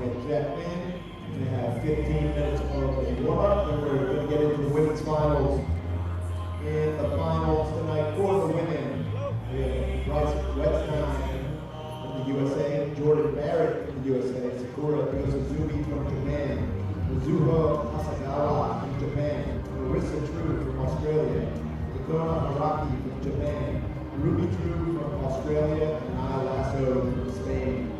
get jet in. We have 15 minutes of a warm-up, and we're going to get into the women's finals. In the finals tonight for the women, we have Bryce Westheim from the USA, Jordan Barrett from the USA, Sakura Yosuzumi from Japan, Mizuho Hasagawa from Japan, Marissa True from Australia, Dakota Haraki from Japan, Ruby True from Australia, and I Lasso from Spain.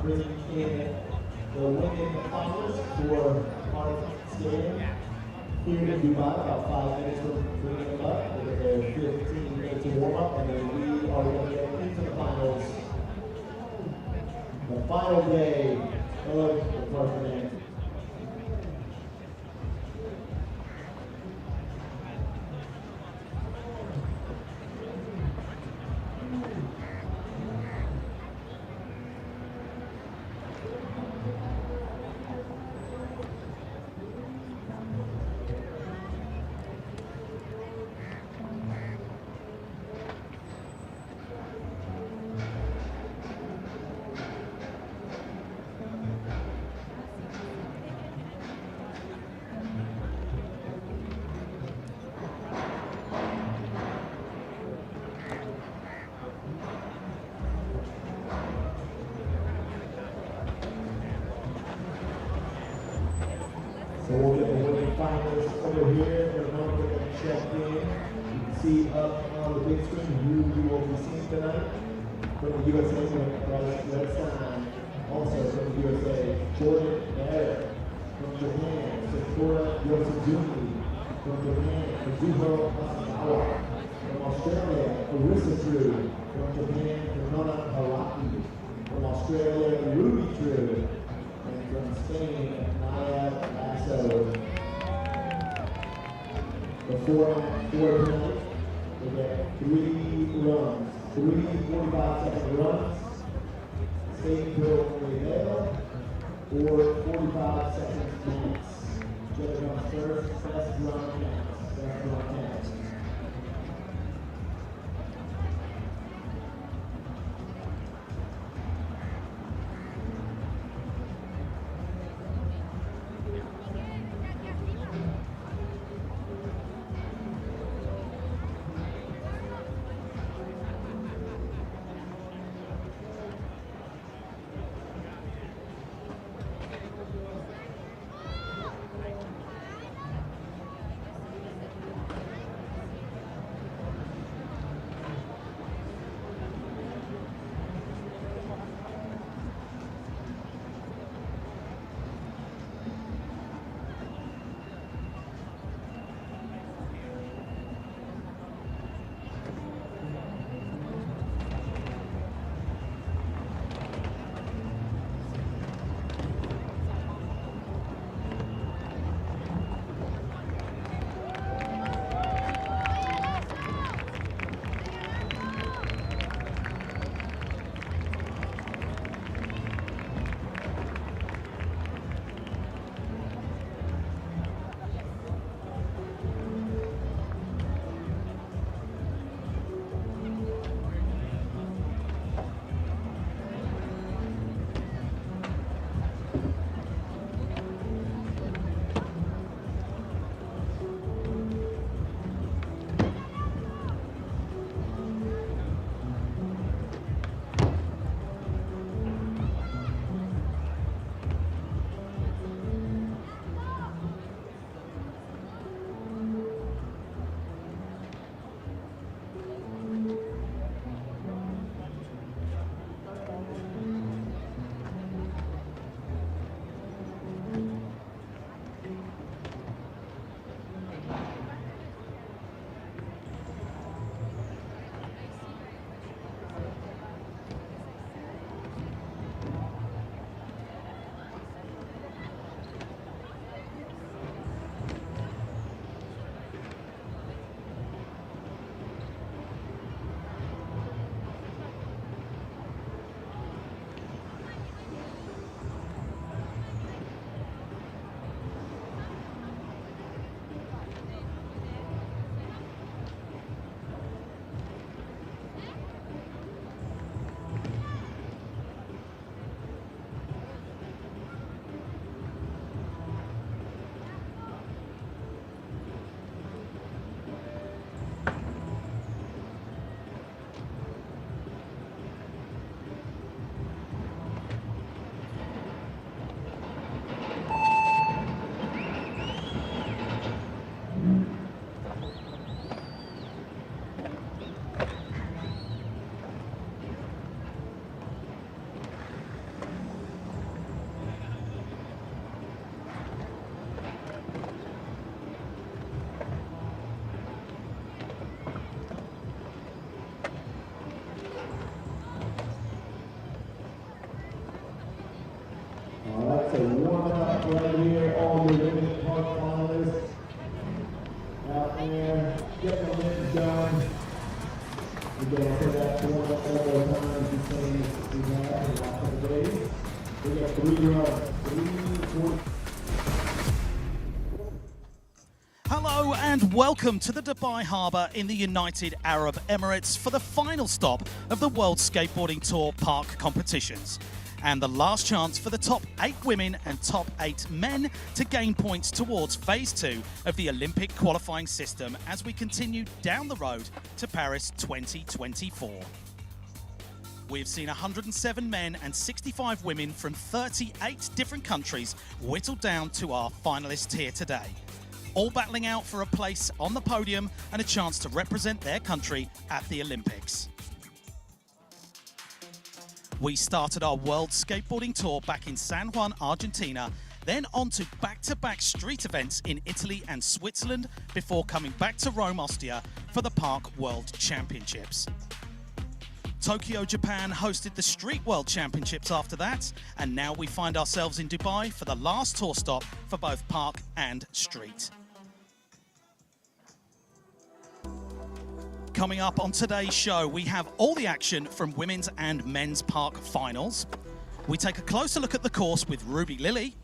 bringing in the women finalists for art skating here in Dubai, about 5 minutes from bringing them up. They get their 15 minutes of warm up, and then we are going to get into the finals. The final day of the park event. So we'll get the winning finalists over here. For a moment, we're going to check in. You can see up on the big screen who you will be seeing tonight. From the USA, Red Sign. Also from the USA, Jordan Barrett. From Japan, Sakura Yosizumi. From Japan, Kazuho Asakawa. From Australia, Arisa True. From Japan, Kanona Haraki. From Australia, Ruby True. And from Spain, Naya Lasso. The format for tonight, we get 3 runs, 3 45-second runs, skate till Reveal, or 45 seconds max. Whichever comes first, best run counts. Best run counts. right, so warming up right here, all your women park finalists out there, getting the limbs done. Again, for that warm up elbow time, the same as we had in the last couple of days. We got 3 runs, 3, 4. Hello and welcome to the Dubai Harbour in the United Arab Emirates for the final stop of the World Skateboarding Tour park competitions and the last chance for the top 8 women and top 8 men to gain points towards phase 2 of the Olympic qualifying system as we continue down the road to Paris 2024. We've seen 107 men and 65 women from 38 different countries whittled down to our finalists here today, all battling out for a place on the podium and a chance to represent their country at the Olympics. We started our World Skateboarding Tour back in San Juan, Argentina, then on to back-to-back street events in Italy and Switzerland before coming back to Rome, Austria for the Park World Championships. Tokyo, Japan hosted the Street World Championships after that, and now we find ourselves in Dubai for the last tour stop for both park and street. Coming up on today's show, we have all the action from women's and men's park finals. We take a closer look at the course with Ruby Lily,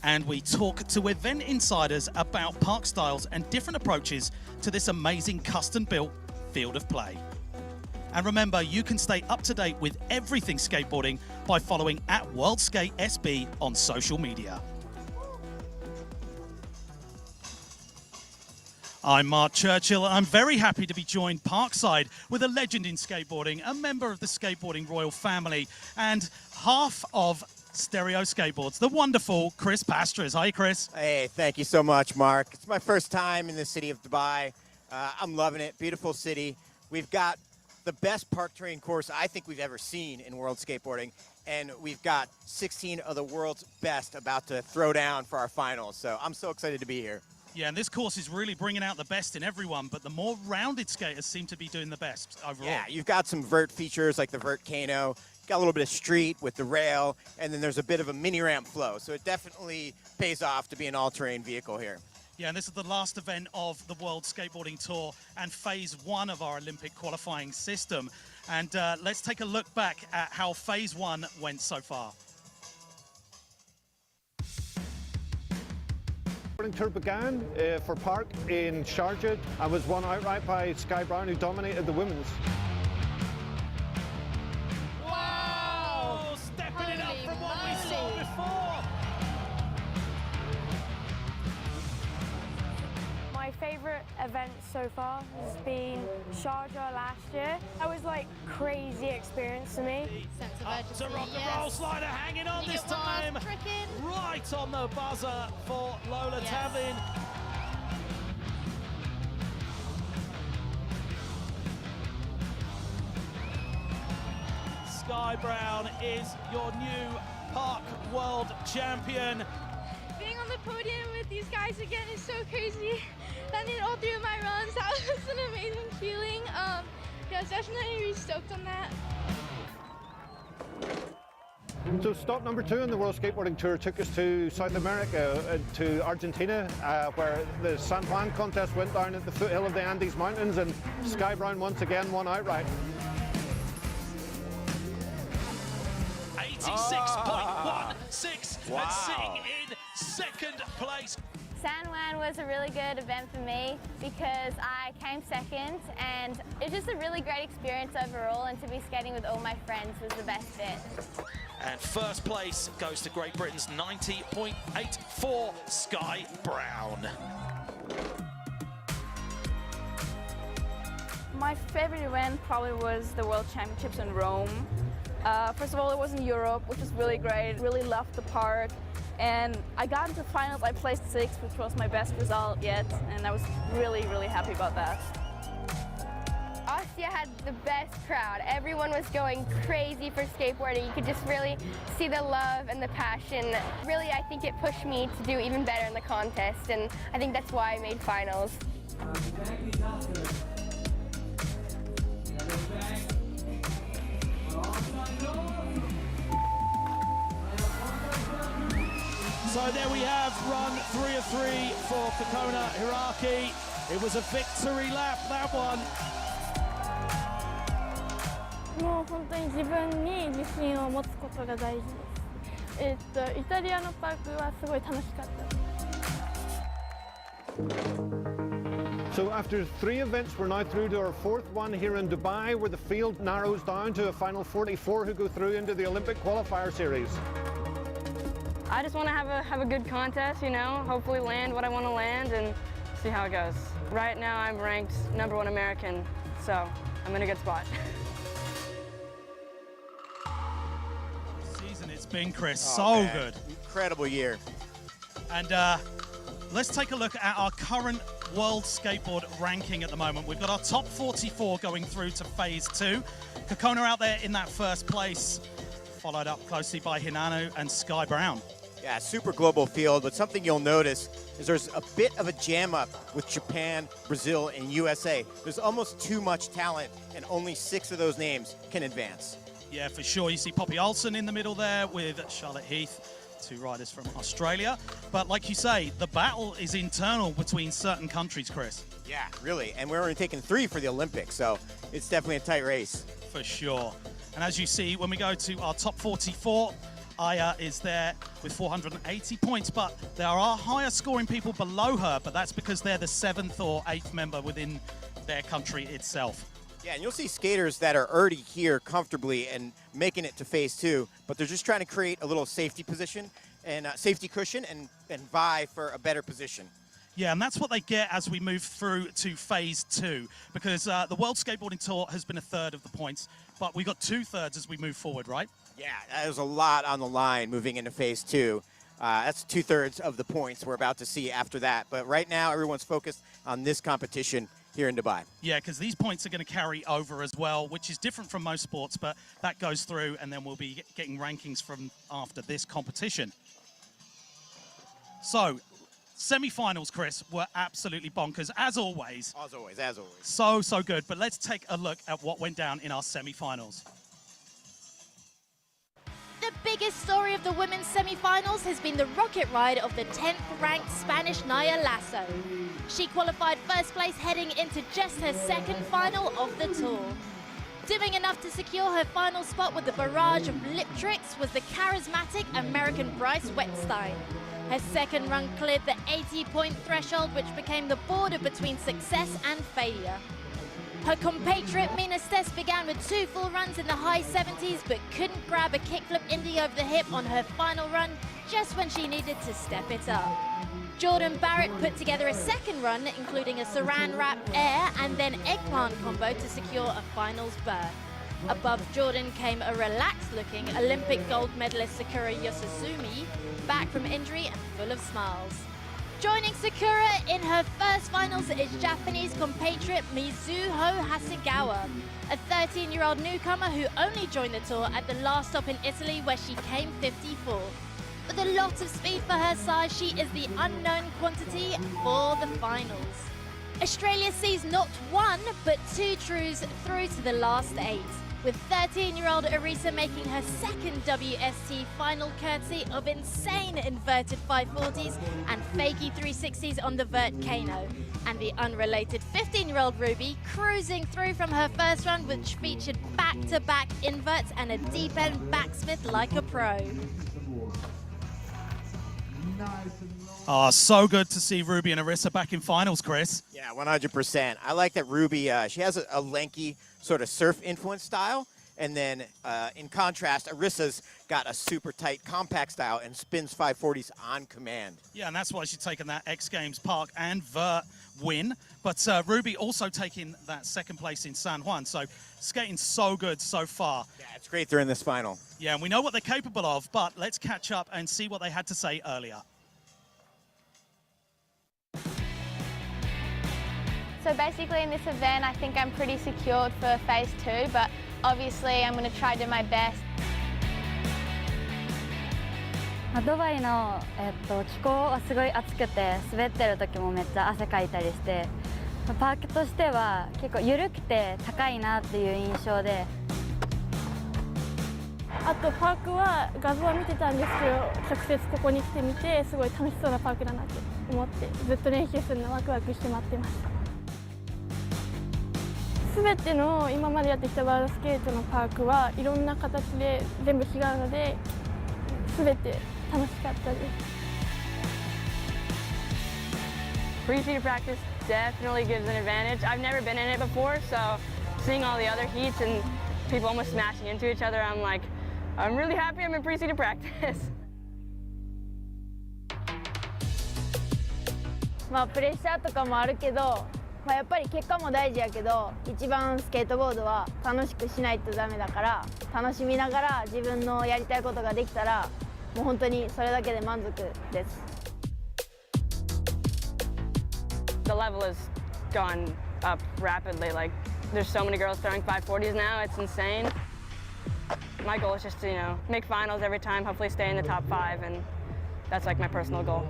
and we talk to event insiders about park styles and different approaches to this amazing custom-built field of play. And remember, you can stay up to date with everything skateboarding by following @WorldSkateSB on social media. I'm Mark Churchill. I'm very happy to be joined parkside with a legend in skateboarding, a member of the skateboarding royal family, and half of Stereo Skateboards, the wonderful Chris Pastras. Hi, Chris. Hey, thank you so much, Mark. It's my first time in the city of Dubai. I'm loving it. Beautiful city. We've got the best park terrain course I think we've ever seen in world skateboarding, and we've got 16 of the world's best about to throw down for our finals. So I'm so excited to be here. Yeah, and this course is really bringing out the best in everyone, but the more rounded skaters seem to be doing the best overall. Yeah, you've got some vert features like the vert Kano, got a little bit of street with the rail, and then there's a bit of a mini ramp flow. So it definitely pays off to be an all-terrain vehicle here. Yeah, and this is the last event of the World Skateboarding Tour and phase 1 of our Olympic qualifying system. And let's take a look back at how phase 1 went so far. The tour began for Park in Sharjah and was won outright by Sky Brown, who dominated the women's. Wow! Stepping it up from what we saw before. My favourite event so far has been Sharjah last year. That was like crazy experience to me. Sense of Up urgency, to rock and yes. roll, slider hanging on You this get one time. last trick in. Right on the buzzer for Lola Yes. Tavin. Sky Brown is your new Park World Champion. Being on the podium with these guys again is so crazy. Landing all 3 of my runs, that was an amazing feeling. Yeah, I was definitely really stoked on that. So stop number 2 on the World Skateboarding Tour took us to South America, to Argentina, where the San Juan contest went down at the foothill of the Andes Mountains, and Sky Brown once again won outright. 86.16 Wow. and sitting in second place. San Juan was a really good event for me because I came second, and it was just a really great experience overall, and to be skating with all my friends was the best bit. And first place goes to Great Britain's 90.84 Sky Brown. My favorite event probably was the World Championships in Rome. First of all, it was in Europe, which was really great. Really loved the park. And I got into finals, I placed 6th, which was my best result yet. And I was really, really happy about that. Austria had the best crowd. Everyone was going crazy for skateboarding. You could just really see the love and the passion. Really, I think it pushed me to do even better in the contest, and I think that's why I made finals. So there we have run 3 of 3 for Kokona Hiraki. It was a victory lap, that one. もう本当に自分に自信を持つことが大事です。イタリアのパークはすごい楽しかった。So after 3 events, we're now through to our 4th one here in Dubai, where the field narrows down to a final 44 who go through into the Olympic qualifier series. I just want to have a good contest, you know, hopefully land what I want to land and see how it goes. Right now I'm ranked #1 American, so I'm in a good spot. Season it's been, Chris, Oh, so man. good. Incredible year. And let's take a look at our current world skateboard ranking at the moment. We've got our top 44 going through to phase 2. Kokona out there in that first place, followed up closely by Hinano and Sky Brown. Yeah, super global field, but something you'll notice is there's a bit of a jam up with Japan, Brazil, and USA. There's almost too much talent, and only 6 of those names can advance. Yeah, for sure. You see Poppy Olsen in the middle there with Charlotte Heath, 2 riders from Australia. But like you say, the battle is internal between certain countries, Chris. Yeah, really. And we're only taking 3 for the Olympics, so it's definitely a tight race. For sure. And as you see, when we go to our top 44, Aya is there with 480 points, but there are higher scoring people below her, but that's because they're the 7th or 8th member within their country itself. Yeah, and you'll see skaters that are already here comfortably and making it to phase 2, but they're just trying to create a little safety position and safety cushion and vie for a better position. Yeah, and that's what they get as we move through to phase 2, because the World Skateboarding Tour has been 1/3 of the points, but we got 2/3 as we move forward, right? Yeah, there's a lot on the line moving into phase 2. That's 2/3 of the points we're about to see after that. But right now, everyone's focused on this competition here in Dubai. Yeah, because these points are going to carry over as well, which is different from most sports, but that goes through, and then we'll be getting rankings from after this competition. So, semi-finals, Chris, were absolutely bonkers, as always. As always, as always. So good. But let's take a look at what went down in our semi-finals. The biggest story of the women's semi-finals has been the rocket ride of the 10th-ranked Spanish Naya Lasso. She qualified first place heading into just her 2nd final of the tour. Doing enough to secure her final spot with a barrage of lip tricks was the charismatic American Bryce Wettstein. Her 2nd run cleared the 80-point threshold, which became the border between success and failure. Her compatriot Mina Stess began with 2 full runs in the high 70s, but couldn't grab a kickflip indie over the hip on her final run just when she needed to step it up. Jordan Barrett put together a 2nd run, including a saran wrap air and then eggplant combo to secure a finals berth. Above Jordan came a relaxed-looking Olympic gold medalist Sakura Yosuzumi, back from injury and full of smiles. Joining Sakura in her first finals is Japanese compatriot Mizuho Hasegawa, a 13-year-old newcomer who only joined the tour at the last stop in Italy, where she came 54th. With a lot of speed for her size, she is the unknown quantity for the finals. Australia sees not 1, but 2 trues through to the last 8, with 13-year-old Arisa making her 2nd WST final courtesy of insane inverted 540s and fakey 360s on the vert Kano, and the unrelated 15-year-old Ruby cruising through from her first run, which featured back-to-back inverts and a deep-end backsmith like a pro. Oh, so good to see Ruby and Arisa back in finals, Chris. Yeah, 100%. I like that Ruby, she has a lanky sort of surf influence style. And then in contrast, Arisa's got a super tight compact style and spins 540s on command. Yeah, and that's why she's taken that X Games Park and Vert win. But Ruby also taking that 2nd place in San Juan. So skating so good so far. Yeah, it's great they're in this final. Yeah, and we know what they're capable of, but let's catch up and see what they had to say earlier. So basically in this event, I think I'm pretty secured for phase 2, but obviously I'm going to try to do my best. ドバイの、気候はすごい暑くて、滑ってる時もめっちゃ汗かいたりして、パークとしては結構緩くて高いなっていう印象で。あとパークは画像は見てたんですけど、直接ここに来てみてすごい楽しそうなパークだなって思ってずっと練習するのワクワクして待ってました。全ての今までやってきたワールドスケートのパークはいろんな形で全部違うので全て楽しかったです。Pre-seated practice definitely gives an advantage. I've never been in it before, so seeing all the other heats and people almost smashing into each other, I'm like, I'm really happy I'm in pre-seated practice. まあプレッシャーとかもあるけど、まあ、やっぱり結果も大事やけど、一番スケートボードは楽しくしないとダメだから、楽しみながら自分のやりたいことができたら、もう本当にそれだけで満足です。The level has gone up rapidly. Like, there's so many girls throwing 540s now, it's insane. My goal is just to, make finals every time, hopefully stay in the top 5, and that's like my personal goal.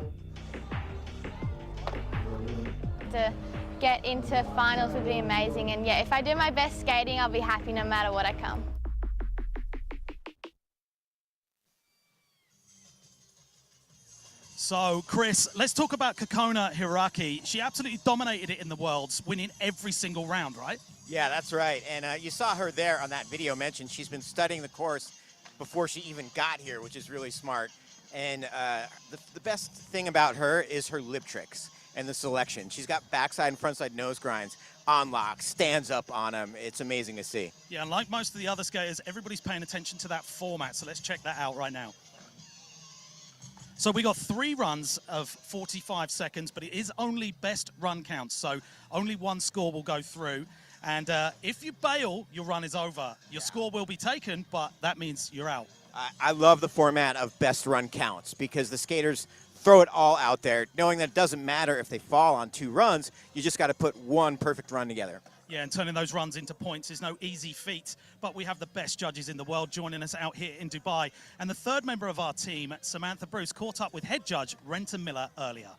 To get into finals would be amazing, and yeah, if I do my best skating, I'll be happy no matter what I come. So, Chris, let's talk about Kokona Hiraki. She absolutely dominated it in the Worlds, winning every single round, right? Yeah, that's right. And you saw her there on that video mentioned. She's been studying the course before she even got here, which is really smart. And the best thing about her is her lip tricks and the selection. She's got backside and frontside nose grinds on lock, stands up on them. It's amazing to see. Yeah, and like most of the other skaters, everybody's paying attention to that format. So let's check that out right now. So we got 3 runs of 45 seconds, but it is only best run counts. So only one score will go through. And if you bail, your run is over. Your score will be taken, but that means you're out. I love the format of best run counts because the skaters throw it all out there, knowing that it doesn't matter if they fall on 2 runs. You just got to put one perfect run together. Yeah, and turning those runs into points is no easy feat, but we have the best judges in the world joining us out here in Dubai. And the third member of our team, Samantha Bruce, caught up with head judge Renton Miller earlier.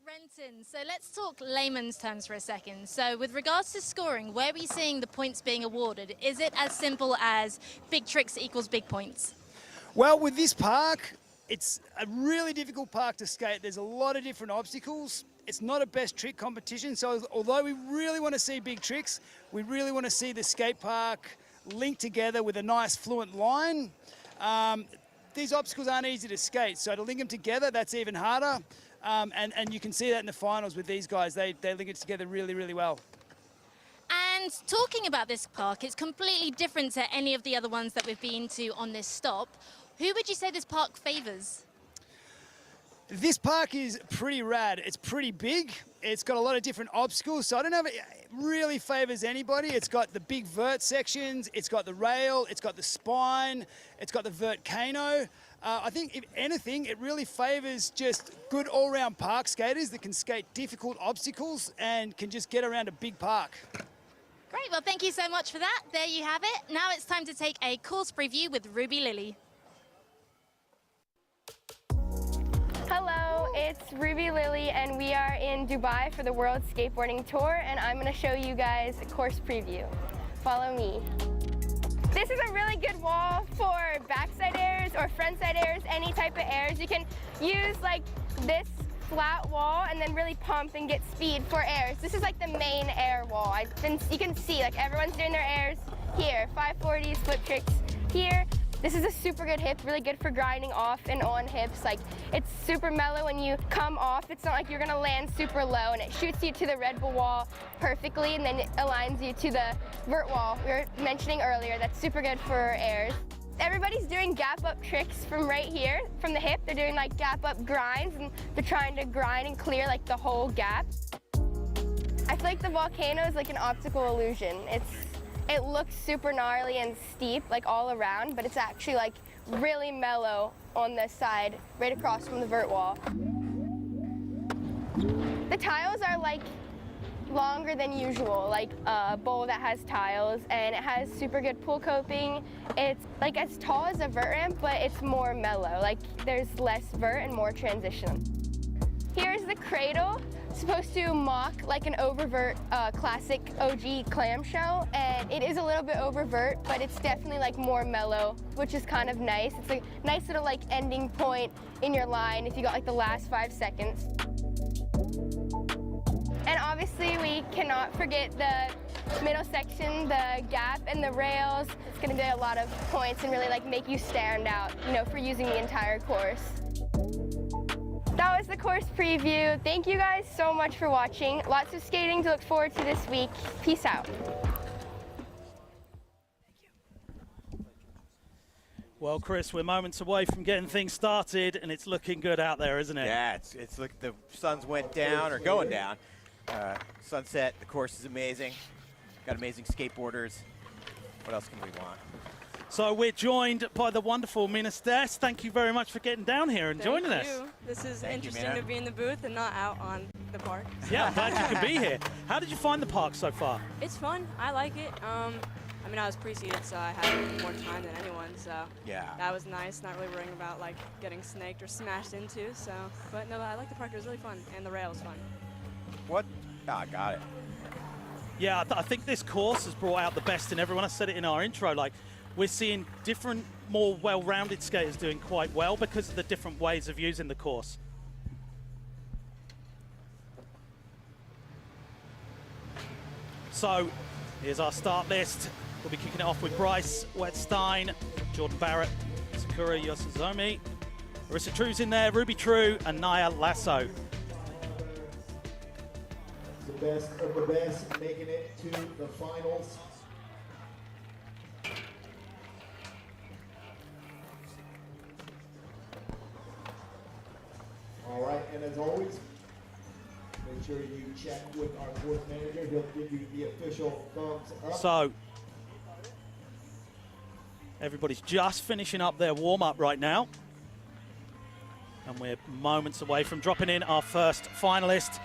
Renton, so let's talk layman's terms for a second. So with regards to scoring, where are we seeing the points being awarded? Is it as simple as big tricks equals big points? Well, with this park, it's a really difficult park to skate. There's a lot of different obstacles. It's not a best trick competition, so although we really want to see big tricks, we really want to see the skate park linked together with a nice fluent line. These obstacles aren't easy to skate, so to link them together, that's even harder. And you can see that in the finals with these guys. They link it together really, really well. And talking about this park, it's completely different to any of the other ones that we've been to on this stop. Who would you say this park favors? This park is pretty rad. It's pretty big. It's got a lot of different obstacles, so I don't know if it really favors anybody. It's got the big vert sections, it's got the rail, it's got the spine, it's got the vertcano. I think if anything, it really favors just good all-round park skaters that can skate difficult obstacles and can just get around a big park. Great, well thank you so much for that. There you have it. Now it's time to take a course preview with Ruby Lily. Hello, it's Ruby Lily, and we are in Dubai for the World Skateboarding Tour, and I'm going to show you guys a course preview. Follow me. This is a really good wall for backside airs or frontside airs, any type of airs. You can use like this flat wall and then really pump and get speed for airs. This is like the main air wall. You can see like everyone's doing their airs here, 540s, flip tricks here. This is a super good hip, really good for grinding off and on hips. Like, it's super mellow when you come off. It's not like you're gonna land super low, and it shoots you to the Red Bull wall perfectly, and then it aligns you to the vert wall we were mentioning earlier. That's super good for airs. Everybody's doing gap up tricks from right here, from the hip. They're doing like gap up grinds, and they're trying to grind and clear like the whole gap. I feel like the volcano is like an optical illusion. It looks super gnarly and steep, like all around, but it's actually like really mellow on the side, right across from the vert wall. The tiles are like longer than usual, like a bowl that has tiles, and it has super good pool coping. It's like as tall as a vert ramp, but it's more mellow. Like there's less vert and more transition. Here's the cradle. supposed to mock like an oververt classic OG clamshell, and it is a little bit oververt, but it's definitely like more mellow, which is kind of nice. It's a nice little like ending point in your line if you got like the last 5 seconds. And obviously we cannot forget the middle section, the gap and the rails. It's gonna be a lot of points and really like make you stand out, you know, for using the entire course. That was the course preview. Thank you guys so much for watching. Lots of skating to look forward to this week. Peace out. Well, Chris, we're moments away from getting things started, and it's looking good out there, isn't it? Yeah, it's look, the sun's went down or going down. Sunset, the course is amazing. Got amazing skateboarders. What else can we want? So we're joined by the wonderful Mina Stess. Thank you very much for getting down here and joining us. Thank you. This is Thank you, interesting Mina. to be in the booth and not out on the park. Yeah, I'm glad you could be here. How did you find the park so far? It's fun. I like it. I mean, I was pre-seated, so I had more time than anyone, so Yeah. that was nice. Not really worrying about like getting snaked or smashed into. So, but no, I like the park. It was really fun, and the rail was fun. What? Ah, got it. Yeah, I think this course has brought out the best in everyone. I said it in our intro, like we're seeing different, more well-rounded skaters doing quite well because of the different ways of using the course. So here's our start list. We'll be kicking it off with Bryce Wetstein, Jordan Barrett, Sakura Yosuzomi, Marissa True's in there, Ruby True, and Naya Lasso. The best of the best making it to the finals. All right, and as always, make sure you check with our course manager. He'll give you the official thumbs up. So everybody's just finishing up their warm-up right now. And we're moments away from dropping in our first finalist.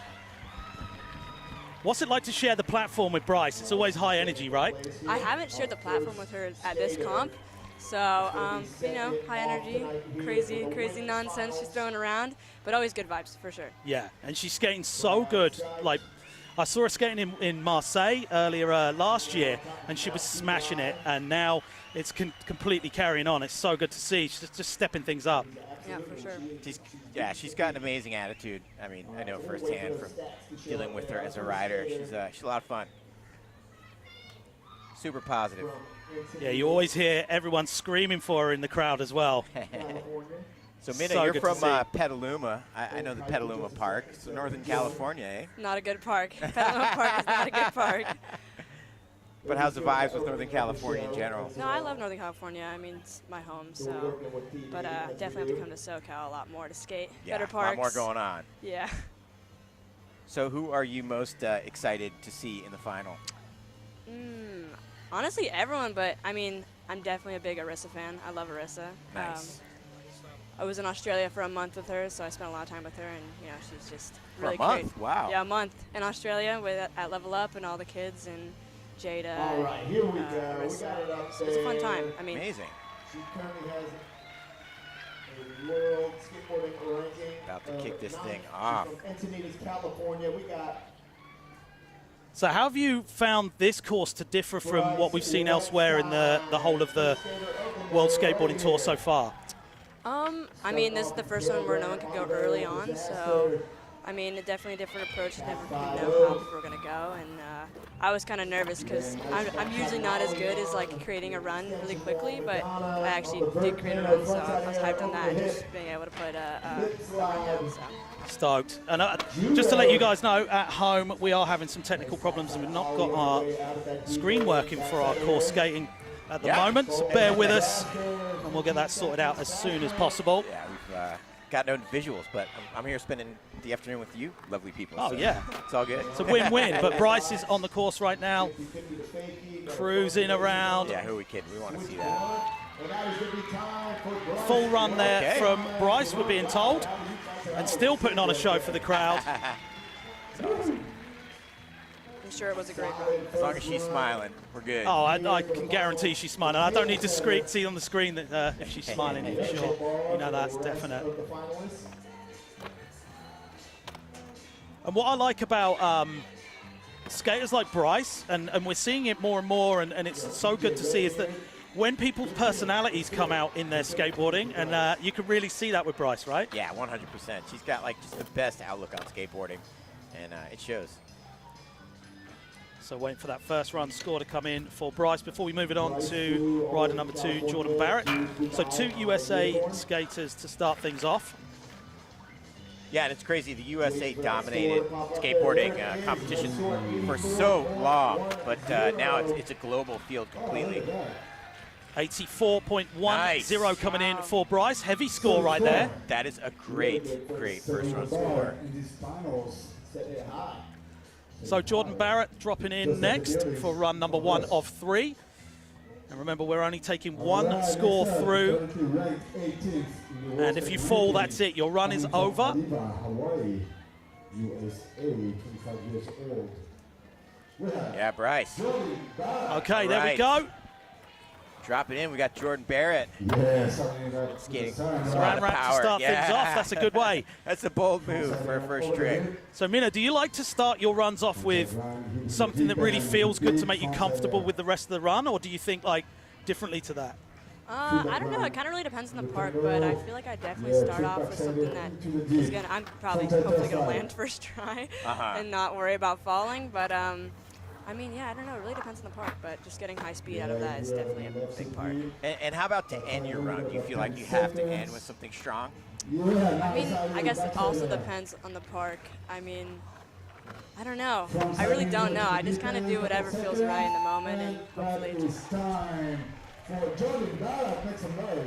What's it like to share the platform with Bryce? It's always high energy, right? I haven't shared the platform with her at this comp, so you know, high energy, crazy nonsense she's throwing around, but always good vibes for sure. Yeah, and she's skating so good. Like, I saw her skating in Marseille earlier last year, and she was smashing it, and now it's completely carrying on. It's so good to see. She's just stepping things up. Yeah, for sure. She's got an amazing attitude. I mean, I know firsthand from dealing with her as a rider. She's a lot of fun. Super positive. Yeah, you always hear everyone screaming for her in the crowd as well. So, Mina, So you're good to from see. Petaluma. I know the Petaluma Park. It's Northern California, eh? Not a good park. Petaluma Park is not a good park. But how's the vibes with Northern California in general? No, I love Northern California. I mean, it's my home, so. But definitely have to come to SoCal a lot more to skate. Yeah, Better a lot parks. more going on. Yeah. So who are you most excited to see in the final? Honestly, everyone, but I mean, I'm definitely a big Arissa fan. I love Arissa. Nice. I was in Australia for a month with her, so I spent a lot of time with her, and you know, she's just really For a month? great. Wow. Yeah, a month in Australia at Level Up and all the kids and Jada. All right, here we go. Arissa. We got it up It was a fun time. I mean, Amazing. She currently has a world skateboarding ranking. About to of kick this 9th. thing She's off. From Encinitas, California. We got So how have you found this course to differ from what we've seen elsewhere in the whole of the World Skateboarding Tour so far? I mean, this is the first one where no one could go early on, so I mean, definitely a different approach. Never know how people are gonna go, and I was kind of nervous because I'm usually not as good as like creating a run really quickly, but I actually did create a run, so I was hyped on that, and just being able to put a run down. So. Stoked. And just to let you guys know, at home we are having some technical problems and we've not got our screen working for our course skating at the moment, so bear with us and we'll get that sorted out as soon as possible. Yeah, we've got no visuals, but I'm here spending the afternoon with you lovely people. Oh, so yeah. It's all good. It's a win-win, but Bryce is on the course right now, cruising around. Yeah, who are we kidding? We want to see that. Full run there Okay. from Bryce, we're being told, and still putting on a show for the crowd. It's awesome. I'm sure it was a great run. As long as she's smiling, we're good. Oh, I can guarantee she's smiling. I don't need to see on the screen that if she's smiling for sure. You know that's definite. And what I like about skaters like Bryce, and we're seeing it more and more, and it's so good to see, is that when people's personalities come out in their skateboarding, and you can really see that with Bryce, right? Yeah, 100%. She's got like just the best outlook on skateboarding, and it shows. So waiting for that first run score to come in for Bryce before we move it on to rider number 2, Jordan Barrett. So 2 USA skaters to start things off. Yeah, and it's crazy. The USA dominated skateboarding competition for so long, but now it's a global field completely. 84.10 coming in for Bryce. Heavy score right there. That is a great first run score. So Jordan Barrett dropping in next for run number 1 of 3. And remember, we're only taking 1 score through. And if you fall, that's it. Your run is over. Yeah, Bryce. Okay, there we go. Drop it in. We got Jordan Barrett. Skating. Saran wrap to start things off. That's a good way. That's a bold move for a first trick. So, Mina, do you like to start your runs off with something that really feels good to make you comfortable with the rest of the run, or do you think like differently to that? I don't know. It kind of really depends on the park, but I feel like I definitely start off with something that is gonna. I'm probably hopefully gonna land first try and not worry about falling. But I mean, yeah, I don't know. It really depends on the park, but just getting high speed out of that is definitely a big part. And how about to end your run? Do you feel like you have to end with something strong? I mean, I guess it also depends on the park. I mean, I don't know. I really don't know. I just kind of do whatever feels right in the moment, and hopefully it just.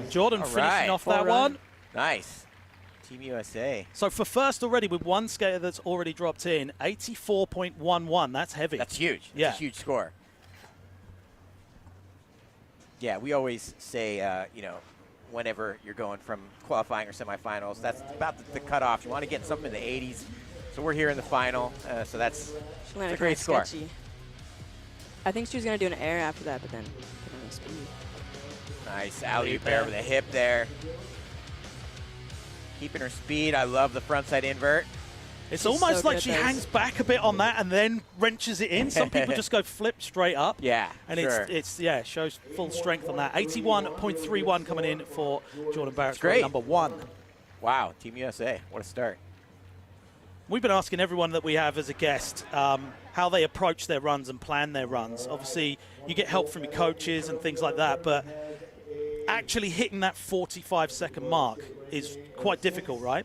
Jordan finishing off that one. Nice. Team USA. So for first already with 1 skater that's already dropped in, 84.11. That's heavy. That's huge. Yeah. That's a huge score. Yeah, we always say, you know, whenever you're going from qualifying or semifinals, that's about the cutoff. You want to get something in the 80s. So we're here in the final, so that's a great score. Sketchy. I think she was going to do an air after that, but then put on the speed. Nice alley-oop air with a hip there. Keeping her speed. I love the frontside invert. It's almost like she hangs back a bit on that and then wrenches it in. Some people just go flip straight up. Yeah, and it's shows full strength on that. 81.31 coming in for Jordan Barrett, great. Number 1. Wow, Team USA, what a start. We've been asking everyone that we have as a guest how they approach their runs and plan their runs. Obviously, you get help from your coaches and things like that, but actually hitting that 45-second mark is quite difficult, right?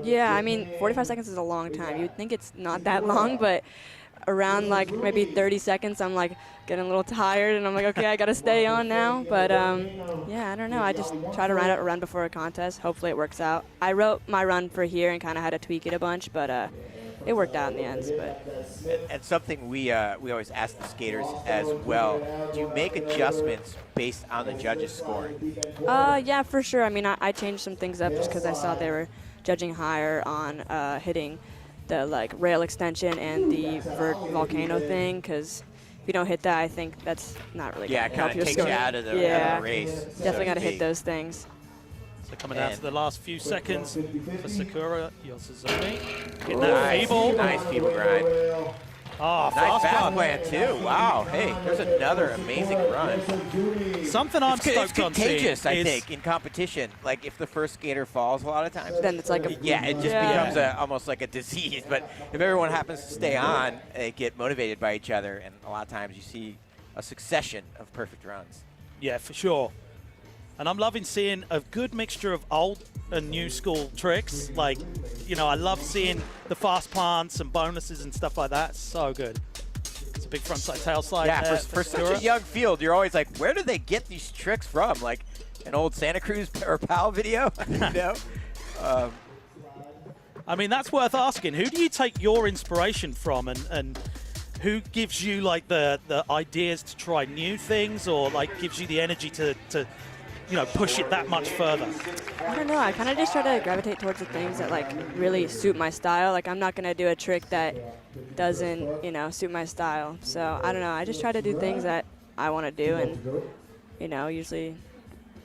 Yeah, I mean, 45 seconds is a long time. You'd think it's not that long, but around like maybe 30 seconds, I'm like getting a little tired, and I'm like, okay, I got to stay on now. But yeah, I don't know. I just try to write out a run before a contest. Hopefully it works out. I wrote my run for here and kind of had to tweak it a bunch, but it worked out in the end. And something we always ask the skaters as well, do you make adjustments based on the judges' scoring? Yeah, for sure. I mean, I changed some things up just because I saw they were judging higher on hitting the like rail extension and the vert volcano thing, because if you don't hit that, I think that's not really going to help your score. Yeah, it kind of takes you out of the race. Definitely got to hit those things. So coming down to the last few seconds for Sakura Yosuzumi. Getting that feeble. Nice feeble grind. Oh, nice fast run. plan too. Wow. Hey, there's another amazing run. Something I'm stoked it's contagious, I think, in competition. Like if the first skater falls a lot of times, then it's like a it just becomes almost like a disease. But if everyone happens to stay on, they get motivated by each other, and a lot of times you see a succession of perfect runs. Yeah, for sure. And I'm loving seeing a good mixture of old and new school tricks. Like, you know, I love seeing the fast plants and bonuses and stuff like that. It's so good. It's a big frontside tail slide. Yeah, for such a young field, you're always like, where do they get these tricks from? Like an old Santa Cruz or Powell video, you know? I mean, that's worth asking. Who do you take your inspiration from, and who gives you like the ideas to try new things, or like gives you the energy to you know, push it that much further? I don't know. I kind of just try to gravitate towards the things that like really suit my style. Like I'm not gonna do a trick that doesn't, you know, suit my style. So I don't know. I just try to do things that I want to do, and you know, usually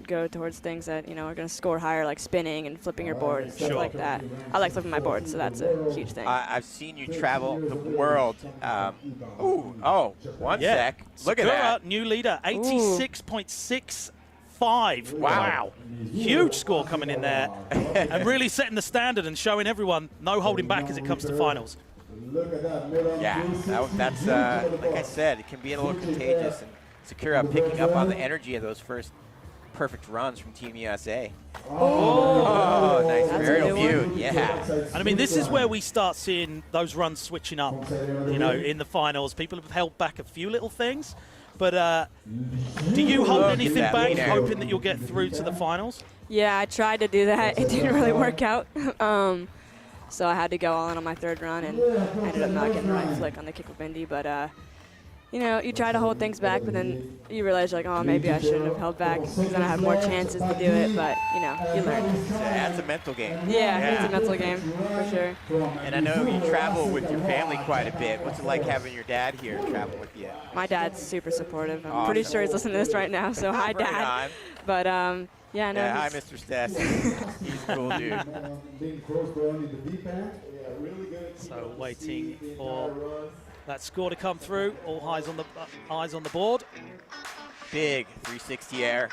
go towards things that, are going to score higher, like spinning and flipping your board and stuff like that. I like flipping my board, so that's a huge thing. I've seen you travel the world. One sec. Look at that. New leader, 86.65. Wow. Huge score coming in there. And really setting the standard and showing everyone no holding back as it comes to finals. Yeah, that's like I said, it can be a little contagious. And Sakura picking up on the energy of those first perfect runs from Team USA. Oh, nice aerial view. Yeah. And I mean, this is where we start seeing those runs switching up, in the finals. People have held back a few little things. But do you hold anything back, hoping that you'll get through to the finals? Yeah, I tried to do that. It didn't really work out. So I had to go all in on my third run, and I ended up not getting the right flick on the kick with Bindi. But, you try to hold things back, but then you realize, you're like, oh, maybe I shouldn't have held back, because then I have more chances to do it. But, you learn. That's a mental game. Yeah, it's a mental game, for sure. And I know you travel with your family quite a bit. What's it like having your dad here travel with you? My dad's super supportive. I'm pretty sure he's listening to this right now, so hi, Dad. But, yeah, no. Yeah, hi, Mr. Stess. He's a cool dude. So waiting for that score to come through. All eyes on the board. Big 360 air.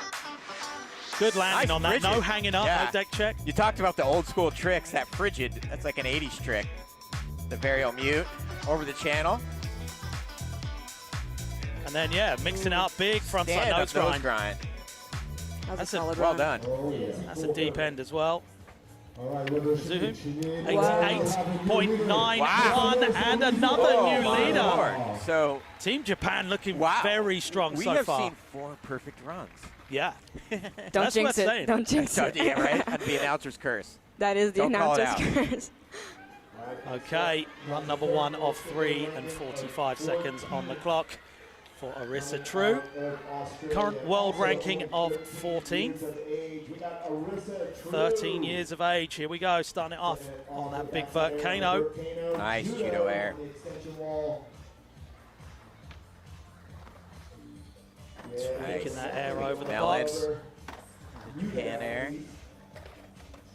Good landing on that. Frigid. No hanging up, no deck check. You talked about the old school tricks. That frigid, that's like an 80s trick. The varial mute over the channel. And then, mixing up big frontside nose grind. That's a solid well run. done. That's a deep end as well. 88.91 and another new leader. So Team Japan looking very strong so far. We have seen 4 perfect runs. Yeah. Don't jinx it. Don't jinx it. Yeah, right? That'd be announcer's curse. That is the announcer's curse. Okay, run number 1 of 3 and 45 seconds on the clock for Arissa True. Current world ranking of 14th. 13 years of age. Here we go, starting it off on that big volcano. Nice judo air. Making that air over the box. Japan air.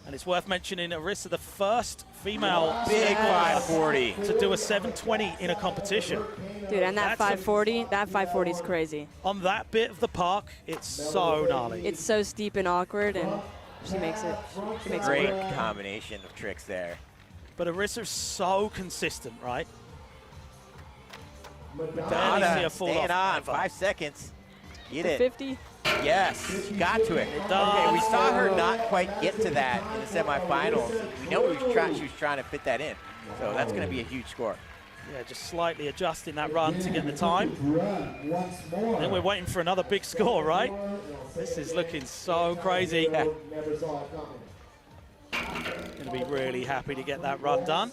And it's worth mentioning Arissa, the first female big 540 to do a 720 in a competition. Dude, and that 540 is crazy. On that bit of the park, it's so gnarly. It's so steep and awkward, and she makes it. Great combination of tricks there. But Arissa's so consistent, right? Madonna staying on 5 seconds. Get it. 50. Yes, she got to it. Okay, we saw her not quite get to that in the semifinals. We know she was trying to fit that in. So that's going to be a huge score. Yeah, just slightly adjusting that run to get the time. And then we're waiting for another big score, right? This is looking so crazy. Going to be really happy to get that run done.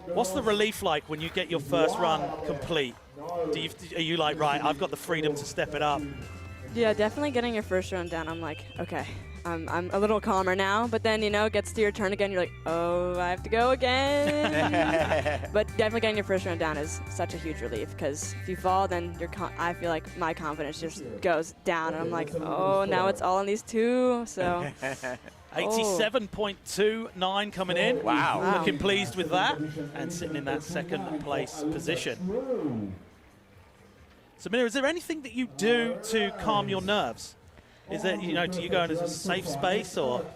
What's the relief like when you get your first run complete? Are you like, right, I've got the freedom to step it up? Yeah, definitely getting your first run down. I'm like, okay, I'm a little calmer now. But then, it gets to your turn again. You're like, oh, I have to go again. But definitely getting your first run down is such a huge relief, because if you fall, then I feel like my confidence just goes down. And I'm like, oh, now it's all on these 2. So 87.29 coming in. Wow. Looking pleased with that and sitting in that second place position. So, Mina, is there anything that you do to calm your nerves? Is it, do you go into a safe space or?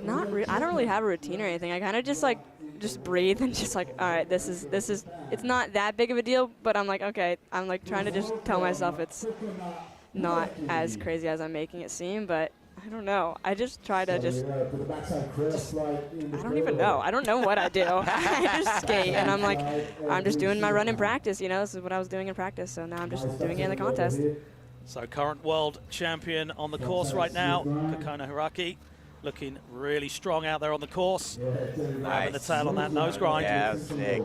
Not really. I don't really have a routine or anything. I kind of just breathe and just like, all right, this is. It's not that big of a deal, but I'm like, okay. I'm like trying to just tell myself it's not as crazy as I'm making it seem, but I don't know. I just try to just I don't even know. I don't know what I do. I just skate, and I'm like, I'm just doing my run in practice, This is what I was doing in practice, so now I'm just doing it in the contest. So current world champion on the course right now, Kokona Hiraki, looking really strong out there on the course. Nice. The tail on that nose grind. Yeah, that was sick.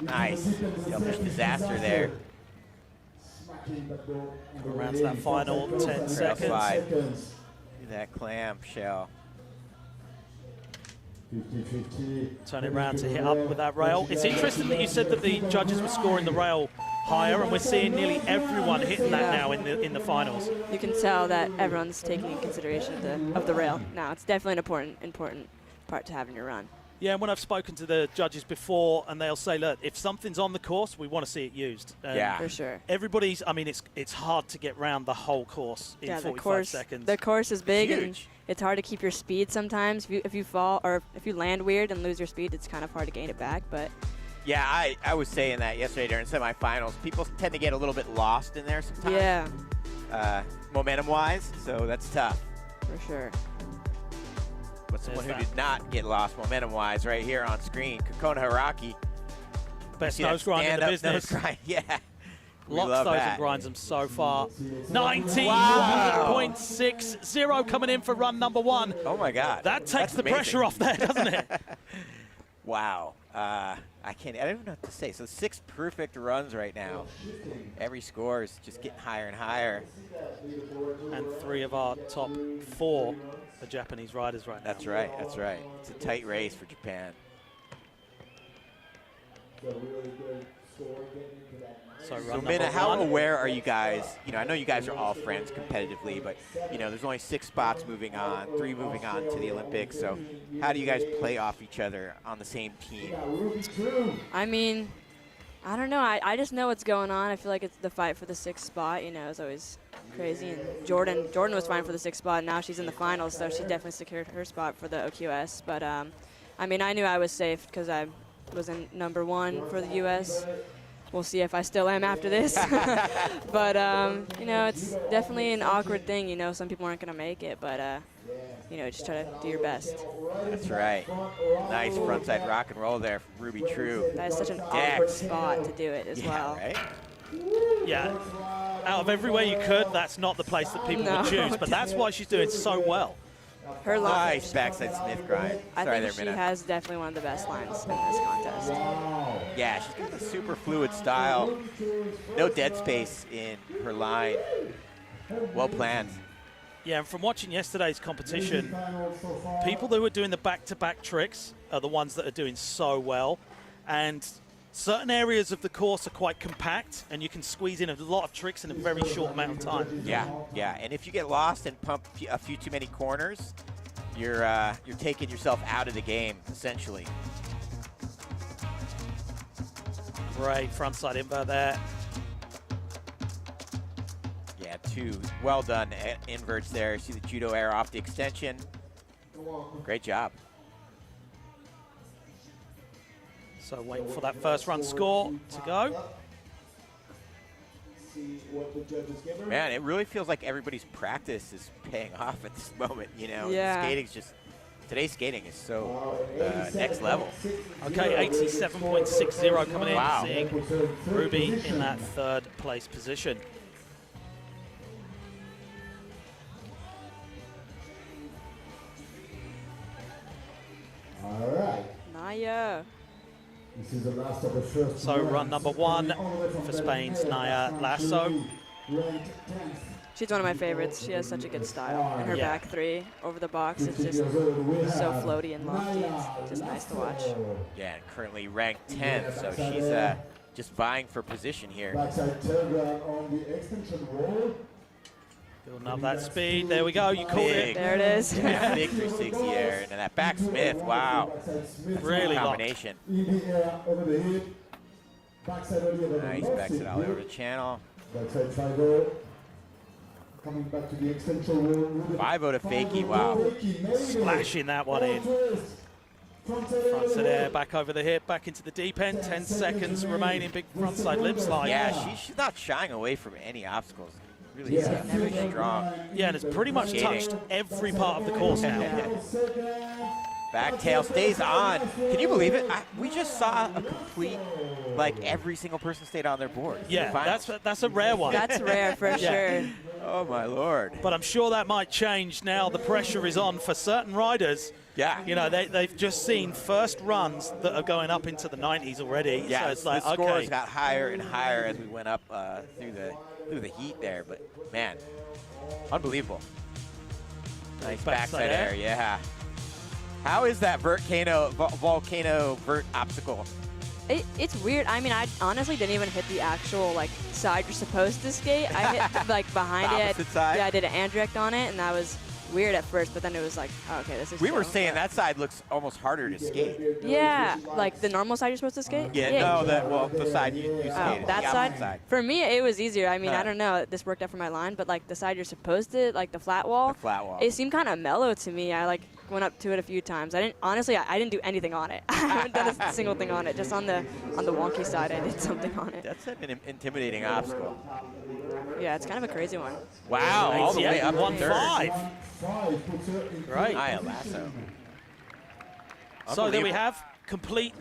Nice. Selfish disaster there. Around to that final 10 seconds. Look at that clam shell. Turn it around to hit up with that rail. It's interesting that you said that the judges were scoring the rail higher, and we're seeing nearly everyone hitting that now in the finals. You can tell that everyone's taking in consideration of the rail now. It's definitely an important part to have in your run. Yeah, and when I've spoken to the judges before, and they'll say, look, if something's on the course, we want to see it used. Yeah. For sure. Everybody's, I mean, it's hard to get round the whole course in 45 seconds. The course is big, Huge. and it's hard to keep your speed sometimes. If you fall, or if you land weird and lose your speed, it's kind of hard to gain it back, but... Yeah, I was saying that yesterday during semifinals. People tend to get a little bit lost in there sometimes. Yeah. Momentum-wise, so that's tough. For sure. But someone who did not get lost momentum-wise right here on screen, Kokona Haraki. Best nose grind in the business. Nose grind, yeah. Locks those and grinds them so far. 19.60 coming in for run number 1. Oh my God. That takes the pressure off there, doesn't it? Wow. I don't even know what to say. So 6 perfect runs right now. Every score is just getting higher and higher. And 3 of our top 4 are Japanese riders right now. That's right. That's right. It's a tight race for Japan. So Minna, how aware are you guys? You know, I know you guys are all friends competitively, but you know, there's only 6 spots moving on, 3 moving on to the Olympics. So how do you guys play off each other on the same team? I mean, I don't know. I just know what's going on. I feel like it's the fight for the 6th spot, you know, is always crazy. And Jordan was fine for the 6th spot, and now she's in the finals, so she definitely secured her spot for the OQS. But I mean, I knew I was safe because I was in #1 for the US. We'll see if I still am after this. But, you know, it's definitely an awkward thing. You know, some people aren't going to make it, but, you know, just try to do your best. That's right. Nice frontside rock and roll there from Ruby True. That is such an awkward spot to do it as well. Right? Yeah. Out of everywhere you could, that's not the place that people would choose, but that's why she's doing so well. Her line. Nice backside Smith grind. I think she has definitely one of the best lines in this contest. Yeah, she's got a super fluid style. No dead space in her line. Well planned. Yeah, and from watching yesterday's competition, people who are doing the back-to-back tricks are the ones that are doing so well. And certain areas of the course are quite compact, and you can squeeze in a lot of tricks in a very short amount of time. Yeah, yeah. And if you get lost and pump a few too many corners, you're taking yourself out of the game, essentially. Great frontside invert there. Yeah, 2 well done inverts there. See the judo air off the extension. Great job. So waiting for that first run score to go. Man, it really feels like everybody's practice is paying off at this moment, you know. Yeah. Skating's just, today's skating is so next level. Okay, 87.60 coming in, Wow. seeing Ruby in that 3rd place position. All right. Naya. This is the last of the first So run number 1 for Spain's Naya Lasso. She's one of my favorites. She has such a good style. And her Yeah. back 3 over the box is just so floaty and lofty. It's just nice to watch. Yeah, and currently ranked 10th, so she's just vying for position here. Backside tail grab on the extension roll. Building up that speed. There we go. You called it. There it is. Yeah, big 360 air. And that back Smith, wow. Really locked. Combination. In the air, over the hip. Backside ollie over the Nice left backside hip. ollie over the channel. Backside triangle. Coming back to the extension roll. 5-0 to fakie, wow. Splashing that one in. Frontside air, back over the hip, back into the deep end. 10 seconds remaining. Big frontside lip slide. Yeah, she's not shying away from any obstacles. Really very strong. Yeah, and it's pretty much touched every part of the course now. Back tail stays on. Can you believe it? We just saw a complete, like every single person stayed on their board. Yeah, that's a rare one. That's rare for sure. Oh my Lord. But I'm sure that might change now. The pressure is on for certain riders. Yeah. You know, they've just seen first runs that are going up into the 90s already. Yeah, so it's like, the scores okay. got higher and higher as we went up through the heat there. But man, unbelievable. Nice backside air, yeah. How is that volcano vert obstacle? It's weird. I mean, I honestly didn't even hit the actual like side you're supposed to skate. I hit like behind The it. opposite side? Yeah, I did an andirect on it, and that was weird at first. But then it was like, oh, okay, this is. We were chill. saying that side looks almost harder to skate. Yeah, like the normal side you're supposed to skate. Yeah, no, the side you skated. That the opposite side? For me, it was easier. I mean, I don't know. This worked out for my line, but like the side you're supposed to, like the flat wall. The flat wall. It seemed kind of mellow to me. I like went up to it a few times. I didn't do anything on it. I haven't done a single thing on it. Just on the wonky side, I did something on it. That's an intimidating obstacle. Yeah, it's kind of a crazy one. Wow, all the way up to 1-5. Great. Naya Lasso. So there we have complete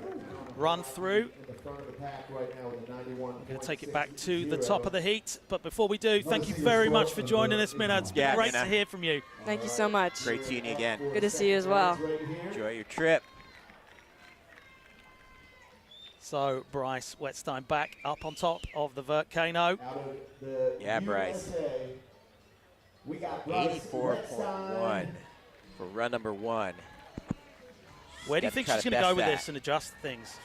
run through. We're going to take it back to the top of the heat. But before we do, thank you very much for joining us, Minna. It's been great to hear from you. Thank you so much. Great seeing you again. Good to see you as well. Enjoy your trip. So Bryce Wettstein back up on top of the Volcano. Yeah, Bryce. We got 84.1 for run number 1. Where do you think she's going to go with this and adjust things?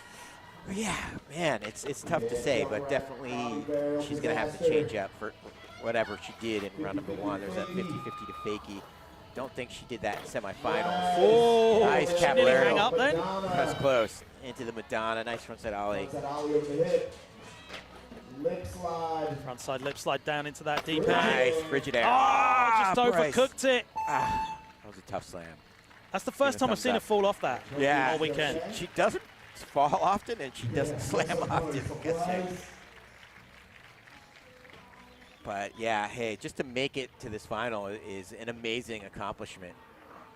Yeah, man, it's tough to say, but definitely she's going to have to change up for whatever she did in run number 1. There's that 50-50 to fakie. Don't think she did that in semifinals. Oh, nice she nearly hang Caballero. up then? That's close. Into the Madonna. Nice frontside ollie. Lip slide. Frontside lip slide down into that deep end. Nice frigid air. Oh, just Bryce. overcooked it. That was a tough slam. That's the first time I've seen her fall off that all weekend. She doesn't fall often, and she doesn't slam often. But yeah, hey, just to make it to this final is an amazing accomplishment.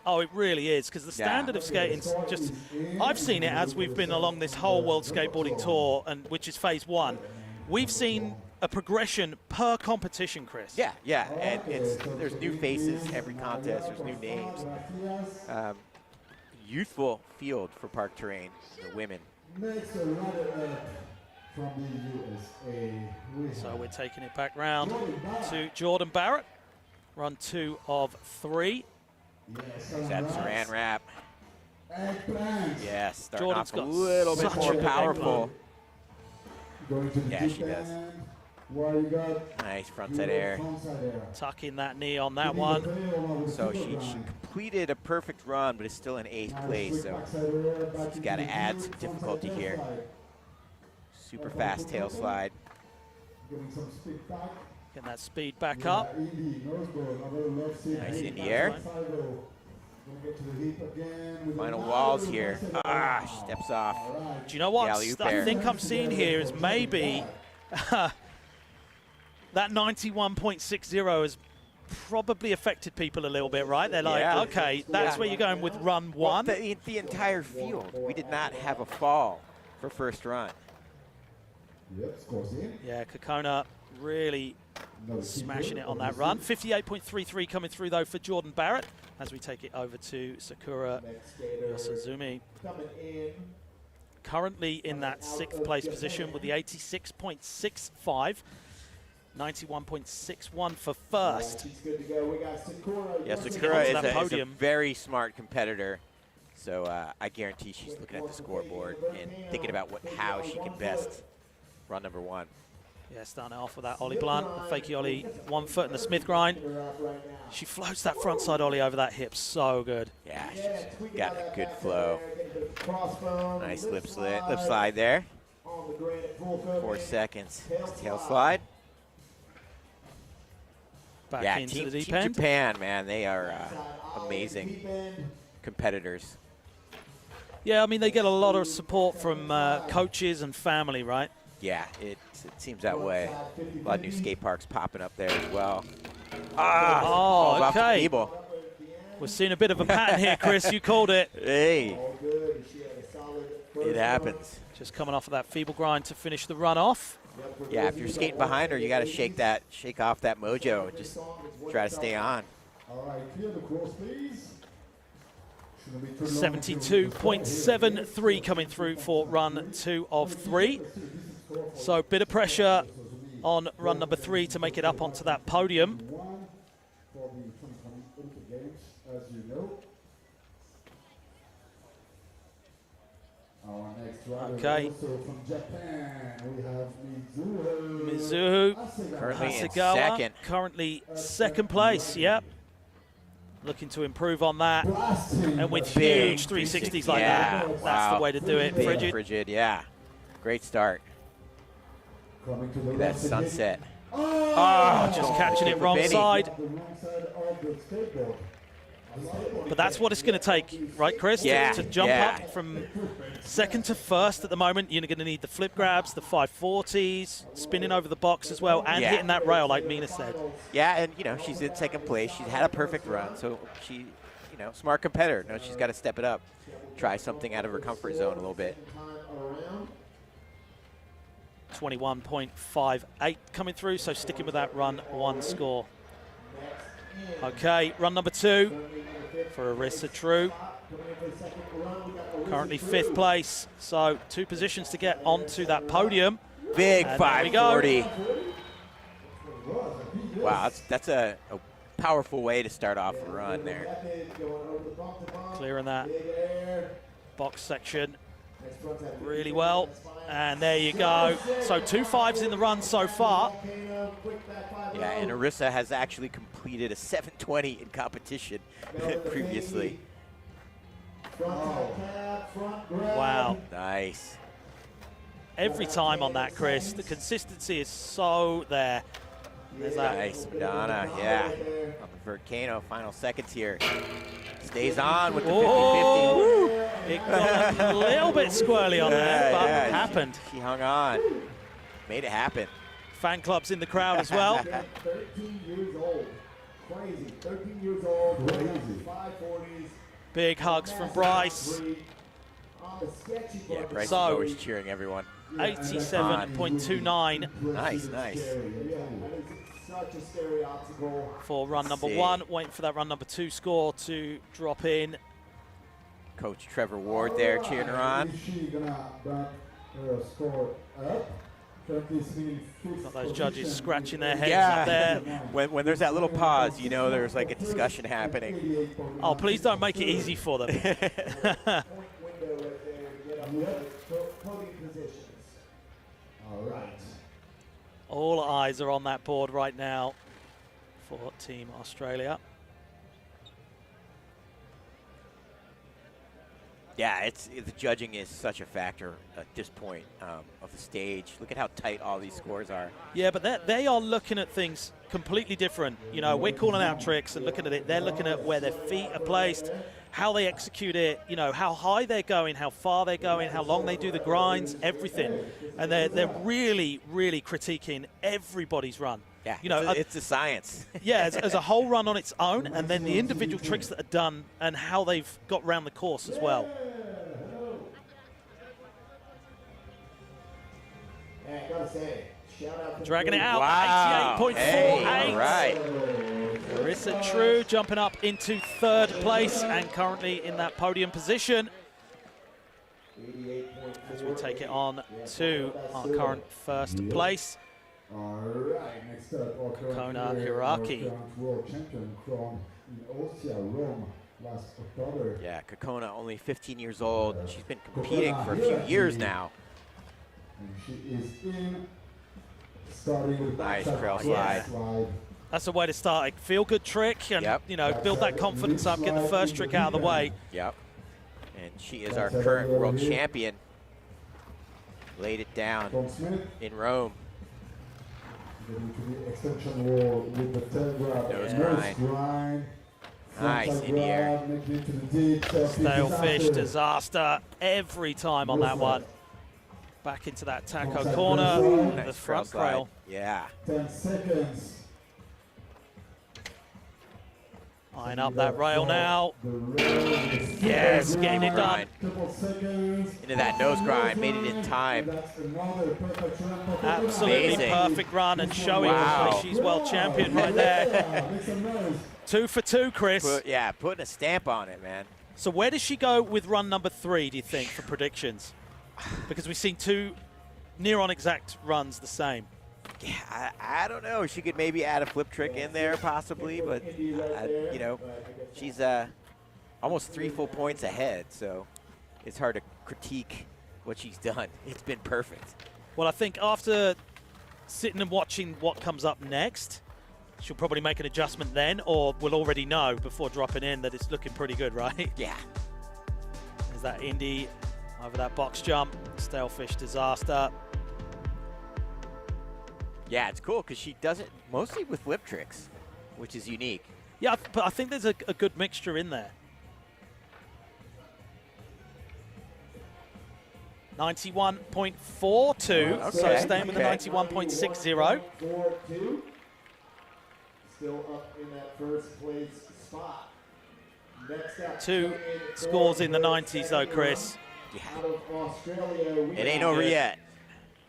Oh, it really is, because the standard of skating just, I've seen it as we've been along this whole World Skateboarding Tour, and which is phase 1. We've seen a progression per competition, Chris. Yeah, and there's new faces every contest. There's new names. Youthful field for park terrain, the women. Next, a runner from the USA. So we're taking it back round to Jordan Barrett. Run 2 of 3. There's that Saran wrap. Yes, starting Jordan's off a got little bit such more a good powerful. Yeah, she deep does. end, where you got Nice frontside air. Tuck in that knee on that one. So she completed a perfect run, but is still in 8th place. So she's got to add some difficulty here. Super fast tail slide. Getting that speed back up. Nice in the air. Final walls here. She steps off. Do you know what alley-oop I air. think I'm seeing here is maybe that 91.60 has probably affected people a little bit, right? They're like, okay, that's where you're going with run 1. Well, the entire field, we did not have a fall for first run. Yeah, Kokona really smashing it on that run. 58.33 coming through, though, for Jordan Barrett as we take it over to Sakura Yosazumi. Currently in that 6th place position with the 86.65. 91.61 for first. Yeah, Sakura is a very smart competitor. So I guarantee she's looking at the scoreboard and thinking about how she can best run number 1. Yeah, starting off with that ollie blunt, the fakie ollie, 1 foot in the Smith grind. She floats that frontside ollie over that hip so good. Yeah, she's got a good flow. Nice lip slide there. 4 seconds. Tail slide. Back into the deep Team end. Japan, man, they are amazing competitors. Yeah, I mean, they get a lot of support from coaches and family, right? Yeah, it seems that way. A lot of new skate parks popping up there as well. Oh, okay. Feeble. We're seeing a bit of a pattern here, Chris. You called it. Hey, it happens. Just coming off of that feeble grind to finish the run off. Yeah, if you're skating behind her, you got to shake off that mojo and just try to stay on. 72.73 coming through for run 2 of 3. So a bit of pressure on run number 3 to make it up onto that podium. Okay. From Japan, we have Mizuho Currently in Hasegawa, second. Currently second place, yep. Looking to improve on that. And with Big huge 360s like yeah, that, wow. that's the way to do it. Big Frigid. yeah. Great start. Coming to the Look at that sunset. Oh, just catching it wrong Benny. side. the wrong side of the skateboard. But that's what it's going to take, right, Chris? Yeah, To jump yeah. up from second to first at the moment, you're going to need the flip grabs, the 540s, spinning over the box as well, and Yeah. hitting that rail, like Mina said. Yeah, and, you know, she's in second place. She's had a perfect run, so she, you know, smart competitor. No, she's got to step it up, try something out of her comfort zone a little bit. 21.58 coming through, so sticking with that run, one score. Okay, run number 2 for Arissa True. Currently 5th place, so 2 positions to get onto that podium. Big And there we go. 540. Wow, that's a powerful way to start off a run there. Clearing that box section really well. And there you go. So 2 5s in the run so far. Yeah, and Arissa has actually completed a 720 in competition previously. Wow. Nice. Every time on that, Chris, the consistency is so there. There's that. Nice, Madonna, yeah. On the Volcano, final seconds here. Stays on with the 50-50. It got a little bit squirrely on there, but it happened. She hung on. Made it happen. Fan clubs in the crowd as well. 13 years old. Crazy. 13 years old. Crazy. 540s. Big hugs from Bryce. Yeah, Bryce is So- always cheering everyone. 87.29 Nice, nice. Such a scary obstacle. for run number Sick. 1. Waiting for that run number 2 score to drop in. Coach Trevor Ward there cheering her on. Is she gonna back her score up? Got those judges scratching their heads Yeah. up there. When there's that little pause, you know there's like a discussion happening. Oh, please don't make it easy for them. Window right there. Get up there. Podium positions. All right. All eyes are on that board right now for Team Australia. Yeah, the judging is such a factor at this point of the stage. Look at how tight all these scores are. Yeah, but they are looking at things completely different. You know, we're calling out tricks and looking at it. They're looking at where their feet are placed, how they execute it, you know, how high they're going, how far they're going, how long they do the grinds, everything. And they're really, really critiquing everybody's run. Yeah, you know, it's a science. Yeah, as a whole run on its own, and then the individual tricks that are done and how they've got around the course as well. Man, gotta say, shout out to Dragging it out, Wow. 88.48. Hey, all right. Marissa True jumping up into 3rd place and currently in that podium position. As we take it on to our current 1st place. All right, next up, our current Kona player, Hiraki. our current world champion from Ostia, Rome, last October. Yeah, Kokona only 15 years old. She's been competing for a few years now. And she is in, starting with Nice backside trail front slide. That's a way to start. A feel-good trick and, Yep. you know, build that confidence up, get the first trick out of the way. Yep. And she is our current world champion. Laid it down Tom Smith, in Rome. getting to the extension wall with the tail grab. Nose Nose grind. grind. Nice, Frontside in the air. grab, making it to the deep. Stale fish disaster. disaster every time on that one. Back into that taco Frontside corner, grab. the Nice front trail slide. crawl. Yeah. 10 seconds. Eyeing up that rail now. The rail is Yes, super getting it grind. done. Couple seconds. Into that nose grind, made it in time. That's another perfect run for Absolutely Amazing. perfect run and showing Wow. why she's world champion right there. Yeah, make some noise. 2 for 2, Chris. Putting a stamp on it, man. So where does she go with run number 3, do you think, for predictions? Because we've seen 2 near on exact runs the same. Yeah, I don't know. She could maybe add a flip trick in there, possibly, but you know, she's almost 3 full points ahead, so it's hard to critique what she's done. It's been perfect. Well, I think after sitting and watching what comes up next, she'll probably make an adjustment then, or we'll already know before dropping in that it's looking pretty good, right? Yeah. There's that Indy over that box jump. Stalefish disaster. Yeah, it's cool because she does it mostly with lip tricks, which is unique. Yeah, but I think there's a good mixture in there. 91.42, Okay. so staying with the 91.60. 4-2. Still up in that first place spot. Next up, Two coming in scores in the for 90s though, Chris. out of Australia, we It ain't have over yet.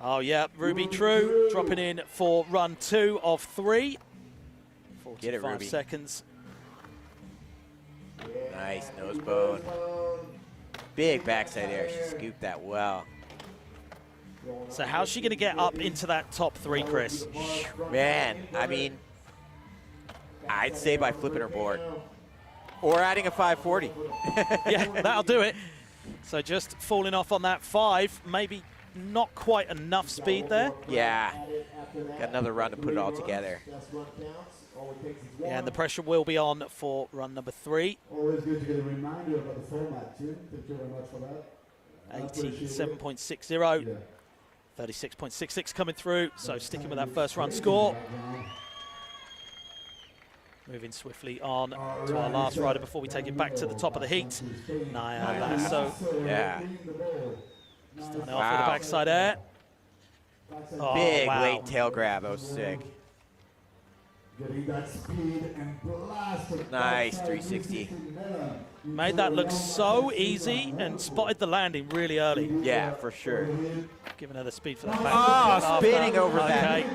Oh yeah, Ruby True dropping in for run 2 of 3. 45 Get it, Ruby. seconds. Nice nose bone. Big backside air. She scooped that well. So how's she going to get up into that top 3, Chris? Man, I mean, I'd say by flipping her board. Or adding a 540. Yeah, that'll do it. So just falling off on that 5, maybe not quite enough speed there. Yeah. Got another run to put it all together. Yeah, and the pressure will be on for run number 3. Always good to get a reminder about the format too. Thank you very much for that. 87.60. 36.66 coming through, so sticking with that first run score. Moving swiftly on to our last rider before we take it back to the top of the heat. Naya Lasso. Yeah. Starting off with the backside air. Oh, Big wow. late tail grab. That was sick. Getting that speed and blast of Nice, backside 360. Made that look so easy and spotted the landing really early. Yeah, for sure. Giving her the speed for that back. Oh, spinning over that Okay.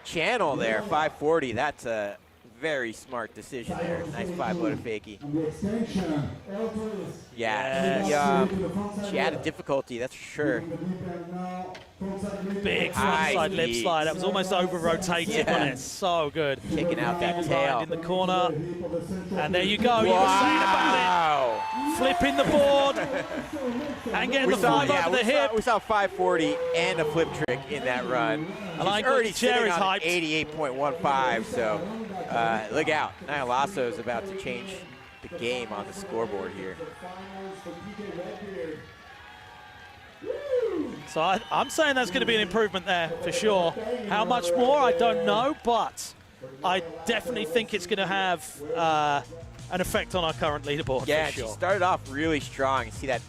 channel there. 540. That's a very smart decision there. Nice 5-loaded fakie. And the extension, L3 is Yeah, she had a difficulty, that's for sure. Big High frontside lip speed. slide. That was almost over-rotating on Yeah. it. So good. Kicking out that tail. In the corner. And there you go. You were saying about Wow. it. Flipping the board. And getting the 5 over the hip. We saw 540 and a flip trick in that run. And I She's got already the chair sitting is on hyped. 88.15, so look out. Naya Lasso is about to change the game on the scoreboard here. So I'm saying that's going to be an improvement there for sure. How much more, I don't know, but I definitely think it's going to have an effect on our current leaderboard Yeah, for she sure. started off really strong. You see that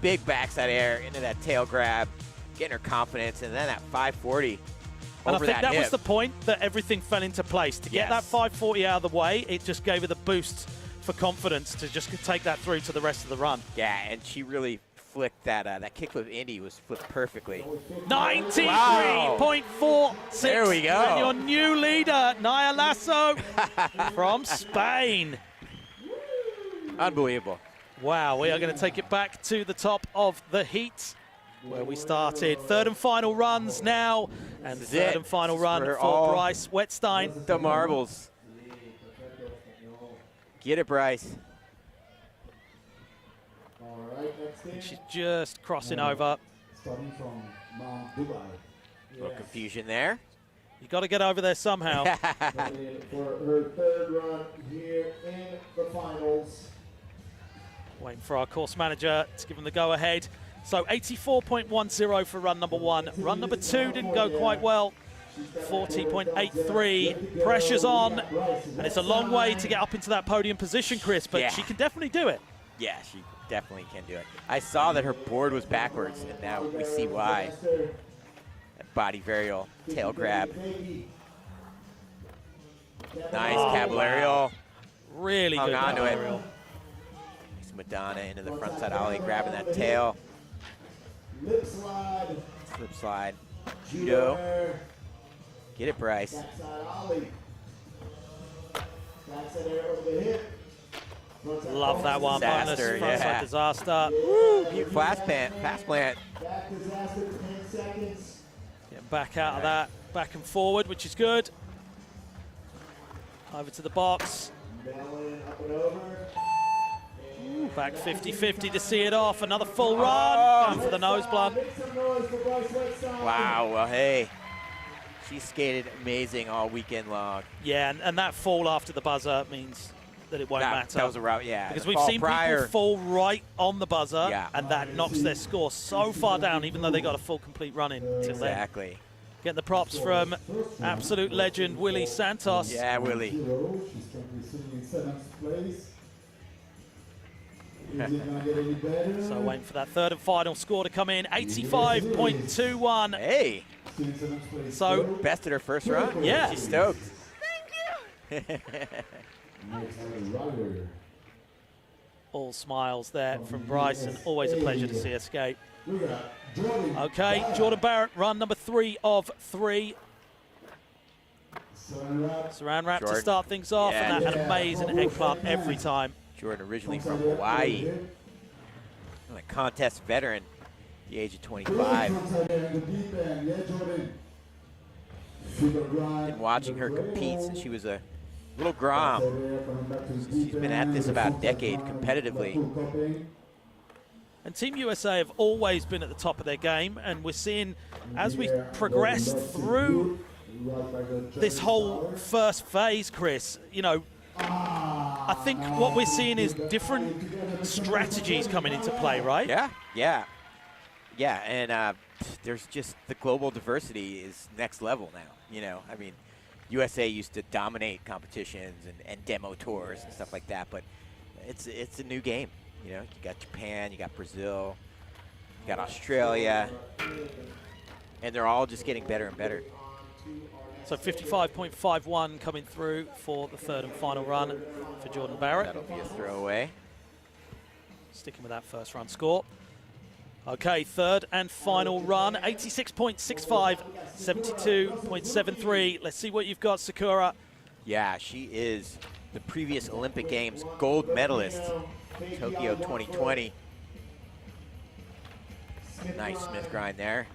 big backside air into that tail grab, getting her confidence, and then that 540 And I over think that was hip. the point that everything fell into place. To get Yes. that 540 out of the way, it just gave her the boost for confidence to just take that through to the rest of the run. Yeah, and she really flicked that. That kickflip Indy was flipped perfectly. 93.46. There we go. And your new leader, Naya Lasso from Spain. Unbelievable. Wow, we are going to take it back to the top of the heat where we started. Third and final runs now, and This is third it. and final This is run for for Bryce Wetstein. The marbles. Get it, Bryce. All right, next thing. She's just crossing over. Starting from Mount Dubai. Little confusion there. You got to get over there somehow. Coming in for her third run here in the finals. Waiting for our course manager to give him the go-ahead. So 84.10 for run number 1. Run number 2 didn't go quite well. 40.83. Pressure's on. And it's a long way to get up into that podium position, Chris, but Yeah. she can definitely do it. Yeah, she definitely can do it. I saw that her board was backwards, and now we see why. That body varial tail grab. Nice caballerial. Really Hung good. on to it. aerial. Nice Madonna into the frontside ollie, grabbing that tail. Lip slide. Slip slide. Judo. Get it, Bryce. Backside ollie. Backside air over the hip. Frontside Love that one. Bonus Disaster, frontside yeah. disaster. Fast plant. Back disaster, 10 seconds. Getting back out of that, back and forward, which is good. Over to the box. Bellin up and over. Back 50-50 to see it off. Another full run. Going for the nose blunt. Wow, well, hey. She skated amazing all weekend long. Yeah, and that fall after the buzzer means that it won't matter. That was a route, yeah. Because we've seen people fall right on the buzzer, and that knocks their score so far down, even though they got a full complete run in. Exactly. Getting the props from absolute legend Willie Santos. Yeah, Willie. So waiting for that third and final score to come in, 85.21. Hey. So best at her first run? Yeah. She's stoked. Thank you. All smiles there from Bryson. Always a pleasure to see her skate. Okay, Jordan Barrett, run number 3 of 3. Saran wrap to start things off, and that an amazing eggplant every time. Jordan originally from Hawaii. A contest veteran at the age of 25. Been watching her compete since she was a little Grom. She's been at this about a decade competitively. And Team USA have always been at the top of their game, and we're seeing as we progressed through this whole first phase, Chris, you know, I think what we're seeing is different strategies coming into play, right? Yeah, and there's just the global diversity is next level now. You know, I mean, USA used to dominate competitions and demo tours and stuff like that, but it's a new game. You know, you got Japan, you got Brazil, you got Australia, and they're all just getting better and better. So 55.51 coming through for the third and final run for Jordan Barrett. That'll be a throwaway. Sticking with that first run score. Okay, third and final run, 86.65, 72.73. Let's see what you've got, Sakura. Yeah, she is the previous Olympic Games gold medalist, Tokyo 2020. Nice Smith grind there.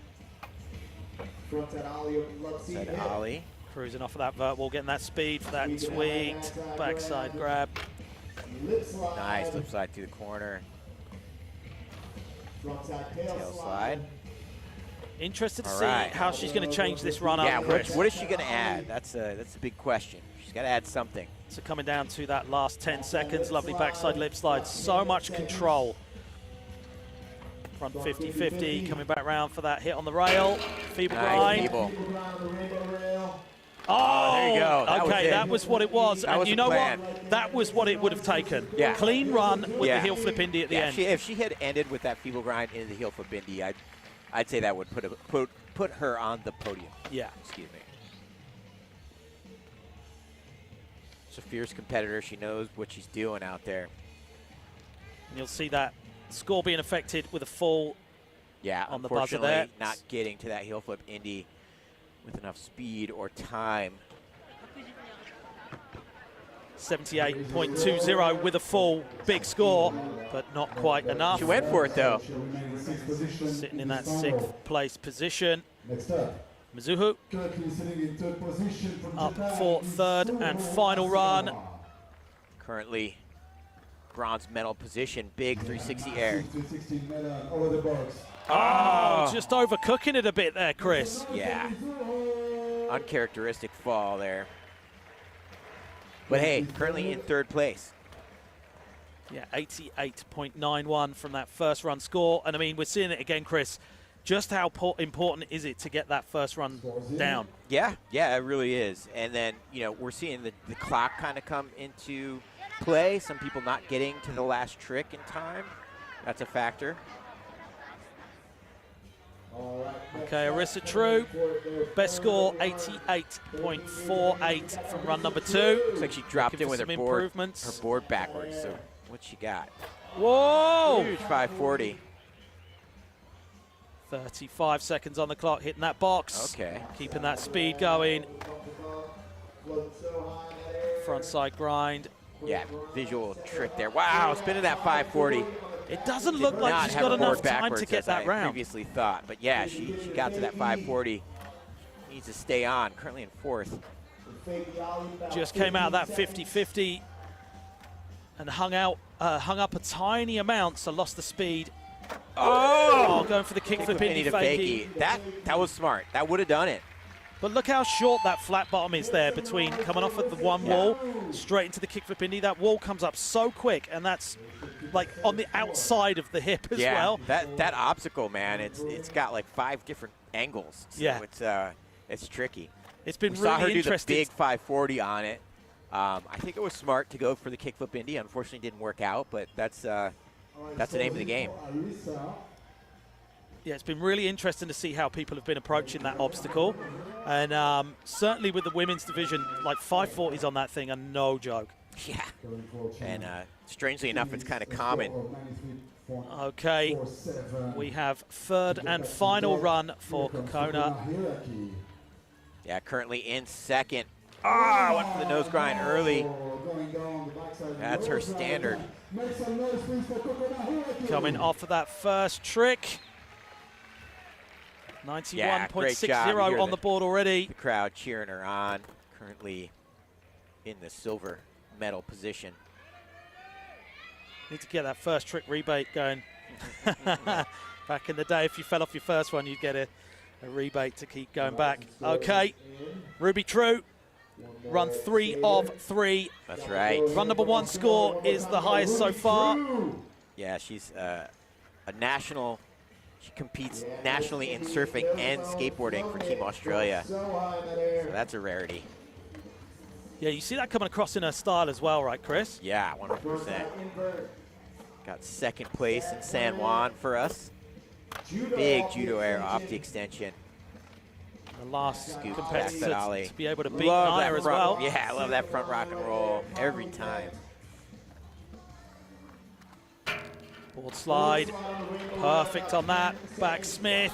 Side ollie. Cruising off of that vert wall, getting that speed for that tweaked backside grab. Nice flip slide through the corner. Tail slide. Interested to see how she's going to change this run up. Yeah, what is she going to add? That's a big question. She's got to add something. So coming down to that last 10 seconds, lovely backside lip slide, so much control. Front 50-50, coming back round for that hit on the rail. Feeble grind. Feeble. Oh, there you go. That was what it was. That and was you know what? That was what it would have taken. Yeah. Clean run with the heel flip indie at the end. If she had ended with that feeble grind into the heel flip indie, I'd say that would put her on the podium. Yeah. Excuse me. She's a fierce competitor. She knows what she's doing out there. And you'll see that score being affected with a fall on the buzzer there. Not getting to that heel flip indie with enough speed or time. 78.20 with a full, big score, but not quite enough. She went for it though. Sitting in that 6th place position. Mizuho up for third and final run. Currently bronze medal position, big 360 air. Oh, just overcooking it a bit there, Chris. Yeah. Uncharacteristic fall there. But hey, currently in 3rd place. Yeah, 88.91 from that first run score. And I mean, we're seeing it again, Chris. Just how important is it to get that first run down? Yeah, it really is. And then, you know, we're seeing the clock kind of come into play. Some people not getting to the last trick in time. That's a factor. Okay, Arissa True, best score 88.48 from run number 2. Looks like she dropped in with her board backwards. So what she got? Whoa! Huge 540. 35 seconds on the clock, hitting that box. Okay. Keeping that speed going. Front side grind. Yeah, visual trick there. Wow, spinning that 540. It doesn't look like she's got enough time to get that round. Previously thought, but yeah, she got to that 540. Needs to stay on. Currently in 4th. Just came out of that 50-50. and hung up a tiny amount, so lost the speed. Oh, going for the kickflip into fakie. That was smart. That would have done it. But look how short that flat bottom is there between coming off at the one wall straight into the kickflip indie. That wall comes up so quick, and that's like on the outside of the hip as well. That obstacle, man, it's got like 5 different angles. So it's tricky. It's been we really saw her interesting. do the big 540 on it. I think it was smart to go for the kickflip indie. Unfortunately, it didn't work out, but that's the name of the game. Yeah, it's been really interesting to see how people have been approaching that obstacle. And certainly with the women's division, like 540s on that thing are no joke. Yeah. And strangely enough, it's kind of common. Okay, we have third and final run for Kokona. Yeah, currently in second. Went for the nose grind early. That's her standard. Coming off of that first trick. 91.60 on the board already. The crowd cheering her on. Currently in the silver medal position. Need to get that first trick rebate going. Back in the day, if you fell off your first one, you'd get a rebate to keep going back. Okay, Ruby True, run 3 of 3. That's right. Run number 1 score is the highest so far. Yeah, she's a national. She competes nationally in surfing and skateboarding for Team Australia. So that's a rarity. Yeah, you see that coming across in her style as well, right, Chris? Yeah, 100%. Got second place in San Juan for us. Big judo air off the extension. The last competitor to be able to beat Love Naya as well. Yeah, I love that front rock and roll every time. Board slide, perfect on that. Back Smith.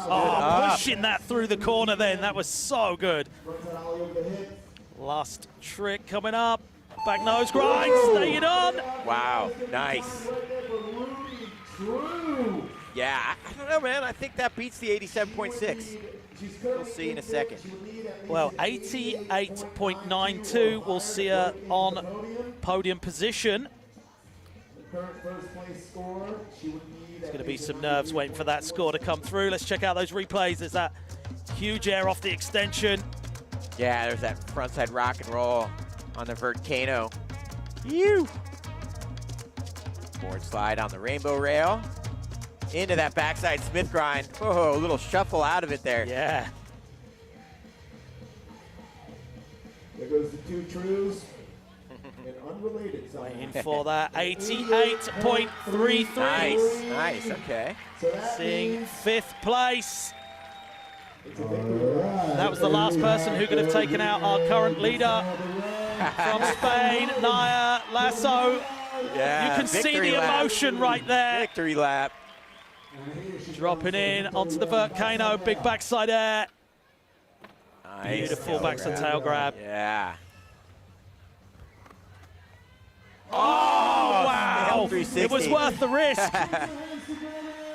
Oh, pushing that through the corner then. That was so good. Last trick coming up. Back nose grind, staying on. Wow, nice. Yeah, I don't know, man. I think that beats the 87.6. We'll see in a second. Well, 88.92 will see her on podium position. There's going to be some nerves waiting for that score to come through. Let's check out those replays. There's that huge air off the extension. Yeah, there's that frontside rock and roll on the Volcano. Ew. Board slide on the rainbow rail. Into that backside Smith grind. Oh, a little shuffle out of it there. Yeah. There goes the 2 trues. And unrelated. Waiting for that 88.33. Nice, okay. Seeing 5th place. That was the last person who could have taken out our current leader from Spain, Naya Lasso. Yeah, you can see the emotion right there. Victory lap. Dropping in onto the Volcano, big backside air. Nice. Beautiful backside tail grab. Yeah. Oh, wow. It was worth the risk.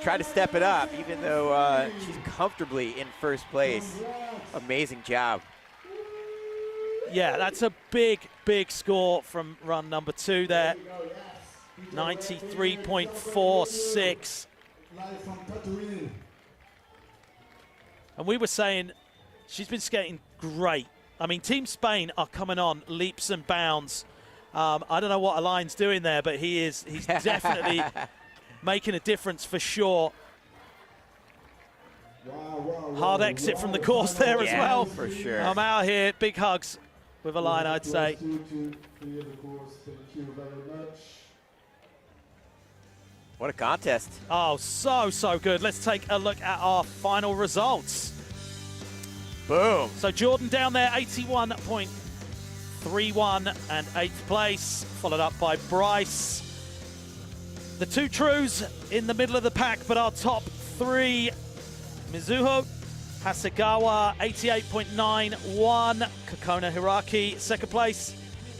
Try to step it up, even though she's comfortably in first place. Amazing job. Yeah, that's a big, big score from run number 2 there. 93.46. And we were saying she's been skating great. I mean, Team Spain are coming on leaps and bounds. I don't know what Alain's doing there, but he's definitely making a difference for sure. Hard exit from the course there as well. For sure. I'm out here. Big hugs with Alain, I'd say. What a contest. Oh, so good. Let's take a look at our final results. Boom. So Jordan down there, 81.31 and 8th place, followed up by Bryce. The 2 trues in the middle of the pack, but our top 3, Mizuho Hasegawa, 88.91. Kokona Hiraki, 2nd place,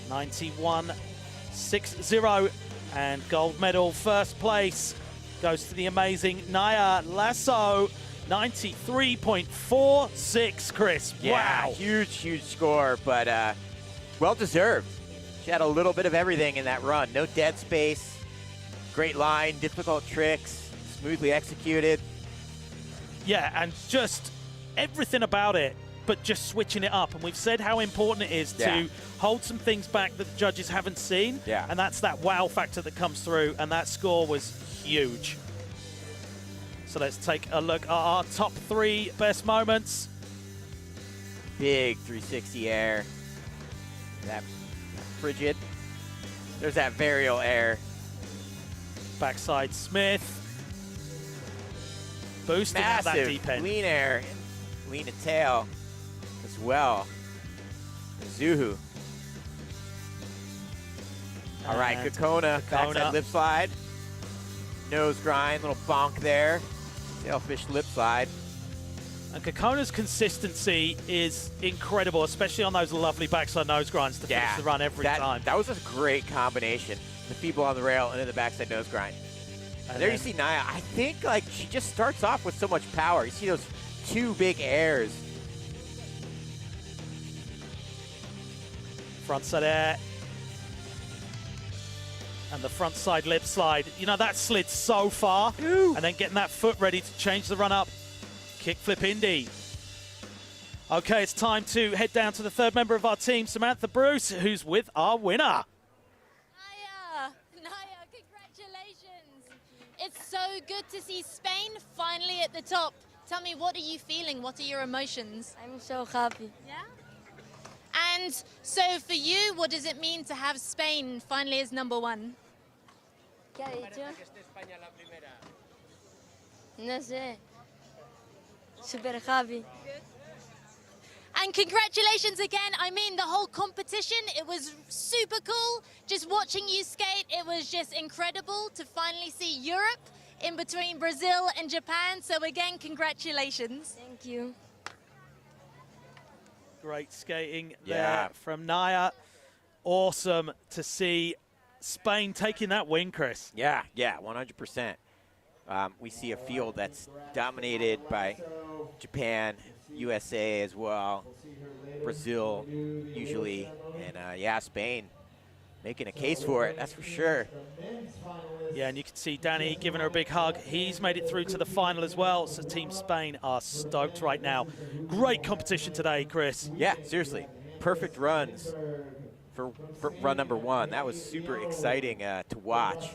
91.60. And gold medal, 1st place, goes to the amazing Naya Lasso, 93.46, Chris. Yeah, wow. huge score, but well-deserved. She had a little bit of everything in that run. No dead space, great line, difficult tricks, smoothly executed. Yeah, and just everything about it, but just switching it up. And we've said how important it is to hold some things back that the judges haven't seen. Yeah. And that's that wow factor that comes through, and that score was huge. So let's take a look at our top 3 best moments. Big 360 air. That frigid. There's that varial air. Backside Smith. Boosting out that deep end. Lean air. Lean and tail as well. Zuhu. All right, Kokona. Backside lip slide. Nose grind, little bonk there. Sailfish lip slide. And Kokona's consistency is incredible, especially on those lovely backside nose grinds to finish the run every time. That was a great combination. The feeble on the rail and then the backside nose grind. And there you see Naya. I think like she just starts off with so much power. You see those 2 big airs. Frontside air. And the front side lip slide. You know, that slid so far. And then getting that foot ready to change the run up. Kickflip Indy. Okay, it's time to head down to the 3rd member of our team, Samantha Bruce, who's with our winner. Naya, congratulations. It's so good to see Spain finally at the top. Tell me, what are you feeling? What are your emotions? I'm so happy. Yeah? And so for you, what does it mean to have Spain finally as number 1? ¿Qué ha dicho? No sé. Super happy. And congratulations again. I mean, the whole competition, it was super cool. Just watching you skate, it was just incredible to finally see Europe in between Brazil and Japan. So again, congratulations. Thank you. Great skating there from Naya. Awesome to see Spain taking that win, Chris. Yeah, 100%. We see a field that's dominated by Japan, USA as well, Brazil usually, and Spain making a case for it, that's for sure. Yeah, and you can see Danny giving her a big hug. He's made it through to the final as well, so Team Spain are stoked right now. Great competition today, Chris. Yeah, seriously. Perfect runs for run number 1. That was super exciting to watch.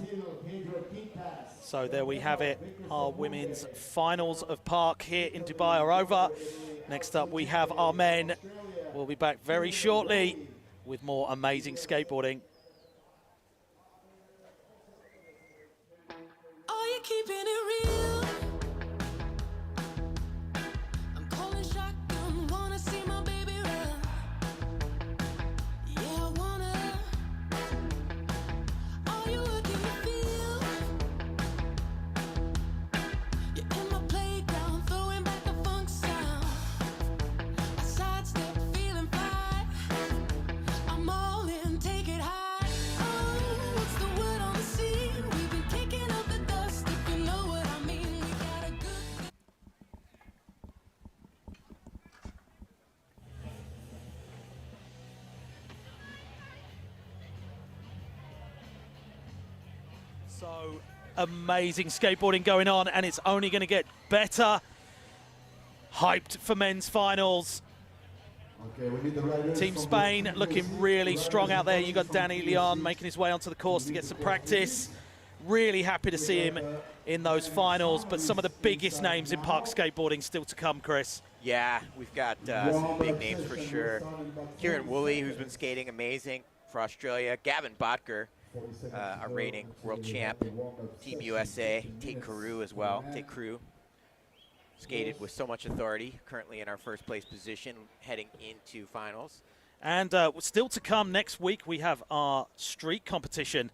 So there we have it. Our women's finals of Park here in Dubai are over. Next up, we have our men. We'll be back very shortly with more amazing skateboarding. Are you keeping it real? I'm calling shotgun, wanna see my baby run. Yeah, I wanna. Are you working the field? You're in my playground, throwing back the funk sound. I sidestep, feeling fine. I'm all in, take it high. Oh, what's the word on the scene? We've been kicking up the dust, if you know what I mean. We got a good. So amazing skateboarding going on, and it's only going to get better. Hyped for men's finals. Team Spain looking really strong out there. You got Danny Leon making his way onto the course to get some practice. Really happy to see him in those finals, but some of the biggest names in park skateboarding still to come, Chris. Yeah, we've got some big names for sure. Kieran Woolley, who's been skating amazing for Australia. Gavin Botker, a reigning world champ. Team USA. Tate Carew as well. Tate Carew skated with so much authority, currently in our first place position, heading into finals. And still to come next week, we have our street competition.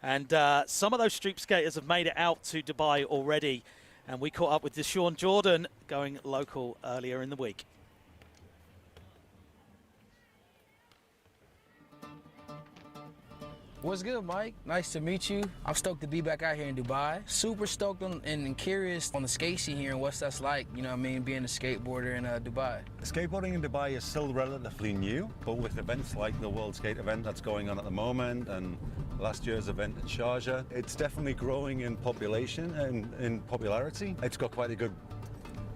And some of those street skaters have made it out to Dubai already. And we caught up with Deshaun Jordan going local earlier in the week. What's good, Mike? Nice to meet you. I'm stoked to be back out here in Dubai. Super stoked and curious on the skate scene here and what's that's like, you know what I mean, being a skateboarder in Dubai. Skateboarding in Dubai is still relatively new, but with events like the World Skate event that's going on at the moment and last year's event at Sharjah, it's definitely growing in population and in popularity. It's got quite a good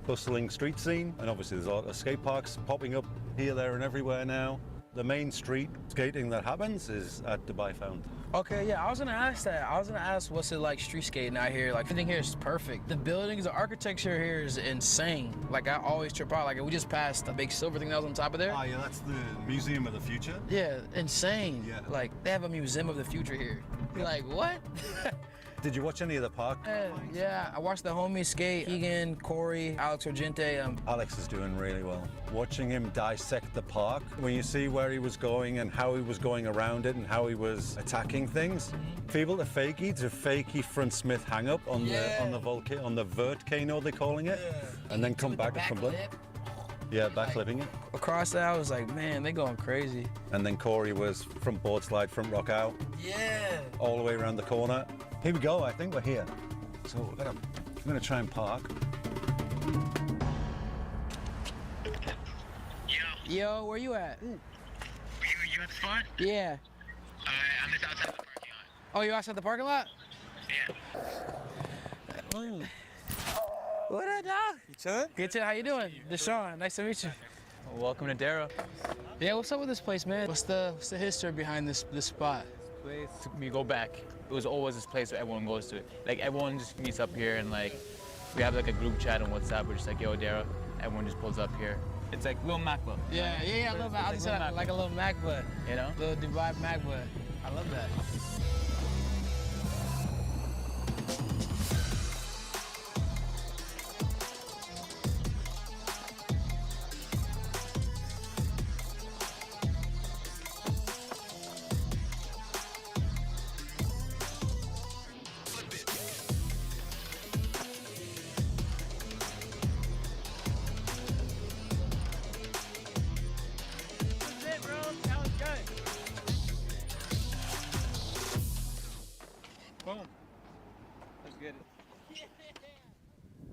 bustling street scene, and obviously there's a lot of skate parks popping up here, there and everywhere now. The main street skating that happens is at Dubai Found. Okay, yeah, I was gonna ask that. I was gonna ask what's it like street skating out here. Like, everything here is perfect. The buildings, the architecture here is insane. Like, I always trip out. Like, we just passed a big silver thing that was on top of there. Oh yeah, that's the Museum of the Future. Yeah, insane. Yeah. Like, they have a Museum of the Future here. You're like, what? Did you watch any of the park? Yeah, I watched the homies skate. Keegan, Corey, Alex Argente. Alex is doing really well. Watching him dissect the park, when you see where he was going and how he was going around it and how he was attacking things. People to fakey front Smith hang up on the vertcano they're calling it, and then come back and flip. Yeah, backflipping it. Across that, I was like, man, they going crazy. And then Corey was front board slide, front rock out. Yeah. All the way around the corner. Here we go, I think we're here. So I'm gonna try and park. Yo, where you at? You at the spot? Yeah. I'm just outside the parking lot. Oh, you outside the parking lot? Yeah. What up, dog? You chillin'? Good to. How you doing? Deshaun, nice to meet you. Welcome to Dara. Yeah, what's up with this place, man? What's the history behind this spot? Place. We go back. It was always this place where everyone goes to. Like, everyone just meets up here, and like we have like a group chat on WhatsApp. We're just like, yo, Dara. Everyone just pulls up here. It's like little MacBook. Yeah, a little Mac. I just said like a little MacBook. You know? Little Dubai MacBook. I love that. Boom. Let's get it.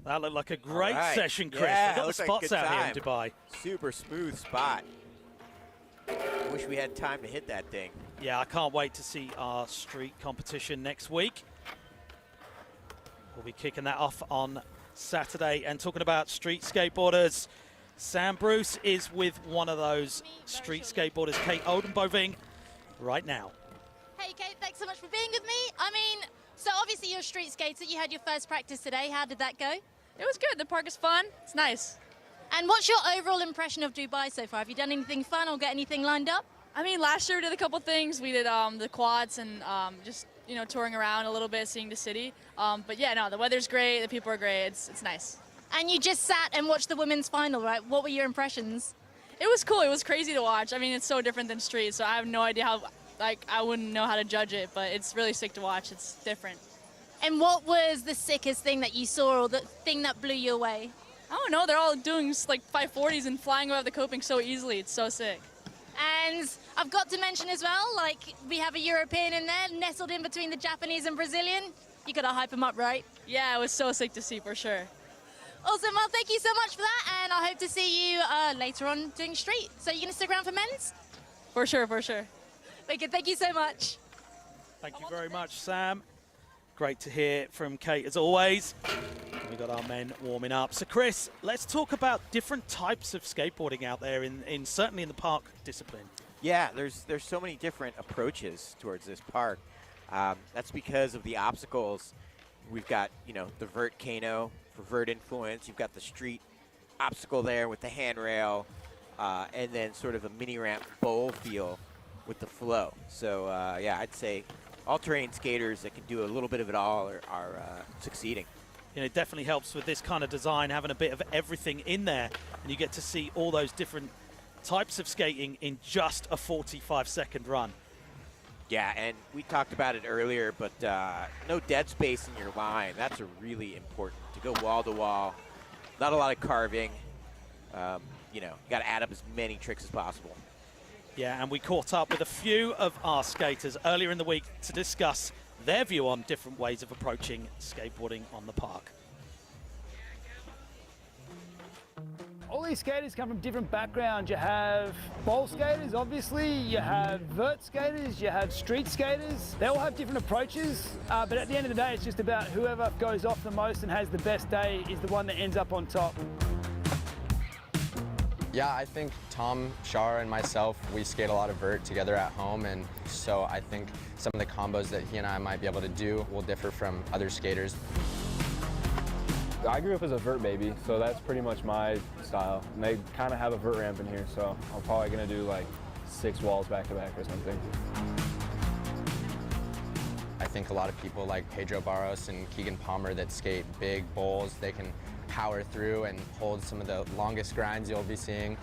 That looked like a great All right. session, Chris. Yeah, They've got the looks like a spots good out here time. in Dubai. Super smooth spot. Wish we had time to hit that thing. Yeah, I can't wait to see our street competition next week. We'll be kicking that off on Saturday. And talking about street skateboarders, Sam Bruce is with one of those street skateboarders, Kate Oldenboving, right now. Hey Kate, thanks so much for being with me. I mean, so obviously you're a street skater. You had your first practice today. How did that go? It was good. The park is fun. It's nice. And what's your overall impression of Dubai so far? Have you done anything fun or got anything lined up? I mean, last year we did a couple things. We did the quads and just, you know, touring around a little bit, seeing the city. But yeah, no, the weather's great. The people are great. It's nice. And you just sat and watched the women's final, right? What were your impressions? It was cool. It was crazy to watch. I mean, it's so different than street, so I have no idea how, like, I wouldn't know how to judge it, but it's really sick to watch. It's different. And what was the sickest thing that you saw or the thing that blew you away? I don't know. They're all doing like 540s and flying above the coping so easily. It's so sick. And I've got to mention as well, like, we have a European in there, nestled in between the Japanese and Brazilian. You gotta hype them up, right? Yeah, it was so sick to see, for sure. Awesome, well, thank you so much for that, and I hope to see you later on doing street. So you're gonna stick around for men's? For sure, for sure. Wicked, thank you so much. Thank you very much, Sam. Great to hear from Kate as always. We've got our men warming up. So Chris, let's talk about different types of skateboarding out there in certainly in the park discipline. Yeah, there's so many different approaches towards this park. That's because of the obstacles. We've got, you know, the vert cano for vert influence. You've got the street obstacle there with the handrail, and then sort of a mini ramp bowl feel with the flow. So yeah, I'd say all-terrain skaters that can do a little bit of it all are succeeding. You know, it definitely helps with this kind of design, having a bit of everything in there, and you get to see all those different types of skating in just a 45-second run. Yeah, and we talked about it earlier, but no dead space in your line. That's a really important, to go wall to wall. Not a lot of carving. You know, you got to add up as many tricks as possible. Yeah, and we caught up with a few of our skaters earlier in the week to discuss their view on different ways of approaching skateboarding on the park. All these skaters come from different backgrounds. You have bowl skaters, obviously, you have vert skaters, you have street skaters. They all have different approaches, but at the end of the day, it's just about whoever goes off the most and has the best day is the one that ends up on top. Yeah, I think Tom, Shara, and myself, we skate a lot of vert together at home, and so I think some of the combos that he and I might be able to do will differ from other skaters. I grew up as a vert baby, so that's pretty much my style. And they kind of have a vert ramp in here, so I'm probably going to do like 6 walls back to back or something. I think a lot of people like Pedro Barros and Keegan Palmer that skate big bowls, they can power through and hold some of the longest grinds you'll be seeing.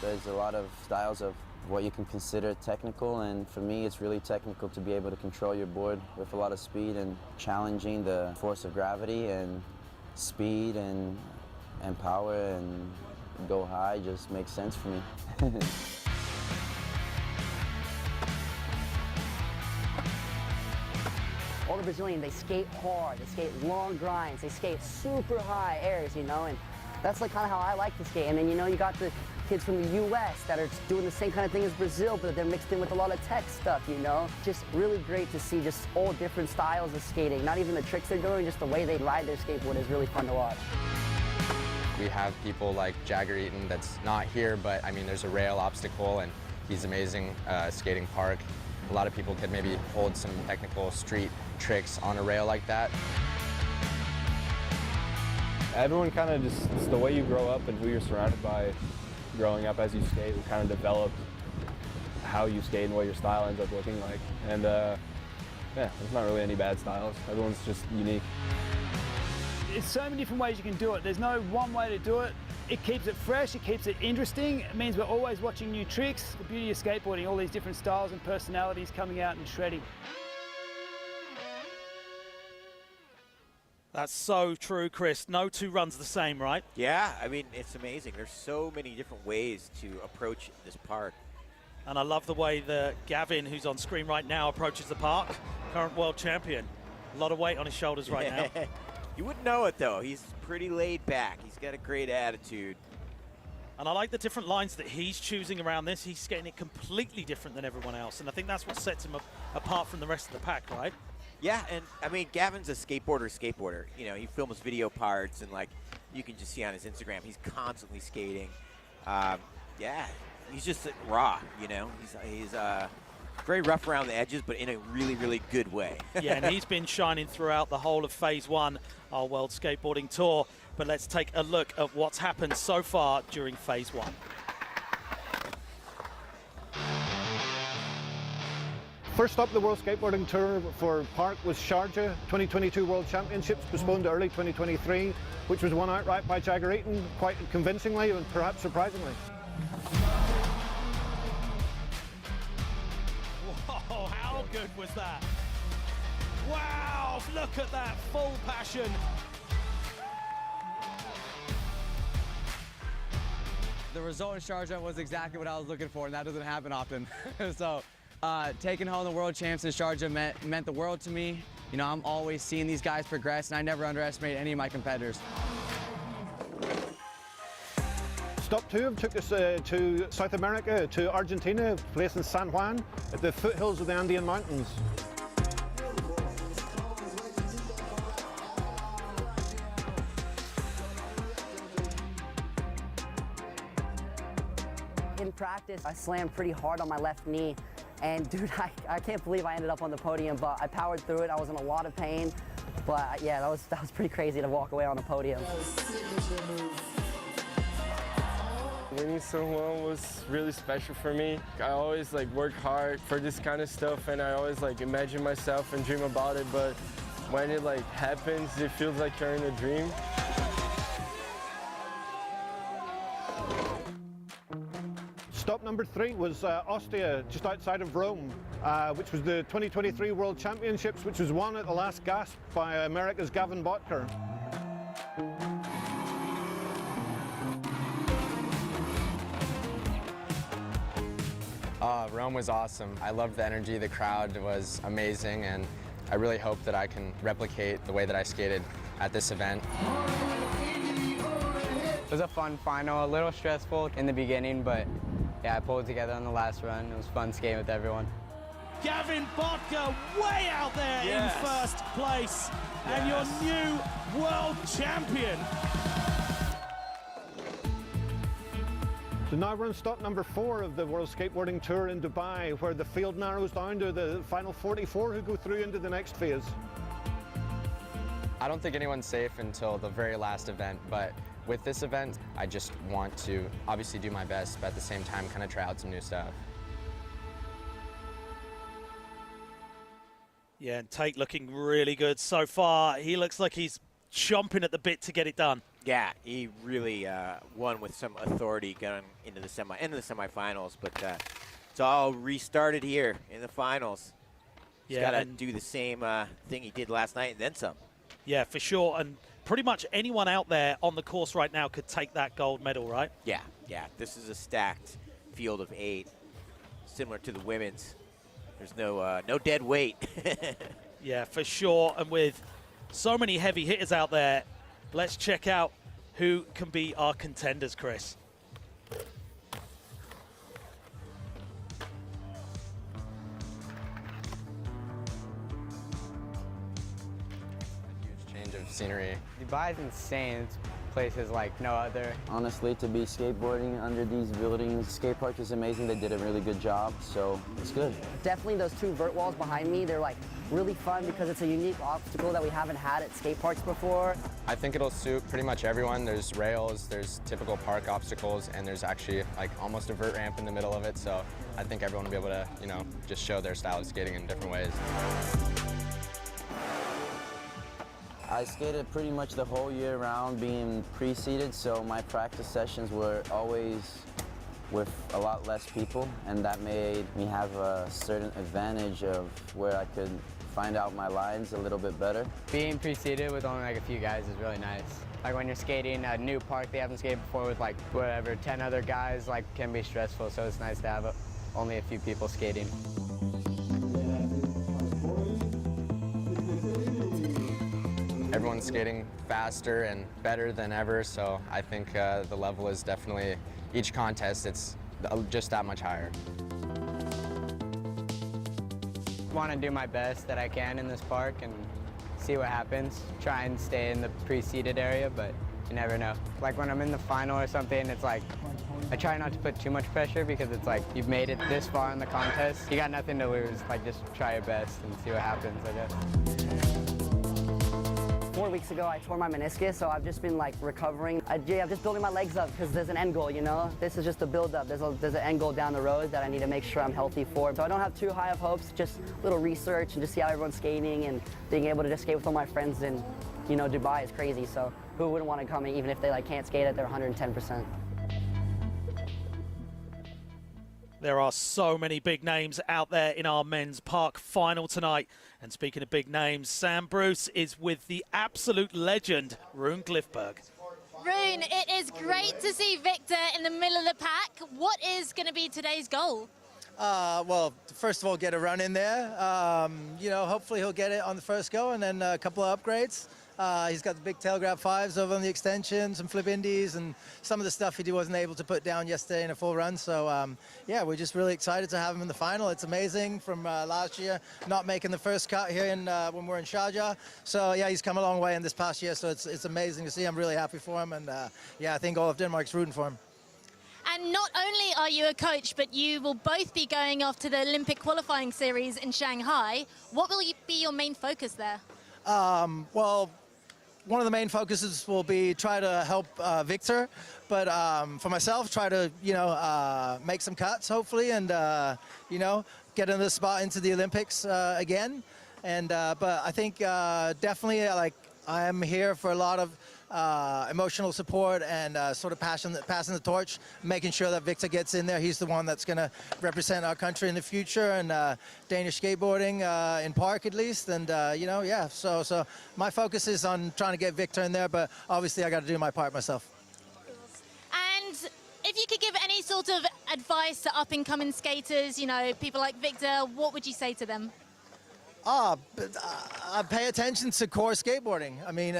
There's a lot of styles of what you can consider technical, and for me it's really technical to be able to control your board with a lot of speed and challenging the force of gravity, and speed and power and go high just makes sense for me. All the Brazilians, they skate hard, they skate long grinds, they skate super high airs, you know, and that's like kind of how I like to skate. And then, you know, you got the kids from the US that are doing the same kind of thing as Brazil, but they're mixed in with a lot of tech stuff, you know. Just really great to see just all different styles of skating. Not even the tricks they're doing, just the way they ride their skateboard is really fun to watch. We have people like Jagger Eaton that's not here, but I mean, there's a rail obstacle and he's amazing skating park. A lot of people could maybe hold some technical street tricks on a rail like that. Everyone kind of just, it's the way you grow up and who you're surrounded by growing up as you skate will kind of develop how you skate and what your style ends up looking like. And yeah, there's not really any bad styles. Everyone's just unique. There's so many different ways you can do it. There's no one way to do it. It keeps it fresh, it keeps it interesting. It means we're always watching new tricks. The beauty of skateboarding, all these different styles and personalities coming out and shredding. That's so true, Chris. No two runs the same, right? Yeah, I mean, it's amazing. There's so many different ways to approach this park. And I love the way that Gavin, who's on screen right now, approaches the park. Current world champion. A lot of weight on his shoulders right now. You wouldn't know it, though. He's pretty laid back. He's got a great attitude. And I like the different lines that he's choosing around this. He's skating it completely different than everyone else. And I think that's what sets him apart from the rest of the pack, right? Yeah, and I mean, Gavin's a skateboarder. You know, he films video parts, and like you can just see on his Instagram, he's constantly skating. Yeah, he's just raw. You know, he's very rough around the edges, but in a really, really good way. Yeah, and he's been shining throughout the whole of Phase 1, our World Skateboarding Tour. But let's take a look at what's happened so far during Phase 1. First up, the World Skateboarding Tour for Park was Sharjah 2022 World Championships, postponed to early 2023, which was won outright by Jagger Eaton, quite convincingly and perhaps surprisingly. Whoa, how good was that? Wow, look at that full passion. The result in Sharjah was exactly what I was looking for, and that doesn't happen often. So. Taking home the world champs in Sharjah meant the world to me. You know, I'm always seeing these guys progress, and I never underestimate any of my competitors. Stop 2 took us to South America, to Argentina, a place in San Juan, at the foothills of the Andean Mountains. In practice, I slammed pretty hard on my left knee. And dude, I can't believe I ended up on the podium, but I powered through it. I was in a lot of pain, but yeah, that was pretty crazy to walk away on the podium. Winning San Juan was really special for me. I always work hard for this kind of stuff, and I always imagine myself and dream about it, but when it happens, it feels like you're in a dream. Stop number 3 was Ostia, just outside of Rome, which was the 2023 World Championships, which was won at the last gasp by America's Gavin Botker. Rome was awesome. I loved the energy, the crowd was amazing, and I really hope that I can replicate the way that I skated at this event. It was a fun final, a little stressful in the beginning, but yeah, I pulled it together on the last run. It was fun skating with everyone. Gavin Bodker way out there in first place, and your new world champion. So now we're on stop number 4 of the World Skateboarding Tour in Dubai, where the field narrows down to the final 44 who go through into the next phase. I don't think anyone's safe until the very last event, but with this event, I just want to obviously do my best, but at the same time kind of try out some new stuff. Yeah, and Tate looking really good so far. He looks like he's chomping at the bit to get it done. Yeah, he really won with some authority going into the semifinals, but it's all restarted here in the finals. He's got to do the same thing he did last night and then some. Yeah, for sure. And pretty much anyone out there on the course right now could take that gold medal, right? Yeah, yeah. This is a stacked field of 8, similar to the women's. There's no dead weight. Yeah, for sure. And with so many heavy hitters out there, let's check out who can be our contenders, Chris. Change of scenery. Dubai is insane. This place is like no other. Honestly, to be skateboarding under these buildings, skate park is amazing. They did a really good job, so it's good. Definitely those 2 vert walls behind me, they're like really fun because it's a unique obstacle that we haven't had at skate parks before. I think it'll suit pretty much everyone. There's rails, there's typical park obstacles, and there's actually like almost a vert ramp in the middle of it, so I think everyone will be able to, you know, just show their style of skating in different ways. I skated pretty much the whole year round being pre-seated, so my practice sessions were always with a lot less people, and that made me have a certain advantage of where I could find out my lines a little bit better. Being preceded with only like a few guys is really nice. Like when you're skating a new park they haven't skated before with like whatever, 10 other guys, like can be stressful, so it's nice to have only a few people skating. Everyone's skating faster and better than ever, so I think the level is definitely, each contest, it's just that much higher. Want to do my best that I can in this park and see what happens. Try and stay in the pre-seated area, but you never know. Like when I'm in the final or something, it's like, I try not to put too much pressure because it's like, you've made it this far in the contest, you got nothing to lose, like just try your best and see what happens, I guess. 4 weeks ago, I tore my meniscus, so I've just been like recovering. I'm just building my legs up because there's an end goal, you know? This is just a build up. There's an end goal down the road that I need to make sure I'm healthy for. So I don't have too high of hopes, just a little research and just see how everyone's skating, and being able to just skate with all my friends in, you know, Dubai is crazy. So who wouldn't want to come in even if they like can't skate at their 110%? There are so many big names out there in our men's park final tonight. And speaking of big names, Sam Bruce is with the absolute legend, Rune Glifberg. Rune, it is great to see Victor in the middle of the pack. What is going to be today's goal? Well, first of all, get a run in there. You know, hopefully he'll get it on the first go, and then a couple of upgrades. He's got the big tail grab 5s over on the extension, some flip indies, and some of the stuff he wasn't able to put down yesterday in a full run. So, yeah, we're just really excited to have him in the final. It's amazing from last year, not making the first cut here in, when we're in Sharjah. So, yeah, he's come a long way in this past year, so it's amazing to see. I'm really happy for him, and, yeah, I think all of Denmark's rooting for him. And not only are you a coach, but you will both be going off to the Olympic qualifying series in Shanghai. What will be your main focus there? Well, one of the main focuses will be try to help Victor, but for myself, try to, you know, make some cuts, hopefully, and, you know, get another spot into the Olympics again. And, but I think definitely, like, I'm here for a lot of emotional support and sort of passing the torch, making sure that Victor gets in there. He's the one that's going to represent our country in the future, and Danish skateboarding in park at least. And you know, yeah. So my focus is on trying to get Victor in there, but obviously I got to do my part myself. And if you could give any sort sort of advice to up-and-coming skaters, you know, people like Victor, what would you say to them? Pay attention to core skateboarding. I mean,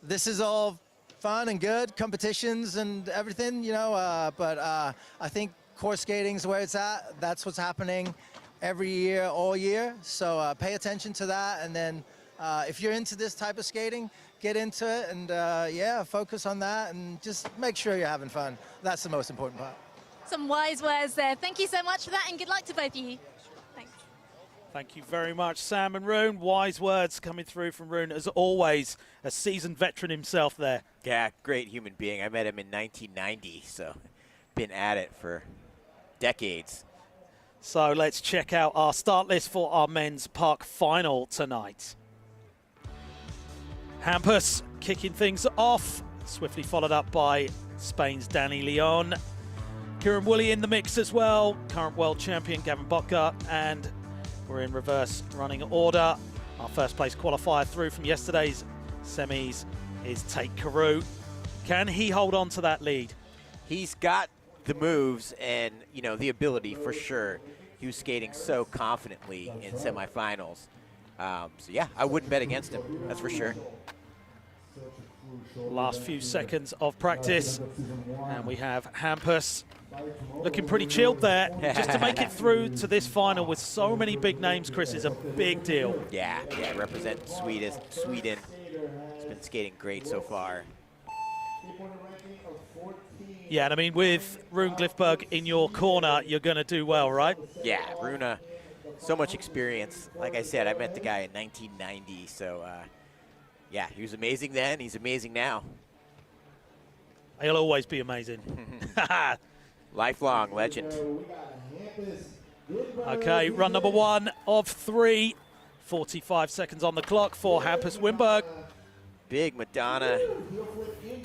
this is all fun and good, competitions and everything, you know, but I think core skating's where it's at. That's what's happening every year, all year. So pay attention to that, and then if you're into this type of skating, get into it, and yeah, focus on that, and just make sure you're having fun. That's the most important part. Some wise words there. Thank you so much for that, and good luck to both of you. Thanks. Thank you very much, Sam and Rune. Wise words coming through from Rune, as always, a seasoned veteran himself there. Yeah, great human being. I met him in 1990, so been at it for decades. So let's check out our start list for our men's park final tonight. Hampus kicking things off, swiftly followed up by Spain's Danny Leon. Kieran Woolley in the mix as well, current world champion Gavin Botka, and we're in reverse running order. Our first place qualifier through from yesterday's semis is Tate Carew. Can he hold on to that lead? He's got the moves and, you know, the ability for sure. He was skating so confidently in semifinals. So yeah, I wouldn't bet against him, that's for sure. Last few seconds of practice, and we have Hampus looking pretty chilled there. Just to make it through to this final with so many big names, Chris, is a big deal. Yeah, represent Sweden. He's been skating great so far. Yeah, and I mean, with Rune Glifberg in your corner, you're going to do well, right? Yeah, Rune, so much experience. Like I said, I met the guy in 1990, so yeah, he was amazing then, he's amazing now. He'll always be amazing. Lifelong legend. Okay, run number 1 of 3. 45 seconds on the clock for Hampus Wimberg. Big Madonna.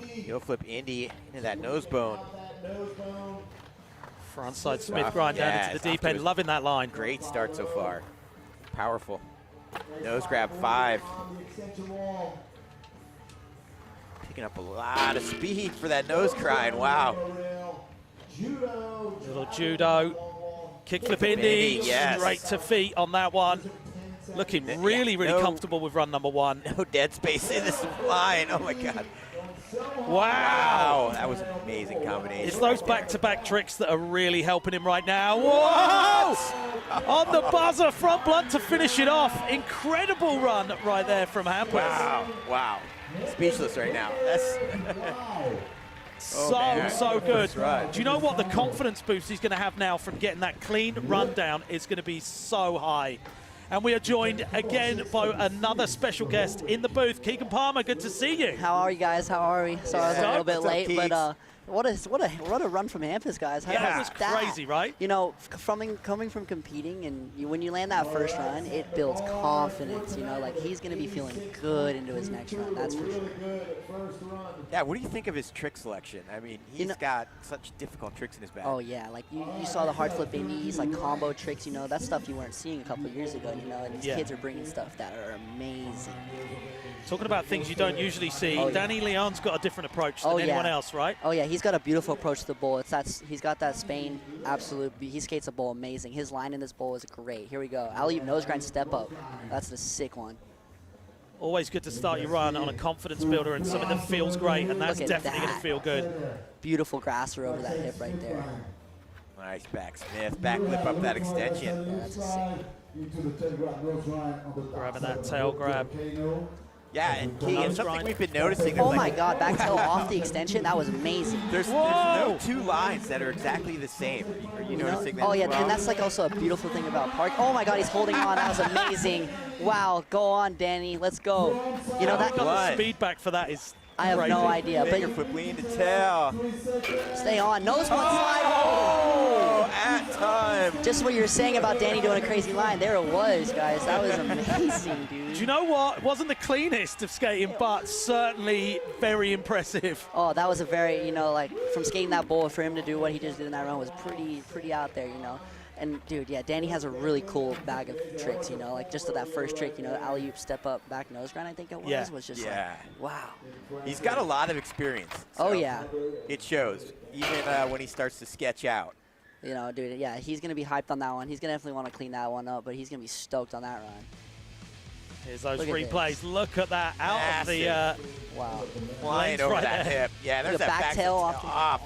Heel flip Indy into that nose bone. Frontside Smith grind down into the deep end. Loving that line. Great start so far. Powerful. Nose grab 5. Picking up a lot of speed for that nose grind. Wow. Little judo. Kickflip Indy. Yes. Straight to feet on that one. Looking really comfortable with run number 1. No dead space in this line. Oh my God. Wow. That was an amazing combination. It's those back-to-back tricks that are really helping him right now. Whoa! On the buzzer, front blunt to finish it off. Incredible run right there from Hampus. Wow. Speechless right now. That's so good. Right. Do you know what? The confidence boost he's going to have now from getting that clean run down is going to be so high. And we are joined again by another special guest in the booth. Keegan Palmer, good to see you. How are you guys? How are we? Sorry I was a little bit late, Keeks? but what a run from Hampus, guys. How Yeah, was it was crazy, right? You know, coming from competing, and when you land that first run, it builds confidence. You know, like he's going to be feeling good into his next run. That's for sure. Yeah, what do you think of his trick selection? I mean, he's got such difficult tricks in his bag. Oh yeah, like you saw the hard flip indies, like combo tricks. You know, that's stuff you weren't seeing a couple of years ago. You know, and these kids are bringing stuff that are amazing. Talking about things you don't usually see, Danny Leon's got a different approach than anyone else, right? Oh yeah, he's got a beautiful approach to the bowl. He's got that Spain absolute. He skates a bowl amazing. His line in this bowl is great. Here we go. Alley nose grind step up. That's the sick one. Always good to start your run on a confidence builder and something that feels great, and that's definitely going to feel good. Beautiful grasser over that hip right there. Nice back Smith. Back lip up that extension. Yeah, that's a sick. Grabbing that tail grab. Yeah, and Keegan, something we've been noticing. Oh my God, back tail off the extension. That was amazing. There's no two lines that are exactly the same. Are you noticing that? Oh yeah, as well? and that's like also a beautiful thing about Park. Oh my God, he's holding on. That was amazing. Wow, go on, Danny. Let's go. You know that. The speed back for that is. I have no idea, but flip lean to tail. Stay on. Nose one slide. Oh, at time. Just what you were saying about Danny doing a crazy line. There it was, guys. That was amazing, dude. Do you know what? It wasn't the cleanest of skating, but certainly very impressive. Oh, that was a very, you know, like from skating that bowl for him to do what he just did in that run was pretty out there, you know. And dude, yeah, Danny has a really cool bag of tricks, you know, like just that first trick, you know, alley-oop, step up, back nose grind, I think it was just like, wow. He's got a lot of experience. Oh, so yeah. It shows, even when he starts to sketch out. You know, dude, yeah, he's going to be hyped on that one. He's going to definitely want to clean that one up, but he's going to be stoked on that run. Here's those Look at replays. this. Look at that out of the wow. Flying over right that there. hip. Yeah, there's Look at that back tail off.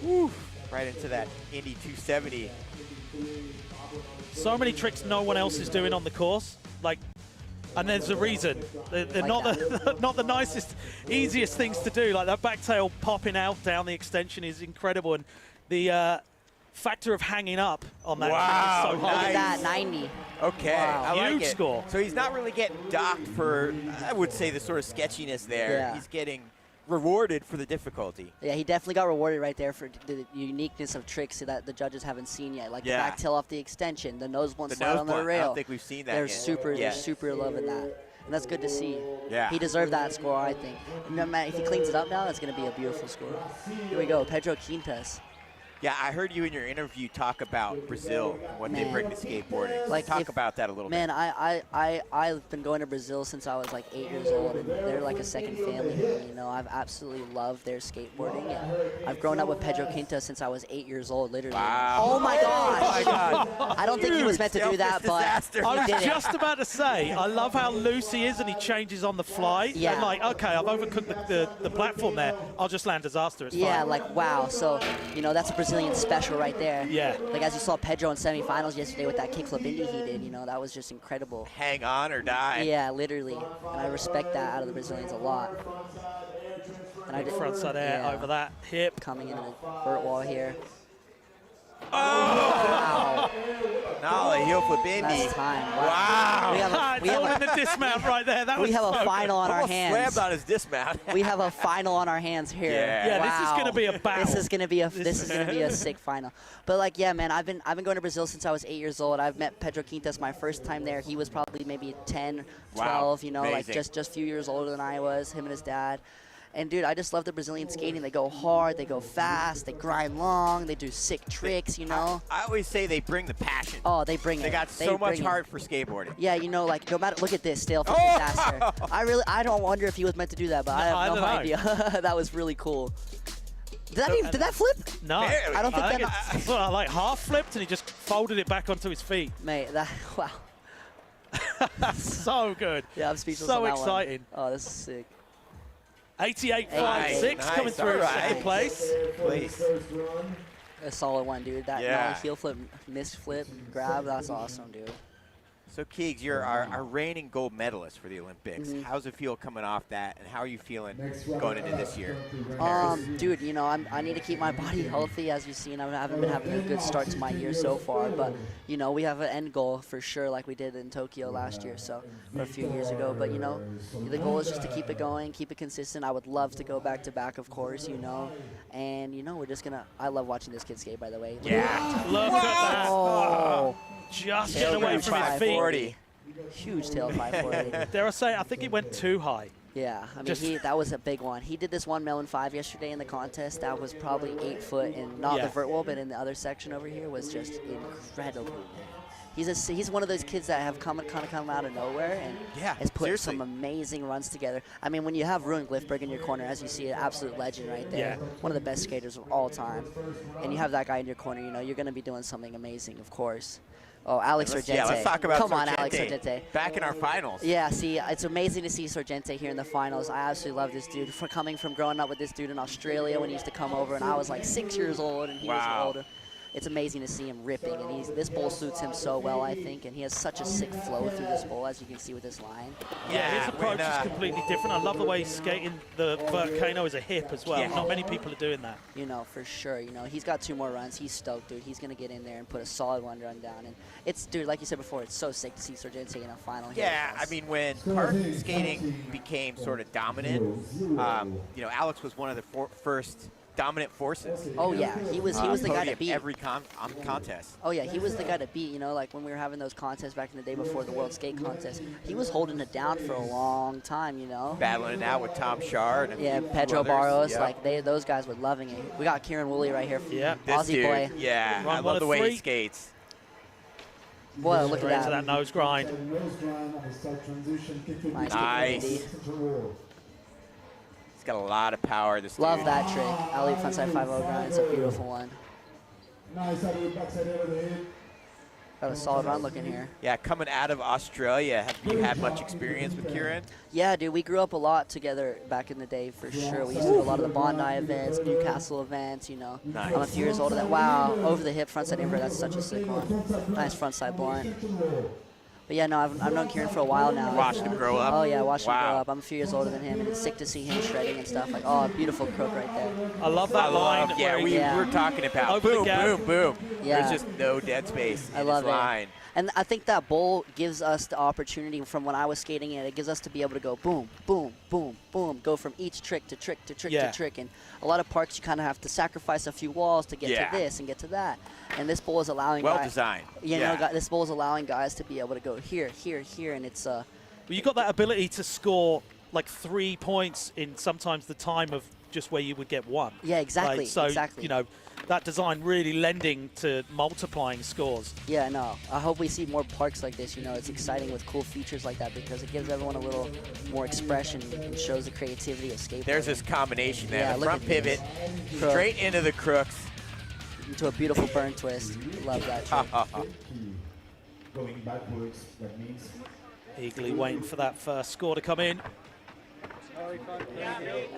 Woo, right into that Indy 270. So many tricks no one else is doing on the course. Like, and there's a reason. They're Like not the not the nicest, easiest things to do. Like that back tail popping out down the extension is incredible, and the factor of hanging up on that trick is so high. Look at that, 90. Okay, Wow. I like Huge it. score. So he's not really getting docked for, I would say, the sort of sketchiness there. Yeah. He's getting rewarded for the difficulty. Yeah, he definitely got rewarded right there for the uniqueness of tricks that the judges haven't seen yet, like the back tail off the extension, the nose blunt slide on the rail. I don't think we've seen that They're yet. super loving that. And that's good to see. Yeah. He deserved that score, I think. And no matter if he cleans it up now, that's going to be a beautiful score. Here we go, Pedro Quintas. Yeah, I heard you in your interview talk about Brazil and what they bring to skateboarding. Like Talk about that a little Man, bit. I've been going to Brazil since I was like 8 years old, and they're like a second family to me. You know, I've absolutely loved their skateboarding, and I've grown up with Pedro Quintas since I was 8 years old, literally. Wow. Oh my gosh! Oh my God. I don't think he was meant to do that, but I was he did it. just about to say, I love how loose he is and he changes on the fly. Yeah. And like, okay, I've overcooked the platform there. I'll just land disaster. It's Yeah, fine. like wow. So, you know, that's a Brazilian special right there. Yeah. Like as you saw Pedro in semifinals yesterday with that kickflip Indy he did, you know, that was just incredible. Hang on or die. Yeah, literally. And I respect that out of the Brazilians a lot. And I Big front side air over that hip. Coming in the vert wall here. Oh! Wow. Nollie, heel flip Indy. That's time. Wow. We have in the dismount right there. That we was have so a final on our Almost hands. slammed on his dismount. We have a final on our hands here. Yeah. This is going to be a battle. This is going to be a sick final. But like, yeah, man, I've been going to Brazil since I was 8 years old. I've met Pedro Quintas my first time there. He was probably maybe 10, 12, you know, Amazing. like just a few years older than I was. Him and his dad. And dude, I just love the Brazilian skating. They go hard, they go fast, they grind long, they do sick tricks, you know. I always say they bring the passion. Oh, they bring it. They got They so much bring it. heart for skateboarding. Yeah, you know, like no matter. Look at this, stale flip Oh! disaster. I don't wonder if he was meant to do that, but I have no don't know. idea. That was really cool. Did that flip? No. I don't think it's well, like half flipped and he just folded it back onto his feet. Mate, that wow. So good. Yeah, I'm speechless So on that exciting. One. Oh, this is sick. 88.56 coming through all right. second place. Please. A solid one, dude. That Yeah. nollie heel flip, missed flip, grab, that's awesome, dude. So, Keegs, you're our reigning gold medalist for the Olympics. Mhm. How's it feel coming off that, and how are you feeling going into this year? Dude, you know, I need to keep my body healthy. As you've seen, I haven't been having a good start to my year so far, but you know, we have an end goal for sure, like we did in Tokyo last year, or a few years ago. But you know, the goal is just to keep it going, keep it consistent. I would love to go back to back, of course, you know, and you know, we're just gonna. I love watching this kid skate, by the way. Yeah. Look at that. Oh, Just tail getting away huge from his feet. 540. Huge tail 540. Dare I say, I think he went too high. Yeah, I mean, Just- that was a big one. He did this 1 melon 5 yesterday in the contest. That was probably 8 foot, and not Yeah. the vert wall, but in the other section over here was just incredible. He's one of those kids that have come out of nowhere and has put seriously. some amazing runs together. I mean, when you have Ruin Glifberg in your corner, as you see, an absolute legend right there. Yeah. One of the best skaters of all time. And you have that guy in your corner, you know, you're going to be doing something amazing, of course. Oh, Alex Sorgente. Yeah, let's talk about Come on, Sorgente. Alex Sorgente. Back in our finals. Yeah, see, it's amazing to see Sorgente here in the finals. I absolutely love this dude. For coming from growing up with this dude in Australia when he used to come over, and I was like 6 years old and he was older. It's amazing to see him ripping, and this bowl suits him so well, I think, and he has such a sick flow through this bowl, as you can see with this line. Yeah, his approach is completely different. I love the way he's skating the volcano as a hip as well. Yeah. Not many people are doing that. You know, for sure. You know, he's got 2 more runs. He's stoked, dude. He's going to get in there and put a solid one run down. And it's, dude, like you said before, it's so sick to see Sorgente in a final here. Yeah, I mean, when park skating became sort of dominant, you know, Alex was one of the first dominant forces. Oh yeah, he was the guy to beat every contest. Oh yeah, he was the guy to beat. You know, like when we were having those contests back in the day before the World Skate Contest, he was holding it down for a long time. You know, Battling it out with Tom Shard and yeah, few Pedro others. Barros, Yep. like those guys were loving it. We got Kieran Woolley right here, yeah, This Aussie dude, boy. yeah, I Run love the way 103. he skates. Boy, look at Straight that. to that nose grind. Nice. He's got a lot of power, this Love dude. that trick. Alley frontside 5-0 grind. It's a beautiful one. Got a solid run looking here. Yeah, coming out of Australia, have you had much experience with Kieran? Yeah, dude, we grew up a lot together back in the day, for sure. We used to do a lot of the Bondi events, Newcastle events, you know. Nice. I'm a few years older than, wow, over the hip, frontside invert, that's such a sick one. Nice frontside blunt. But yeah, no, I've known Kieran for a while now. Watched him grow up? Oh yeah, watched him Wow. grow up. I'm a few years older than him, and it's sick to see him shredding and stuff. Like, oh, beautiful crook right there. I love that line. Yeah, where we he- were talking about Over the boom, gap. boom, boom. Yeah. There's just no dead space I in love his it. line. And I think that bowl gives us the opportunity from when I was skating it. It gives us to be able to go boom, boom, boom, boom, go from each trick to trick to trick Yeah. to trick. And a lot of parks, you kind of have to sacrifice a few walls to get Yeah. to this and get to that. And this bowl is allowing Well guys, designed. You Yeah. know, this bowl is allowing guys to be able to go here, here, here, and it's Well, you got that ability to score like 3 points in sometimes the time of just where you would get one. Yeah, exactly, Like, so, exactly. you know, that design really lending to multiplying scores. yeah, no. I hope we see more parks like this. You know, it's exciting with cool features like that because it gives everyone a little more expression and shows the creativity of skateboarding. There's this combination there. Yeah, The look front at this. pivot, Crook. straight into the crooks. Into a beautiful burn twist. Love that trick. Going backwards, that means Eagerly waiting for that first score to come in.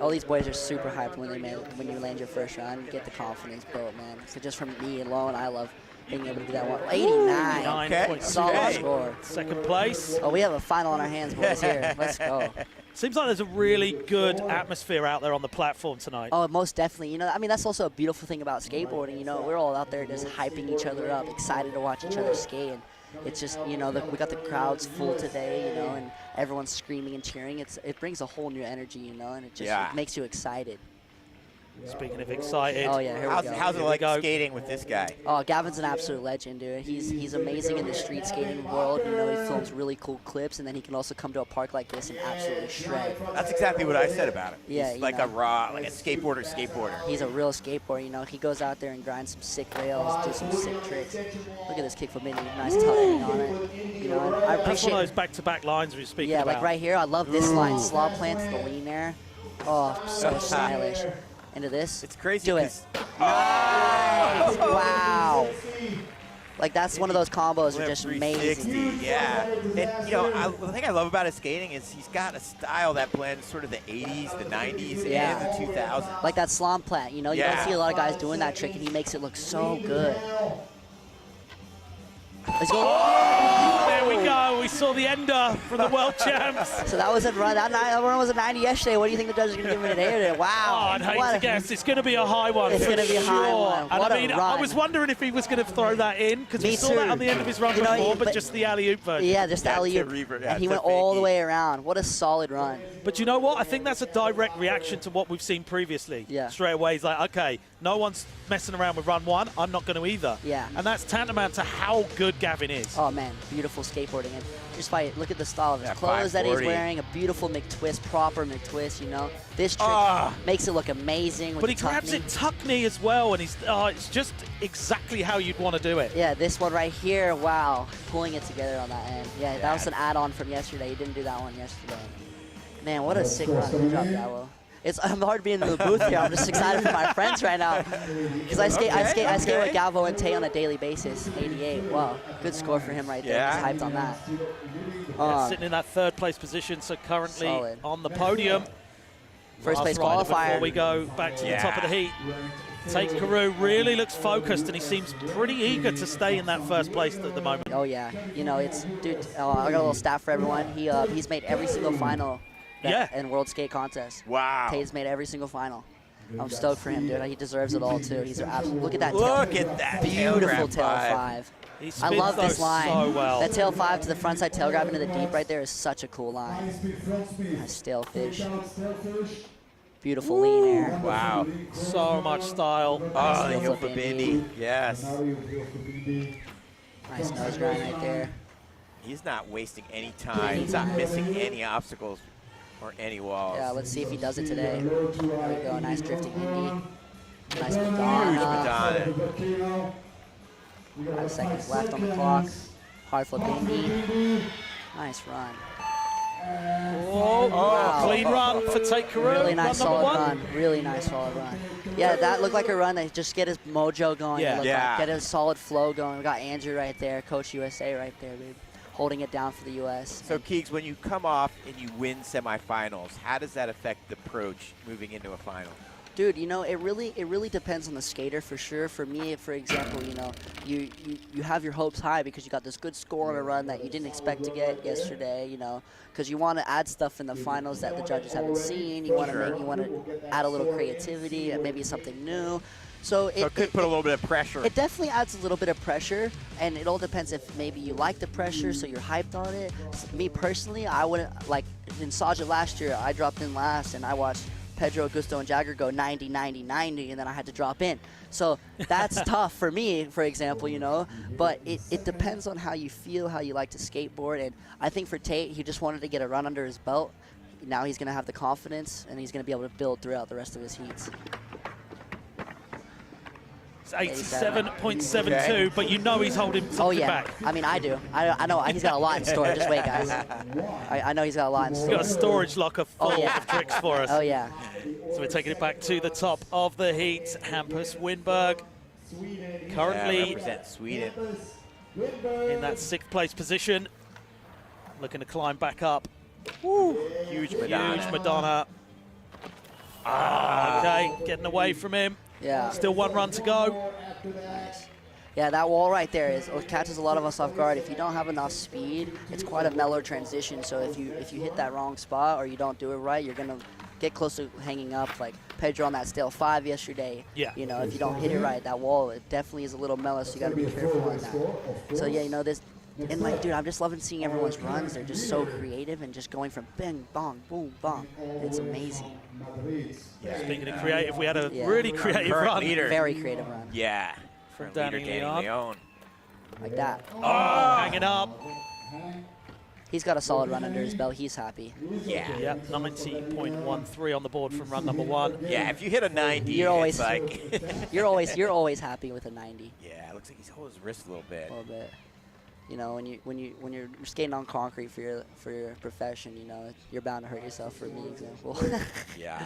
All these boys are super hyped when you land your first round. You get the confidence built, man. So just from me alone, I love being able to do that one. 89. Okay. Solid score. Second place. Oh, we have a final on our hands, boys, here. Let's go. Seems like there's a really good atmosphere out there on the platform tonight. Oh, most definitely. You know, I mean, that's also a beautiful thing about skateboarding. You know, we're all out there just hyping each other up, excited to watch each other skate. And it's just, you know, we got the crowds full today, you know, and everyone's screaming and cheering. It brings a whole new energy, you know, and it just it makes you excited. Speaking of excited. Oh, yeah, here we go. How's it Here we like go. skating with this guy? Oh, Gavin's an absolute legend, dude. He's amazing in the street skating world. You know, he films really cool clips, and then he can also come to a park like this and absolutely shred. That's exactly what I said about him. Yeah, He's you like know. a skateboarder. He's a real skateboarder, you know. He goes out there and grinds some sick rails, do some sick tricks. Look at this kick from Minnie. Nice tucking on it. You know, and I That's one appreciate of those back-to-back lines we were speaking Yeah, about. like right here, I love this line. Slaw plant to the lean air. Oh, so stylish. Into this. It's crazy. Do it. Nice. Wow. Like, that's one of those combos that are just amazing. 360, yeah. And, you know, the thing I love about his skating is he's got a style that blends sort of the 80s, the 90s, Yeah. and the 2000s. Like that slalom plant, you know, you don't see a lot of guys doing that trick, and he makes it look so good. Let's go. There we go. We saw the ender from the world champs. So that was a run. That run was a 90 yesterday. What do you think the judges are going to give me today? Wow. Oh, I'd hate What to a- guess. It's going to be a high one. It's for gonna be a high sure. one. And What I a mean, I run. was wondering if he was going to throw that in because we Me saw that too. on the end of his run You know, before, but but- just the alley-oop version. Yeah, just the alley-oop. And he went all the way around. What a solid run. But you know what? I think that's a direct reaction to what we've seen previously. Yeah. Straight away, he's like, okay, no one's messing around with run one. I'm not going to either. Yeah. And that's tantamount to how good Gavin is. Oh, man, beautiful skateboarding. And just by look at the style of his clothes that he's 540. wearing, a beautiful McTwist, proper McTwist, you know. This trick makes it look amazing. With But he the tuck grabs knee. it tuck knee as well, and it's just exactly how you'd want to do it. Yeah, this one right here, wow, pulling it together on that end. Yeah, that was an add-on from yesterday. He didn't do that one yesterday. Man, what a sick run. Good job, Gallo. I'm hard being in the booth here. I'm just excited for my friends right now. Because I skate with Galvo and Tay on a daily basis. 88. Wow, good score for him right there. Yeah. He's hyped on that. Yeah, sitting in that third place position, so currently Solid. on the podium. First place Last rider qualifier. Before we go back to the top of the heat. Tate Carew really looks focused, and he seems pretty eager to stay in that first place at the moment. Oh yeah, you know it's dude. I got a little stat for everyone. He's made every single final. In World Skate Contest. Wow. Tate's made every single final. I'm stoked for him, dude. He deserves it all too. He's absolutely. Look at that. Look tail. at that tail Beautiful grab tail five. five. He I spins love this those line. so well. That tail five to the front side tail grab into the deep right there is such a cool line. Nice stale fish. Beautiful lean air. Wow. So much style. Oh, the heel heel flip for Indy. Bindi. Yes. Nice nose grind right there. He's not wasting any time. He's not missing any obstacles or any walls. Yeah, let's see if he does it today. There we go. Nice drifting Indy. Nice Huge Madonna. Madonna. 5 seconds left on the clock. Hard flip indie. Nice run. Oh, Wow. clean run for Tate Carew. Really nice run solid #1. run. Really nice solid run. Yeah, that looked like a run that just get his mojo going. Yeah. It looked Yeah. Like. Get his solid flow going. We got Andrew right there, Coach USA right there, dude, holding it down for the U.S. So, Keegs, when you come off and you win semifinals, how does that affect the approach moving into a final? Dude, you know, it really depends on the skater for sure. For me, for example, you know, you have your hopes high because you got this good score on a run that you didn't expect to get yesterday, you know, because you want to add stuff in the finals that the judges haven't seen. You want to add a little creativity and maybe something new. So it could put a little bit of pressure. It definitely adds a little bit of pressure, and it all depends if maybe you like the pressure, so you're hyped on it. Me personally, I wouldn't, like in Saja last year, I dropped in last, and I watched Pedro, Augusto, and Jagger go 90, 90, 90, and then I had to drop in. So that's tough for me, for example, you know. But it depends on how you feel, how you like to skateboard. And I think for Tate, he just wanted to get a run under his belt. Now he's going to have the confidence, and he's going to be able to build throughout the rest of his heats. It's 87.72, but you know he's holding something back. I mean, I do. I know he's got a lot in store. Just wait, guys. I know he's got a lot in store. He's got a storage locker full of tricks for us. Oh, yeah. So we're taking it back to the top of the heat. Hampus Winberg currently represent Sweden in that 6th place position. Looking to climb back up. Woo. Huge Madonna. Huge Madonna. Okay, getting away from him. Yeah. Still 1 run to go. Nice. Yeah, that wall right there catches a lot of us off guard. If you don't have enough speed, it's quite a mellow transition. So if you hit that wrong spot or you don't do it right, you're gonna get close to hanging up. Like Pedro on that stale 5 yesterday. Yeah. You know, if you don't hit it right, that wall it definitely is a little mellow. So you got to be careful on that. So yeah, you know this. And like, dude, I'm just loving seeing everyone's runs. They're just so creative and just going from bing, bong, boom, bong. It's amazing. Yeah. Speaking of creative, we had a really creative run. Very creative run. Yeah. From Danny Leon. Like that. Oh, hanging up. He's got a solid run under his belt. He's happy. Yeah. Yep, 90.13 on the board from run #1. Yeah, if you hit a 90, you're always it's like you're always happy with a 90. Yeah, it looks like he's holding his wrist a little bit. A little bit. You know, when you're skating on concrete for your profession, you know, you're bound to hurt yourself. For me, example. Yeah.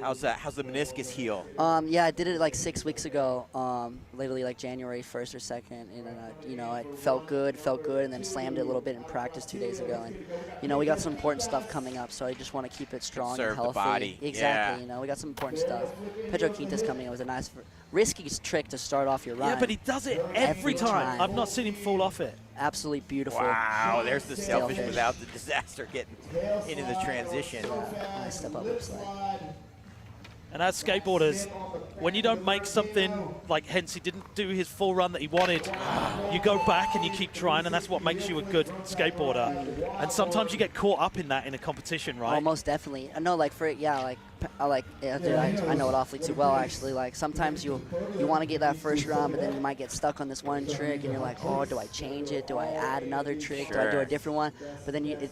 How's the meniscus heal? Yeah, I did it like 6 weeks ago, literally like January 1st or 2nd, and you know, I felt good, and then slammed it a little bit in practice 2 days ago, and you know, we got some important stuff coming up, so I just want to keep it strong Conserve and healthy. the body. Exactly. Yeah. You know, we got some important stuff. Pedro Quintas coming in was a nice, risky trick to start off your run. Yeah, but he does it every time. I've not seen him fall off it. Absolutely beautiful. Wow, there's the selfish Sailfish. without the disaster getting into the transition. Nice step up lip slide. And as skateboarders, when you don't make something like Hensey didn't do his full run that he wanted, you go back and you keep trying, and that's what makes you a good skateboarder. And sometimes you get caught up in that in a competition, right? Almost definitely. I know, like dude, I know it awfully too well, actually. Like sometimes you want to get that first run, but then you might get stuck on this one trick, and you're like, oh, do I change it? Do I add another trick? Do I do a different one? But then it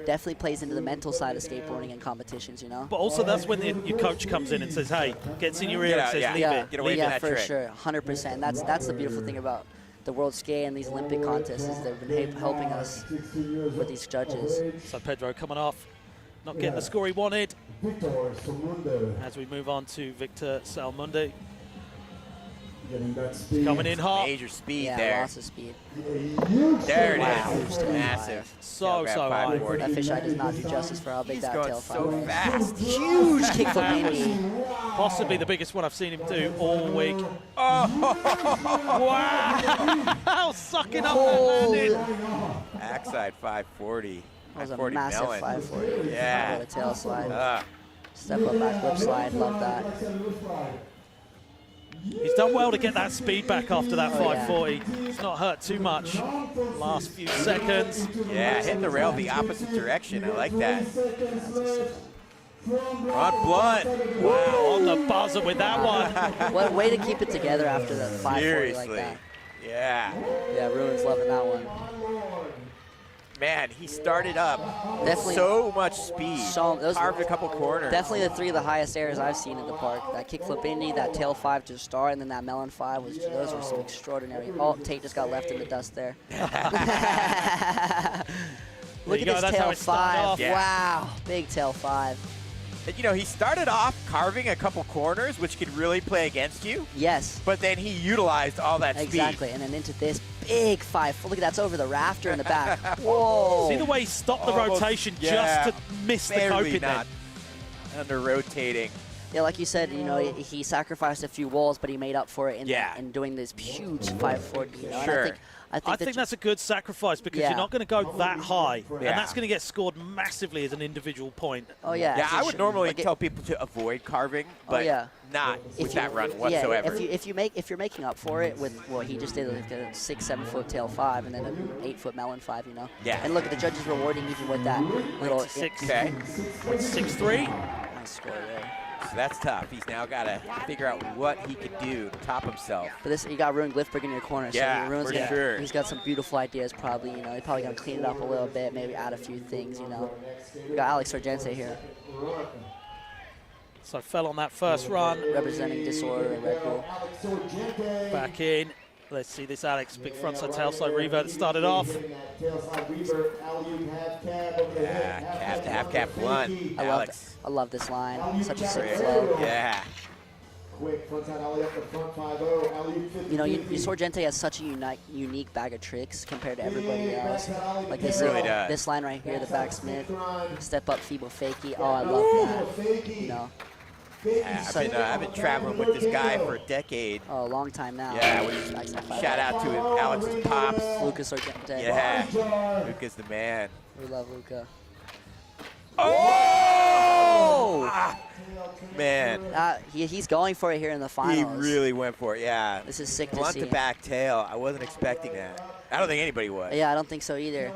definitely plays into the mental side of skateboarding and competitions, you know. But also that's when your coach comes in and says, hey, gets in your ear and says, leave it. Get away from that for trick. sure, 100%. That's the beautiful thing about the World Skate and these Olympic contests is they've been helping us with these judges. So Pedro coming off, not getting the score he wanted. As we move on to Victor Salmundi. Coming in hot. Major speed Yeah, there. lots of speed. There it Wow. is. Massive. So Tail grab high. 540. That fisheye does not do justice for how big He's that going tail so flap is. fast. Huge kickflip indie. Possibly the biggest one I've seen him do all week. Oh! Wow! Sucking up that landing. Backside 540. That was a 540 massive melon. 540. Yeah. A tail slide. Ah. Step up back flip slide. Love that. He's done well to get that speed back after that Oh, yeah. 540. It's not hurt too much. Last few seconds. Yeah, hitting the rail the opposite direction. I like that. Ron Blunt. Wow, on the buzzer with that one. What way to keep it together after the 540 Seriously. like that. Yeah. Yeah, Ruin's loving that one. man, he started up Definitely with so much speed. Carved a couple corners. Definitely the 3 of the highest airs I've seen in the park. That kickflip Indy, that tail 5 to start, and then that melon 5 those were some extraordinary. Oh, Tate just got left in the dust there. Look at this tail 5. Yeah. Wow, big tail 5. And, you know, he started off carving a couple corners, which could really play against you. Yes. But then he utilized all that speed. Exactly, and then into this big 5. Look at that's over the rafter in the back. Whoa. See the way he stopped the rotation just to miss the coping not under rotating. Yeah, like you said, you know, he sacrificed a few walls, but he made up for it in doing this huge 540. You know? Sure. And I think that's a good sacrifice because you're not going to go that high, and that's going to get scored massively as an individual point. Oh, yeah. Yeah, I would normally tell people to avoid carving, but not with that run whatsoever. Yeah, if you're making up for it with what he just did, like a 6-7 foot tail 5 and then an 8 foot melon 5, you know. Yeah. And look at the judges rewarding even with that little 6-3. Nice score there. So that's tough. He's now got to figure out what he could do to top himself. But this, you got Ruin Glifberg in your corner. Yeah, so for sure. He's got some beautiful ideas probably, you know. He's probably going to clean it up a little bit, maybe add a few things, you know. We got Alex Sargente here. So fell on that first run. Representing Disorder and Red Bull. Back in. Let's see this Alex. Big frontside tailslide revert that started off. Yeah, calf to half cap blunt. Alex. I love this line. Such a sick flow. Yeah. You know, Sorgente has such a unique bag of tricks compared to everybody else. Like this, really does. This line right here, the backsmith, step up feeble fakie. Oh, I love that. You know. Yeah, I've been traveling with this guy for a decade. Oh, a long time now. Yeah, shout out to Alex's pops. Lucas Sorgente. Yeah, Luca's the man. We love Luca. Oh! Man. He's going for it here in the finals. He really went for it, yeah. This is sick Blunt to see. to back tail. I wasn't expecting that. I don't think anybody was. Yeah, I don't think so either.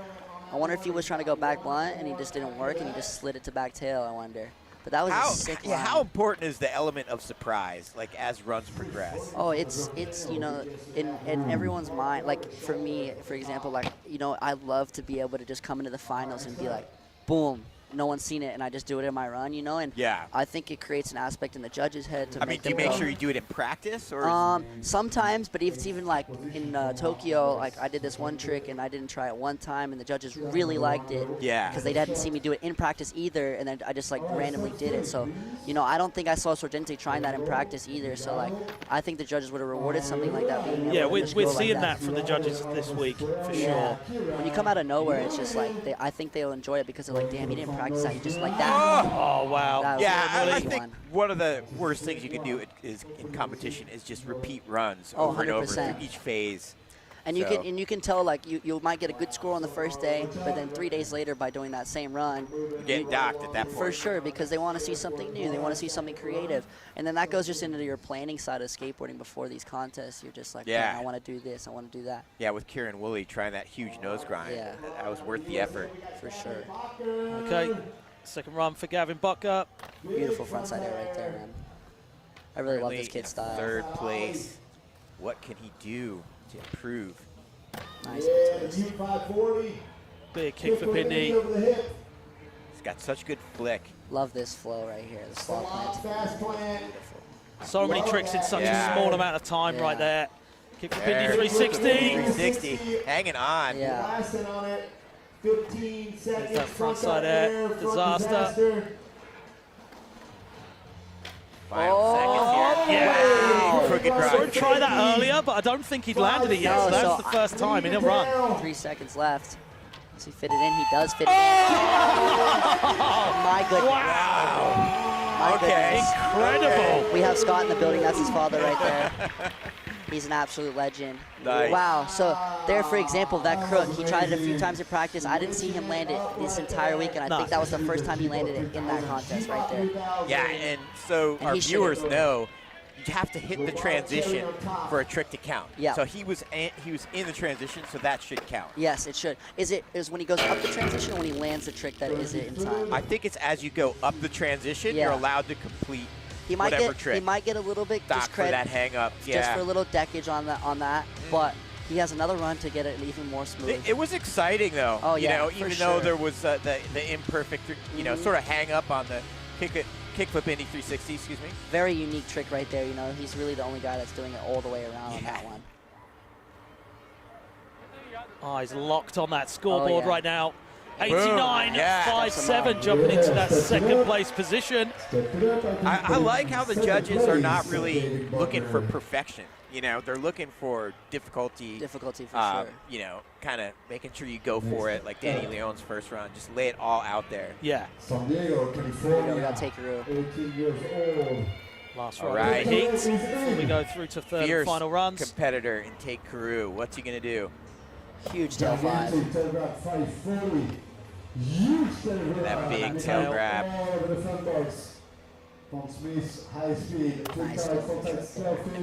I wonder if he was trying to go back blunt and he just didn't work and he just slid it to back tail, I wonder. But that was a sick line. How important is the element of surprise, like, as runs progress? Oh, it's you know, in everyone's mind. Like, for me, for example, like, you know, I love to be able to just come into the finals and be like, boom, no one's seen it, and I just do it in my run, you know? And I think it creates an aspect in the judge's head to do you make sure you do it in practice? Or sometimes, but it's even like in Tokyo, like I did this one trick and I didn't try it one time, and the judges really liked it. Yeah. Because they hadn't seen me do it in practice either, and then I just like randomly did it. So, you know, I don't think I saw Sorgente trying that in practice either. So, like, I think the judges would have rewarded something like that. Yeah, we're seeing that from the judges this week, for sure. When you come out of nowhere, it's just like, I think they'll enjoy it because they're like, damn, he didn't practice that. He just like that. Oh, wow. Yeah, I think one of the worst things you can do is in competition is just repeat runs over and over through each phase. And you can tell, like, you might get a good score on the first day, but then 3 days later by doing that same run, you get docked at that point. For sure, because they want to see something new. They want to see something creative. And then that goes just into your planning side of skateboarding before these contests. You're just like, man, I want to do this, I want to do that. Yeah, with Kieran Woolley trying that huge nose grind. Yeah. That was worth the effort. For sure. Okay, second run for Gavin Bucker. Beautiful frontside air right there, man. I really love this kid's style. Third place. What can he do to improve? Nice. Big kick for Pindy. He's got such good flick. Love this flow right here, the slaw plant. So many tricks in such a small amount of time right there. Kick for Pindy, 360. 360, hanging on. Yeah. There's that frontside air, disaster. Final seconds here. Yeah. Crooked I grind. saw him try that earlier, but I don't think he'd landed it yet. No, So that's the first time in a run. 3 seconds left. Does he fit it in? He does fit it in. Oh, my goodness. Wow. My goodness. Incredible. We have Scott in the building. That's his father right there. He's an absolute legend. Nice. Wow. So there, for example, that crook, he tried it a few times in practice. I didn't see him land it this entire week, and I think that was the first time he landed it in that contest right there. Yeah, and so our viewers know you have to hit the transition for a trick to count. Yeah. So he was in the transition, so that should count. Yes, it should. Is when he goes up the transition or when he lands the trick that is it in time? I think it's as you go up the transition, you're allowed to complete whatever trick. He might get a little bit Dock for that hang up. just for a little deckage on that. But he has another run to get it even more smooth. It was exciting, though. Oh, yeah, You know, for even sure. though there was the imperfect, you know, sort of hang up on the kickflip Indy 360, excuse me. Very unique trick right there. You know, he's really the only guy that's doing it all the way around on that one. Eyes locked on that scoreboard yeah. right now. Boom. 89.57 jumping into that second place position. I like how the judges are not really looking for perfection. You know, they're looking for difficulty. Difficulty for sure. You know, kind of making sure you go for it, like Danny Leon's first run. Just lay it all out there. Yeah. San Diego, California. We got to take Rue. 18 years old. Last All run right. of the heat before we go through to third Fierce and final runs. competitor in Take Carew. What's he going to do? Huge tail 5. That big tail grab. Nice. And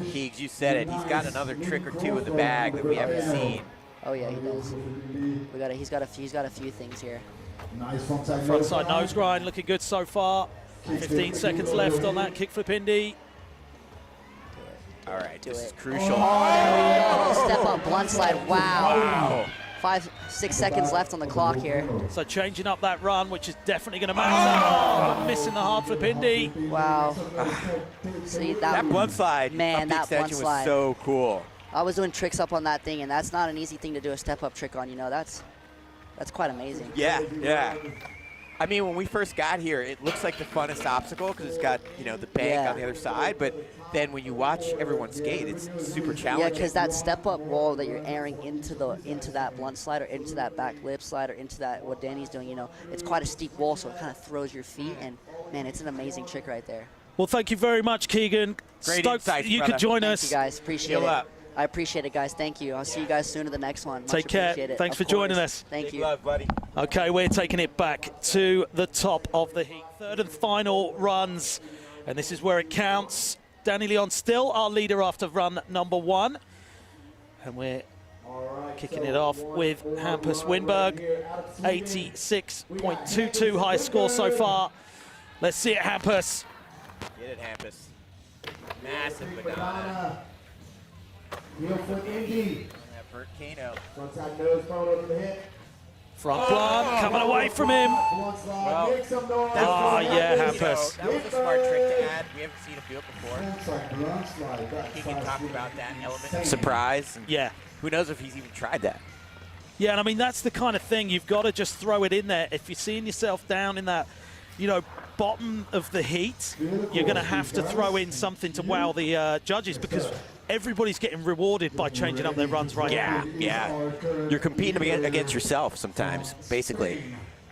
Keegs, you said it. He's got another trick or two in the bag that we haven't seen. Oh yeah, he does. He's got a few things here. Nice Frontside nose grind looking good so far. 15 seconds left on that kickflip Indy. All right, Do this it. is crucial. Oh, there we go. Step up, blunt slide. Wow. 5-6 seconds left on the clock here. So changing up that run, which is definitely going to matter. Oh, missing the hard flip Indy. Wow. See That blunt slide, man, up the that blunt extension slide was so cool. I was doing tricks up on that thing, and that's not an easy thing to do a step-up trick on. You know, that's quite amazing. Yeah, yeah. I mean, when we first got here, it looks like the funnest obstacle because it's got, you know, the bank on the other side. But then when you watch everyone skate, it's super challenging. Yeah, because that step-up roll that you're airing into that blunt slide or into that back lip slide or into that what Danny's doing, you know, it's quite a steep wall, so it kind of throws your feet. And man, it's an amazing trick right there. Well, thank you very much, Keegan. Great Stoked insights, you brother. could join Thank us. you guys, appreciate Heal it. up. I appreciate it, guys. Thank you. I'll see you guys soon to the next one. Much Take care. appreciate it. Thanks Of for joining course. us. Thank Big you. love, buddy. Okay, we're taking it back to the top of the heat. Third and final runs, and this is where it counts. Danny Leon still our leader after run number 1. And we're kicking it off with Hampus Winberg. 86.22 high score so far. Let's see it, Hampus. Get it, Hampus. Massive banana. Heel foot Indy. That Bert Kano. Frontside nose bone over the hip. Front blunt coming away from him. Well, Make some noise. Oh, yeah, you know, Hampus. that was a smart trick to add. We haven't seen him do it before. Frontside blunt slide. Back He can side talk spin. about that element of surprise. And Yeah. who knows if he's even tried that. Yeah, and I mean, that's the kind of thing you've got to just throw it in there. If you're seeing yourself down in that, you know, bottom of the heat, you're going to have to throw in something to wow the judges because everybody's getting rewarded by changing up their runs right now. Yeah. You're competing against yourself sometimes, basically.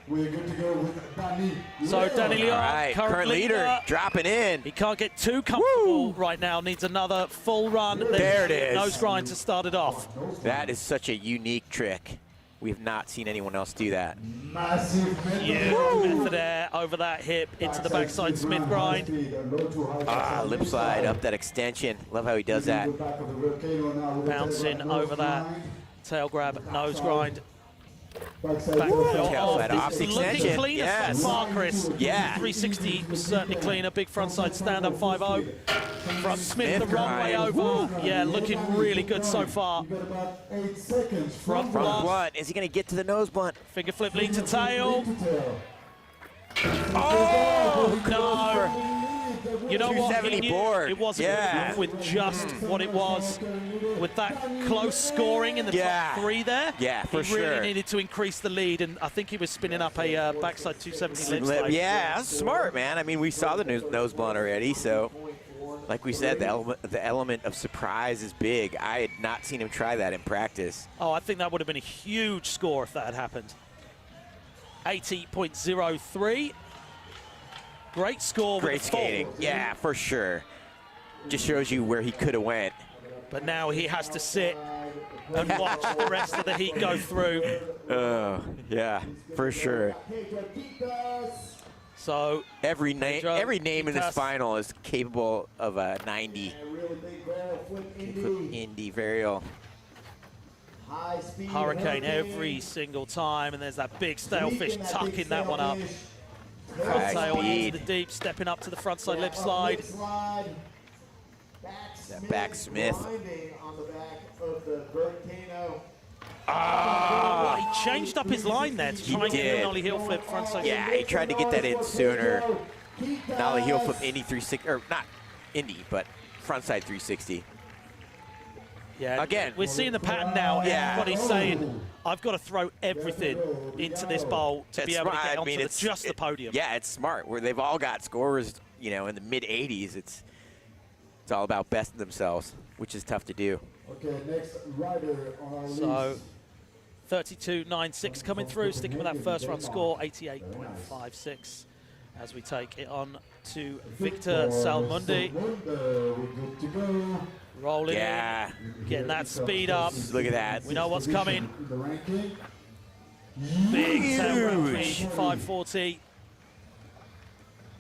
We're good to go with Danny. So Danny Leon, All right, current leader, dropping in. He can't get too comfortable right now. Needs another full run. There it is. Nose grind to start it off. That is such a unique trick. We have not seen anyone else do that. Massive Method air over that hip into the backside Smith grind. Lip slide up that extension. Love how he does that. Bouncing over that tail grab, nose grind. Back Tail slide off the Looking extension. cleaner Yes. so far, Chris. Yeah. 360 was certainly cleaner. Big frontside stand-up 5-0. From Smith the wrong way grind. over. Yeah, looking really good so far. 8 seconds. Front Front blunt. blunt. Is he going to get to the nose blunt? Finger flip lead to tail. Oh, No. You know what? 270 He knew board. it wasn't good Yeah. enough with just what it was. With that close scoring in the top 3 there, Yeah, for he really sure. needed to increase the lead, and I think he was spinning up a backside 270 lip slide. Yeah, that's smart, man. I mean, we saw the nose blunt already, so like we said, the element of surprise is big. I had not seen him try that in practice. Oh, I think that would have been a huge score if that had happened. 80.03. Great score. Great with a full. skating. Yeah, for sure. Just shows you where he could have went. But now he has to sit and watch the rest of the heat go through. Oh, yeah, for sure. So every name in this Kitas. final is capable of a 90. Indy varial. Hurricane every single time, and there's that big stalefish tucking that one up. Front High tail speed. into the deep, stepping up to the frontside lip slide. That back Smith. On the back of the volcano. Well, he changed up his line there to try and get an ollie heel flip frontside. Yeah, he tried to get that in sooner. Ollie heel flip Indy 360, or not Indy, but frontside 360. Yeah, again, we're seeing the pattern now. Yeah. Everybody's saying, I've got to throw everything into this bowl to be able to get onto just the podium. Yeah, it's smart. Where they've all got scores, you know, in the mid 80s. It's all about besting themselves, which is tough to do. Okay, next rider on our So 32.96 coming through, sticking with that first run score, 88.56, as we take it on to Victor Salmundi. Rolling in, getting that speed up. Look at that. We know what's coming. Big tail round speed, 540.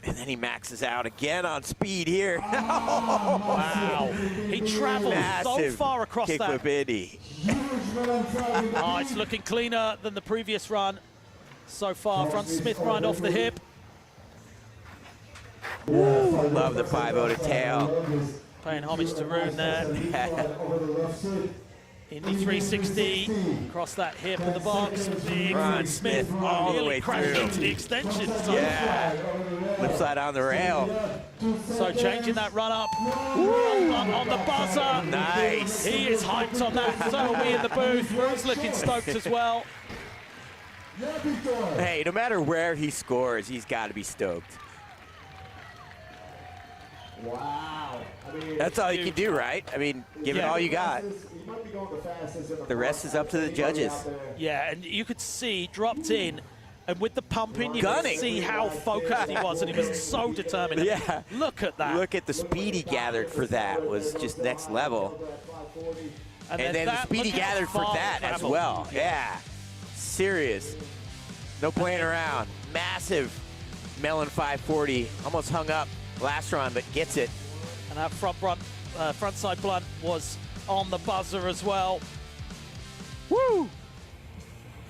And then he maxes out again on speed here. Wow. He traveled so far across that. Kickflip Indy. Oh, it's looking cleaner than the previous run so far. Front Smith grind off the hip. Love the 5-0 to tail. Paying homage to Rune there. Indy 360 across that hip of the box. Big Run Smith all the nearly way crashed through. into the extension. So Yeah. Lip slide on the rail. So changing that run up on the buzzer. Nice. He is hyped on that. So are we in the booth. Rune's looking stoked as well. Hey, no matter where he scores, he's got to be stoked. Wow. I mean, That's all you can do, right? I mean, give it all you got. He might be going the fastest in The rest is up to the judges. Yeah, and you could see dropped in, and with the pumping, you Gunning. could see how focused he was, and he was so determined. Yeah. Look at that. Look at the speed he gathered for that. Was just next level. And then the that- speed he look how gathered for far that he as traveled. well. Yeah. Serious. No playing around. Massive Melon 540. Almost hung up last run, but gets it. And that front side blunt was on the buzzer as well. Woo!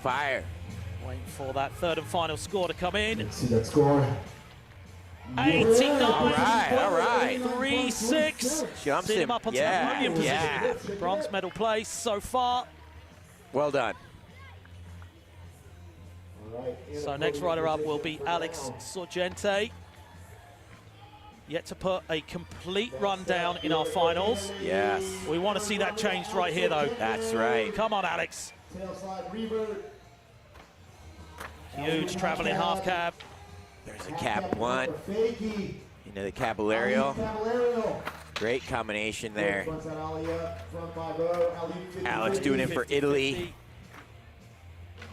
Fire. Waiting for that third and final score to come in. See that score? 89. All right. 3-6. Jumps Seen him. him up onto Yeah, that podium yeah. position. Bronze medal place so far. Well done. So next rider up will be Alex Sorgente. Yet to put a complete rundown in our finals. Yes. We want to see that changed right here, though. That's right. Come on, Alex. Tail slide revert. Huge traveling half cab. There's a cab blunt. Fakey. Into the caballero. Caballero. Great combination there. Front side ollie up, front 5-0, alley 50. Alex doing it for Italy,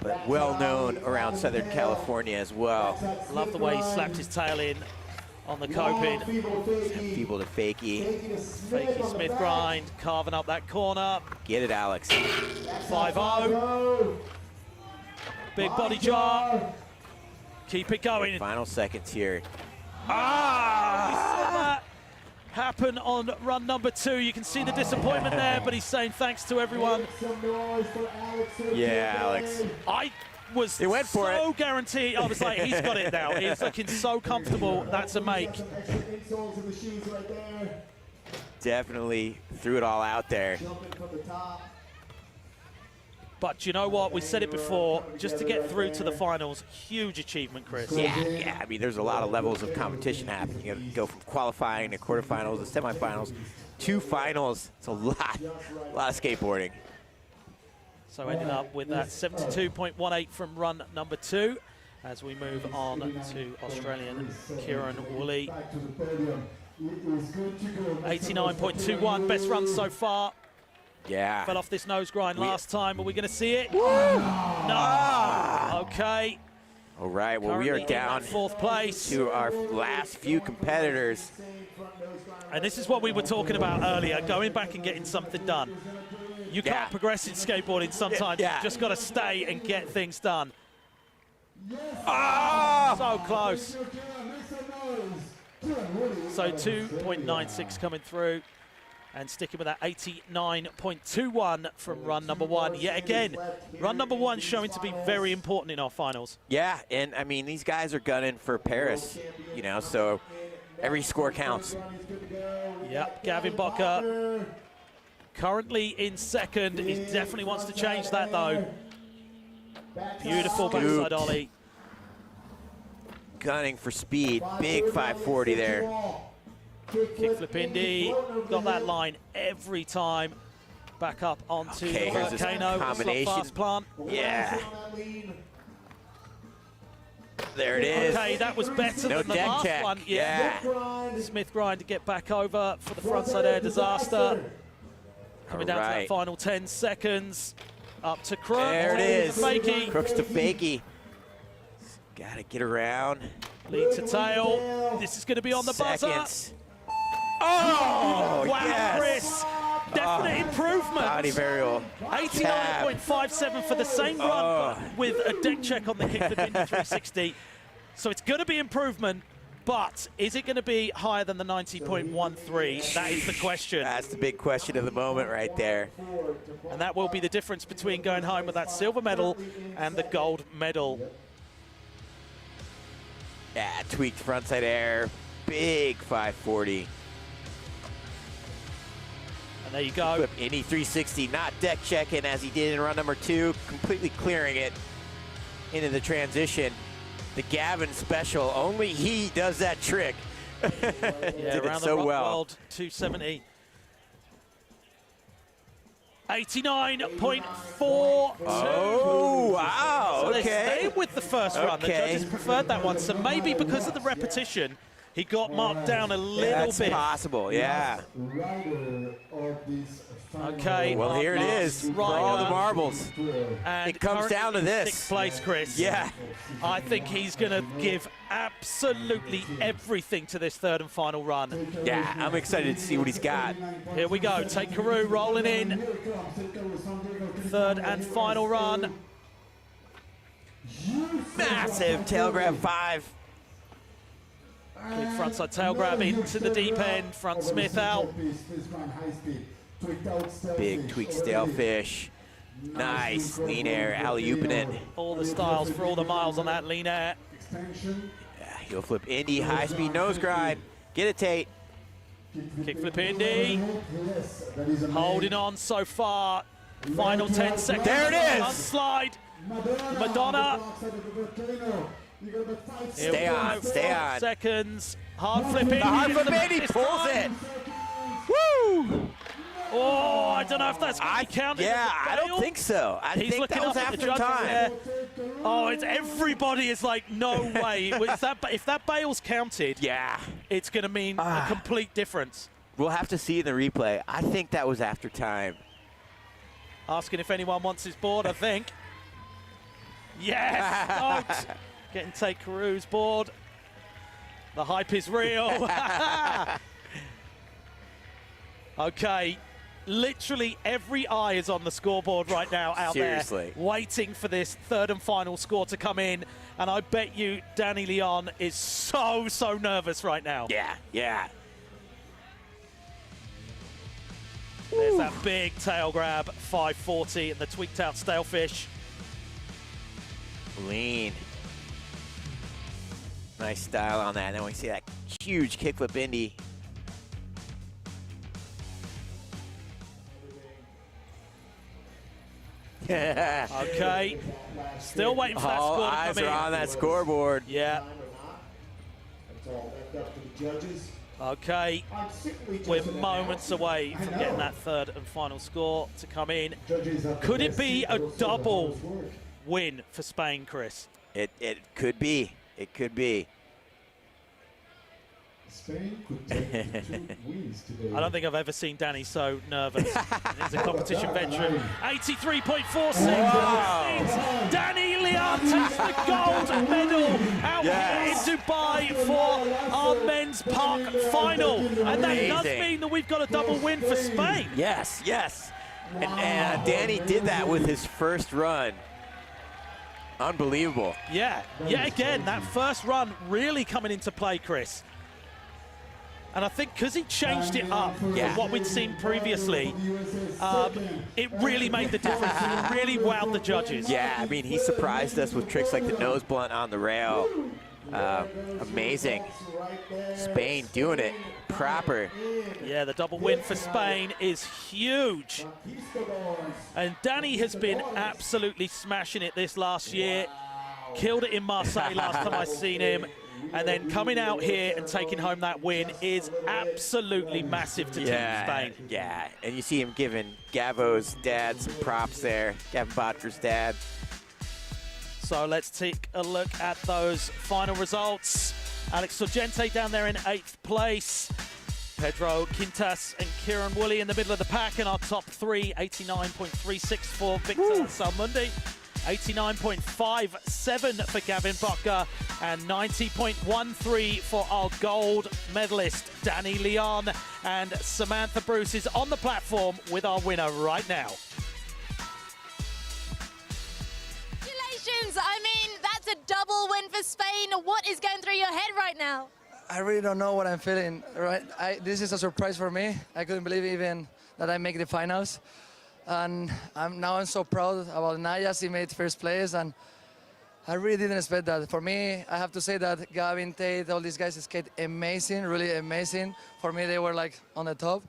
but well known around Southern California as well. Love the way he slapped his tail in on the coping. Feeble to fakie. Fakey Smith grind, carving up that corner. Get it, Alex. 5-0. Big body jar. Keep it going. Final seconds here. We saw that happen on run number 2. You can see the disappointment there, but he's saying thanks to everyone. Yeah, Alex. I was He went for so guaranteed. I was like, he's got it now. He's looking so comfortable. That's a make. Insoles in the shoes right there. Definitely threw it all out there. Jumping from the top. But you know what? We said it before. Just to get through to the finals, huge achievement, Chris. Yeah. I mean, there's a lot of levels of competition happening. You go from qualifying to quarterfinals to semifinals, 2 finals. It's a lot of skateboarding. So ending up with that 72.18 from run number 2 as we move on to Australian Kieran Woolley. 89.21, best run so far. Yeah. Fell off this nose grind last time. Are we going to see it? No. Okay. All right, well, we are Currently in down that 4th place to our last few competitors. And this is what we were talking about earlier, going back and getting something done. You can't progress in skateboarding sometimes. Yeah. You've just got to stay and get things done. So close. So 2.96 coming through. And sticking with that 89.21 from run number 1. Yet again, run number 1 showing to be very important in our finals. Yeah, and I mean, these guys are gunning for Paris, you know, so Every score counts. Yep, Gavin Bocker currently in second. He definitely wants to change that, though. Beautiful backside ollie. Gunning for speed. Big 540 there. Kickflip Indy. Got that line every time. Back up onto the here's this volcano. combination. Fast plant. Yeah. There it is. Okay, that was better No than the deck last check. one. Yeah. Smith grind to get back over for the frontside air disaster. Coming down to that final 10 seconds. Up to Crook. There it is. Fakey. Crooks to Fakey. Got to get around. Lead to tail. This is going to be on the buzzer. Seconds. Oh, wow, yes. Chris. Definite improvement. Body varial. 89.57 for the same run, but with a deck check on the kickflip Indy 360. So it's going to be improvement, but is it going to be higher than the 90.13? That is the question. That's the big question of the moment right there. And that will be the difference between going home with that silver medal and the gold medal. Yeah, tweaked frontside air. Big 540. And there you go. Flip Indy 360, not deck checking as he did in run number 2, completely clearing it into the transition. The Gavin special, only he does that trick. Yeah, did around it so the well. World 270. 89.42. Oh, wow, So okay. they stayed with the first run. The Okay. judges preferred that one. So maybe because of the repetition, he got marked down a little That's bit. possible, yeah. Okay. Well, here it is for all the marbles. And It comes down to this. Sixth place, Chris. Yeah. I think he's going to give absolutely everything to this third and final run. Yeah, I'm excited to see what he's got. Here we go. Take Carew rolling in. Third and final run. Massive tail grab 5. Big frontside tail grab into the deep end. Front Smith out. Big tweak stalefish. Nice lean air, alley-ooping it. All the styles for all the miles on that lean air. Yeah, heel flip Indy, high speed nose grind. Get it, Tate. Kickflip Indy. Holding on so far. Final 10 seconds. There it is. Slide. Madonna. Stay on, stay on. Seconds. Hard flip Indy. The hard flip into Indy this pulls time. it. Woo! Oh, I don't know if that's going to be counted. Yeah, as a I don't bail. think so. I He's think looking that was up at the after judges time. there. Oh, it's everybody is like, no way. If that bail's counted, Yeah. it's going to mean a complete difference. We'll have to see in the replay. I think that was after time. Asking if anyone wants his board, I think. Yes, stoked. Getting Tate Carew's board. The hype is real. Okay, literally every eye is on the scoreboard right now out Seriously. there, waiting for this third and final score to come in. And I bet you Danny Leon is so nervous right now. Yeah, yeah. There's that big tail grab, 540, and the tweaked out stalefish. Lean. Nice style on that. And then we see that huge kickflip Indy. Okay, still waiting for that All score to eyes come are in. on that scoreboard. Yeah. Okay, we're moments away from getting that third and final score to come in. Could it be a double win for Spain, Chris? It could be. It could be. Spain could take 2 wins today. I don't think I've ever seen Danny so nervous. He's a competition veteran. 83.46. Danny Leon takes the gold medal out here in Dubai for our men's park final. And that does mean that we've got a double win for Spain. Yes, yes. And Danny did that with his first run. Unbelievable. Yeah, yet again, that first run really coming into play, Chris. And I think because he changed it up from what we'd seen previously, it really made the difference. It really wowed the judges. Yeah, I mean, he surprised us with tricks like the nose blunt on the rail. Amazing. Spain doing it proper. Yeah, the double win for Spain is huge. And Danny has been absolutely smashing it this last year. Killed it in Marseille last time I seen him. And then coming out here and taking home that win is absolutely massive to Team Spain. Yeah, and you see him giving Gavo's dad some props there, Gavin Bottcher's dad. So let's take a look at those final results. Alex Sorgente down there in 8th place. Pedro Quintas and Kieran Woolley in the middle of the pack, and our top three, 89.36 for Victor Salmundi, 89.57 for Gavin Butker, and 90.13 for our gold medalist, Danny Leon. And Samantha Bruce is on the platform with our winner right now. Congratulations! I mean, that's a double win for Spain. What is going through your head right now? I really don't know what I'm feeling. Right, this is a surprise for me. I couldn't believe even that I make the finals, and I'm so proud about Naya. She made first place, and I really didn't expect that. For me, I have to say that Gavin, Tate, all these guys skate amazing, really amazing. For me, they were like on the top,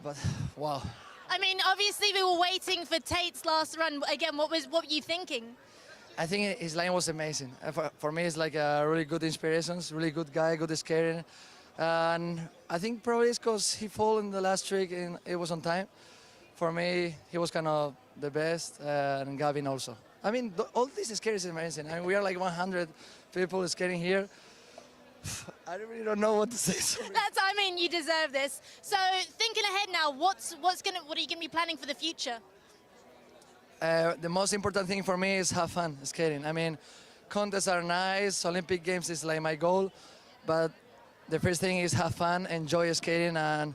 but wow. I mean, obviously we were waiting for Tate's last run. Again, what were you thinking? I think his line was amazing. For me, it's like a really good inspiration, really good guy, good skating. And I think probably it's because he fell in the last trick and it was on time. For me, he was kind of the best, and Gavin also. I mean, all these skaters is amazing. I mean, we are like 100 people skating here. I really don't know what to say. I mean, you deserve this. So thinking ahead now, what are you gonna be planning for the future? The most important thing for me is have fun skating. I mean, contests are nice, Olympic Games is like my goal, but the first thing is have fun, enjoy skating, and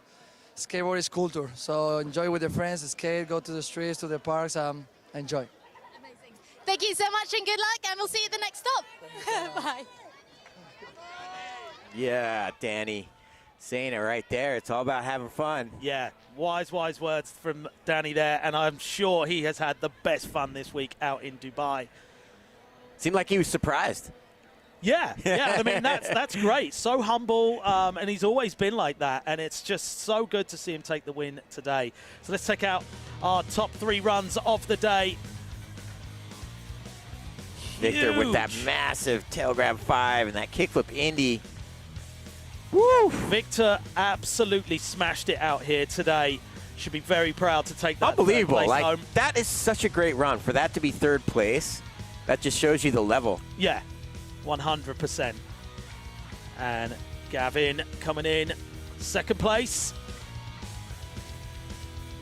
skateboard is culture. So enjoy with your friends, skate, go to the streets, to the parks, enjoy. Amazing. Thank you so much and good luck, and we'll see you at the next stop. Bye. Yeah, Danny, saying it right there. It's all about having fun. Yeah, wise words from Danny there, and I'm sure he has had the best fun this week out in Dubai. Seemed like he was surprised. Yeah, I mean, that's great. So humble, and he's always been like that, and it's just so good to see him take the win today. So let's check out our top three runs of the day. Victor with that massive tail grab 5 and that kickflip Indy. Woo! Victor absolutely smashed it out here today. Should be very proud to take that. Unbelievable. Third place like home. That is such a great run. For that to be third place, that just shows you the level. Yeah, 100%. And Gavin coming in second place.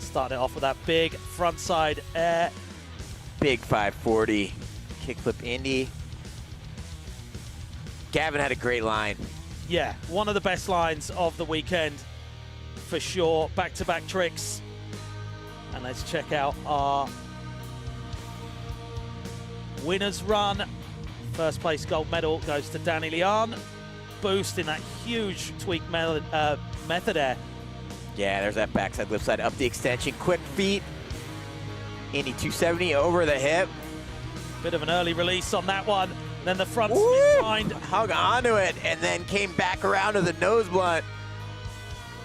Started off with that big frontside air. Big 540 kickflip Indy. Gavin had a great line. Yeah, one of the best lines of the weekend for sure. Back-to-back tricks. And let's check out our winner's run. First place gold medal goes to Danny Leon. Boost in that huge tweak method air. Yeah, there's that backside, left side, up the extension, quick feet. Indy 270 over the hip. Bit of an early release on that one. Then the front Woo! spin grind. Hung onto it and then came back around to the nose blunt.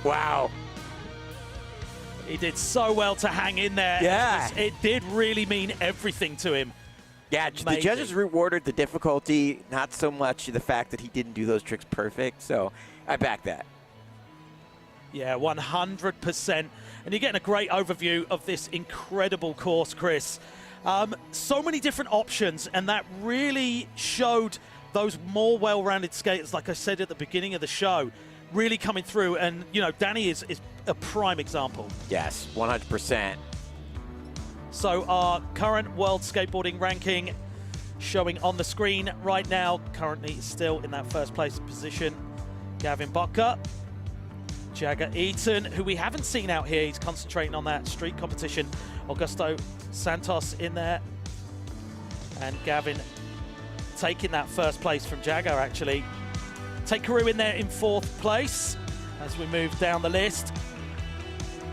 Wow. He did so well to hang in there. Yeah. It did really mean everything to him. Yeah, the judges rewarded the difficulty, not so much the fact that he didn't do those tricks perfect. So I back that. Yeah, 100%. And you're getting a great overview of this incredible course, Chris. So many different options, and that really showed those more well-rounded skaters, like I said at the beginning of the show, really coming through. And, you know, Danny is a prime example. Yes, 100%. So our current world skateboarding ranking showing on the screen right now, currently still in that first place position, Gavin Butker. Jagger Eaton, who we haven't seen out here, he's concentrating on that street competition. Augusto Santos in there. And Gavin taking that first place from Jagger, actually. Take Carew in there in fourth place as we move down the list.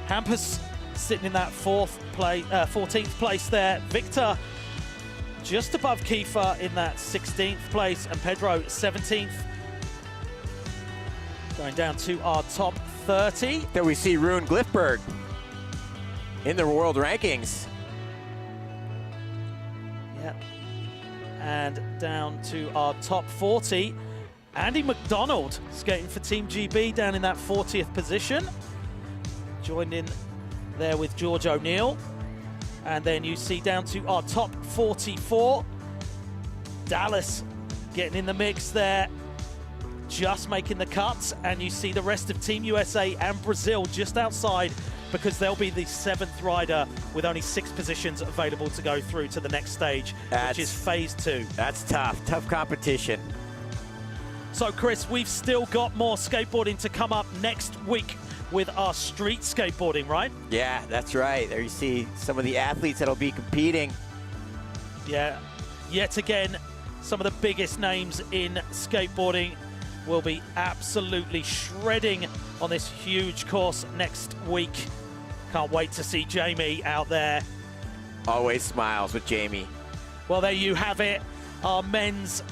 Hampus sitting in that 14th place there. Victor just above Kiefer in that 16th place, and Pedro 17th. Going down to our top 30. There we see Rune Glifberg in the world rankings. Yep. And down to our top 40. Andy McDonald skating for Team GB down in that 40th position. Joined in there with George O'Neill. And then you see down to our top 44. Dallas getting in the mix there, just making the cuts. And you see the rest of Team USA and Brazil just outside, because they'll be the 7th rider with only 6 positions available to go through to the next stage, which is phase 2. That's tough competition. So Chris, we've still got more skateboarding to come up next week with our street skateboarding, right? Yeah, that's right. There you see some of the athletes that'll be competing. Yeah, yet again, some of the biggest names in skateboarding will be absolutely shredding on this huge course next week. Can't wait to see Jamie out there. Always smiles with Jamie. Well, there you have it. Our men's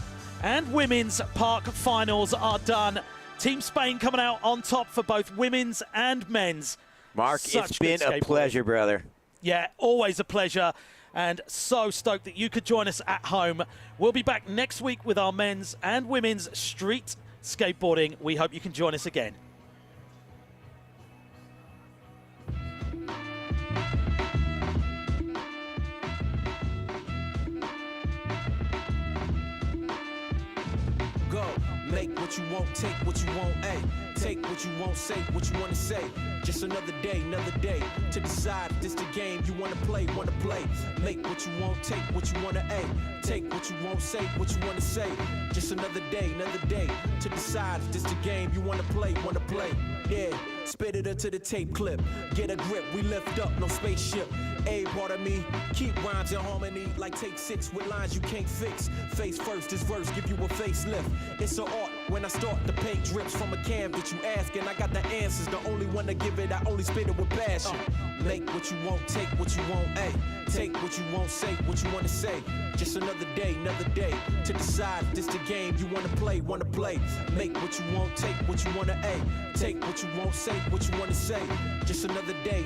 and women's park finals are done. Team Spain coming out on top for both women's and men's. Mark, it's been a pleasure, brother. Yeah, always a pleasure. And so stoked that you could join us at home. We'll be back next week with our men's and women's street skateboarding. We hope you can join us again. Go, make what you want, take what you want, ayy. Take what you want, say what you wanna say. Just another day to decide if this the game you wanna play. Make what you want, take what you wanna, ayy. Take what you want, say what you wanna say. Just another day to decide if this the game you wanna play. Yeah, spit it into the tape clip. Get a grip, we lift up, no spaceship. A part of me, keep rhymes in harmony like take 6 with lines you can't fix. Face first, this verse give you a facelift. It's an art when I start, the paint drips from a canvas you ask, and I got the answers. The only one to give it, I only spit it with passion. Make what you want, take what you want, ayy. Take what you want, say what you wanna say. Just another day to decide if this the game you wanna play. Make what you want, take what you wanna, ayy. Take what you want, say what you wanna say. Just another day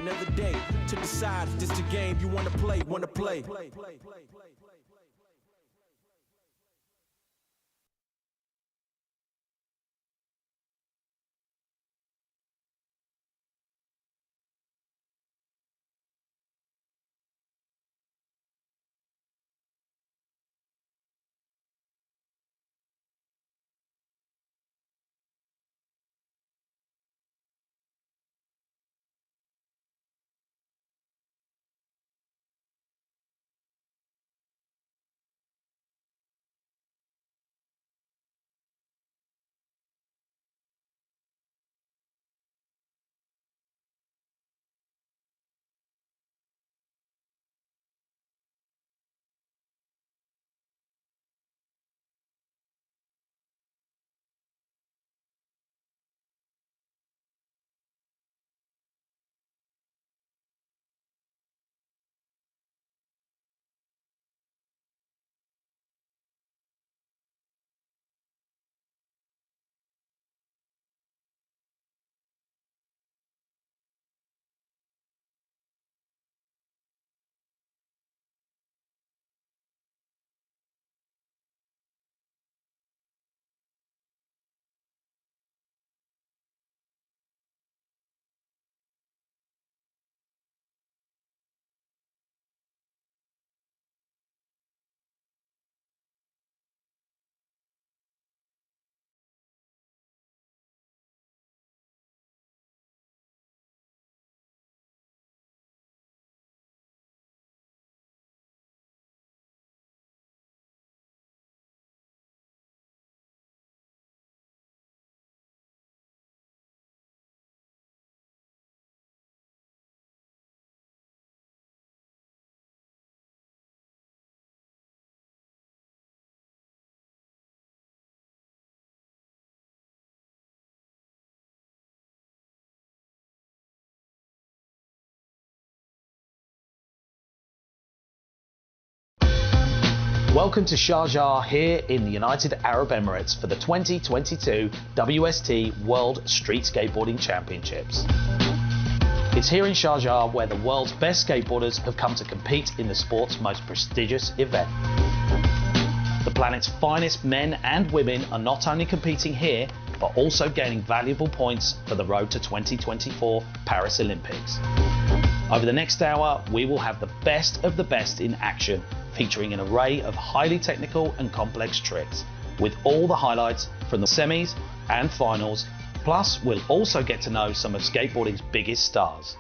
to decide if this the game you wanna play. Welcome to Sharjah here in the United Arab Emirates for the 2022 WST World Street Skateboarding Championships. It's here in Sharjah where the world's best skateboarders have come to compete in the sport's most prestigious event. The planet's finest men and women are not only competing here, but also gaining valuable points for the road to 2024 Paris Olympics. Over the next hour, we will have the best of the best in action, featuring an array of highly technical and complex tricks, with all the highlights from the semis and finals. Plus, we'll also get to know some of skateboarding's biggest stars.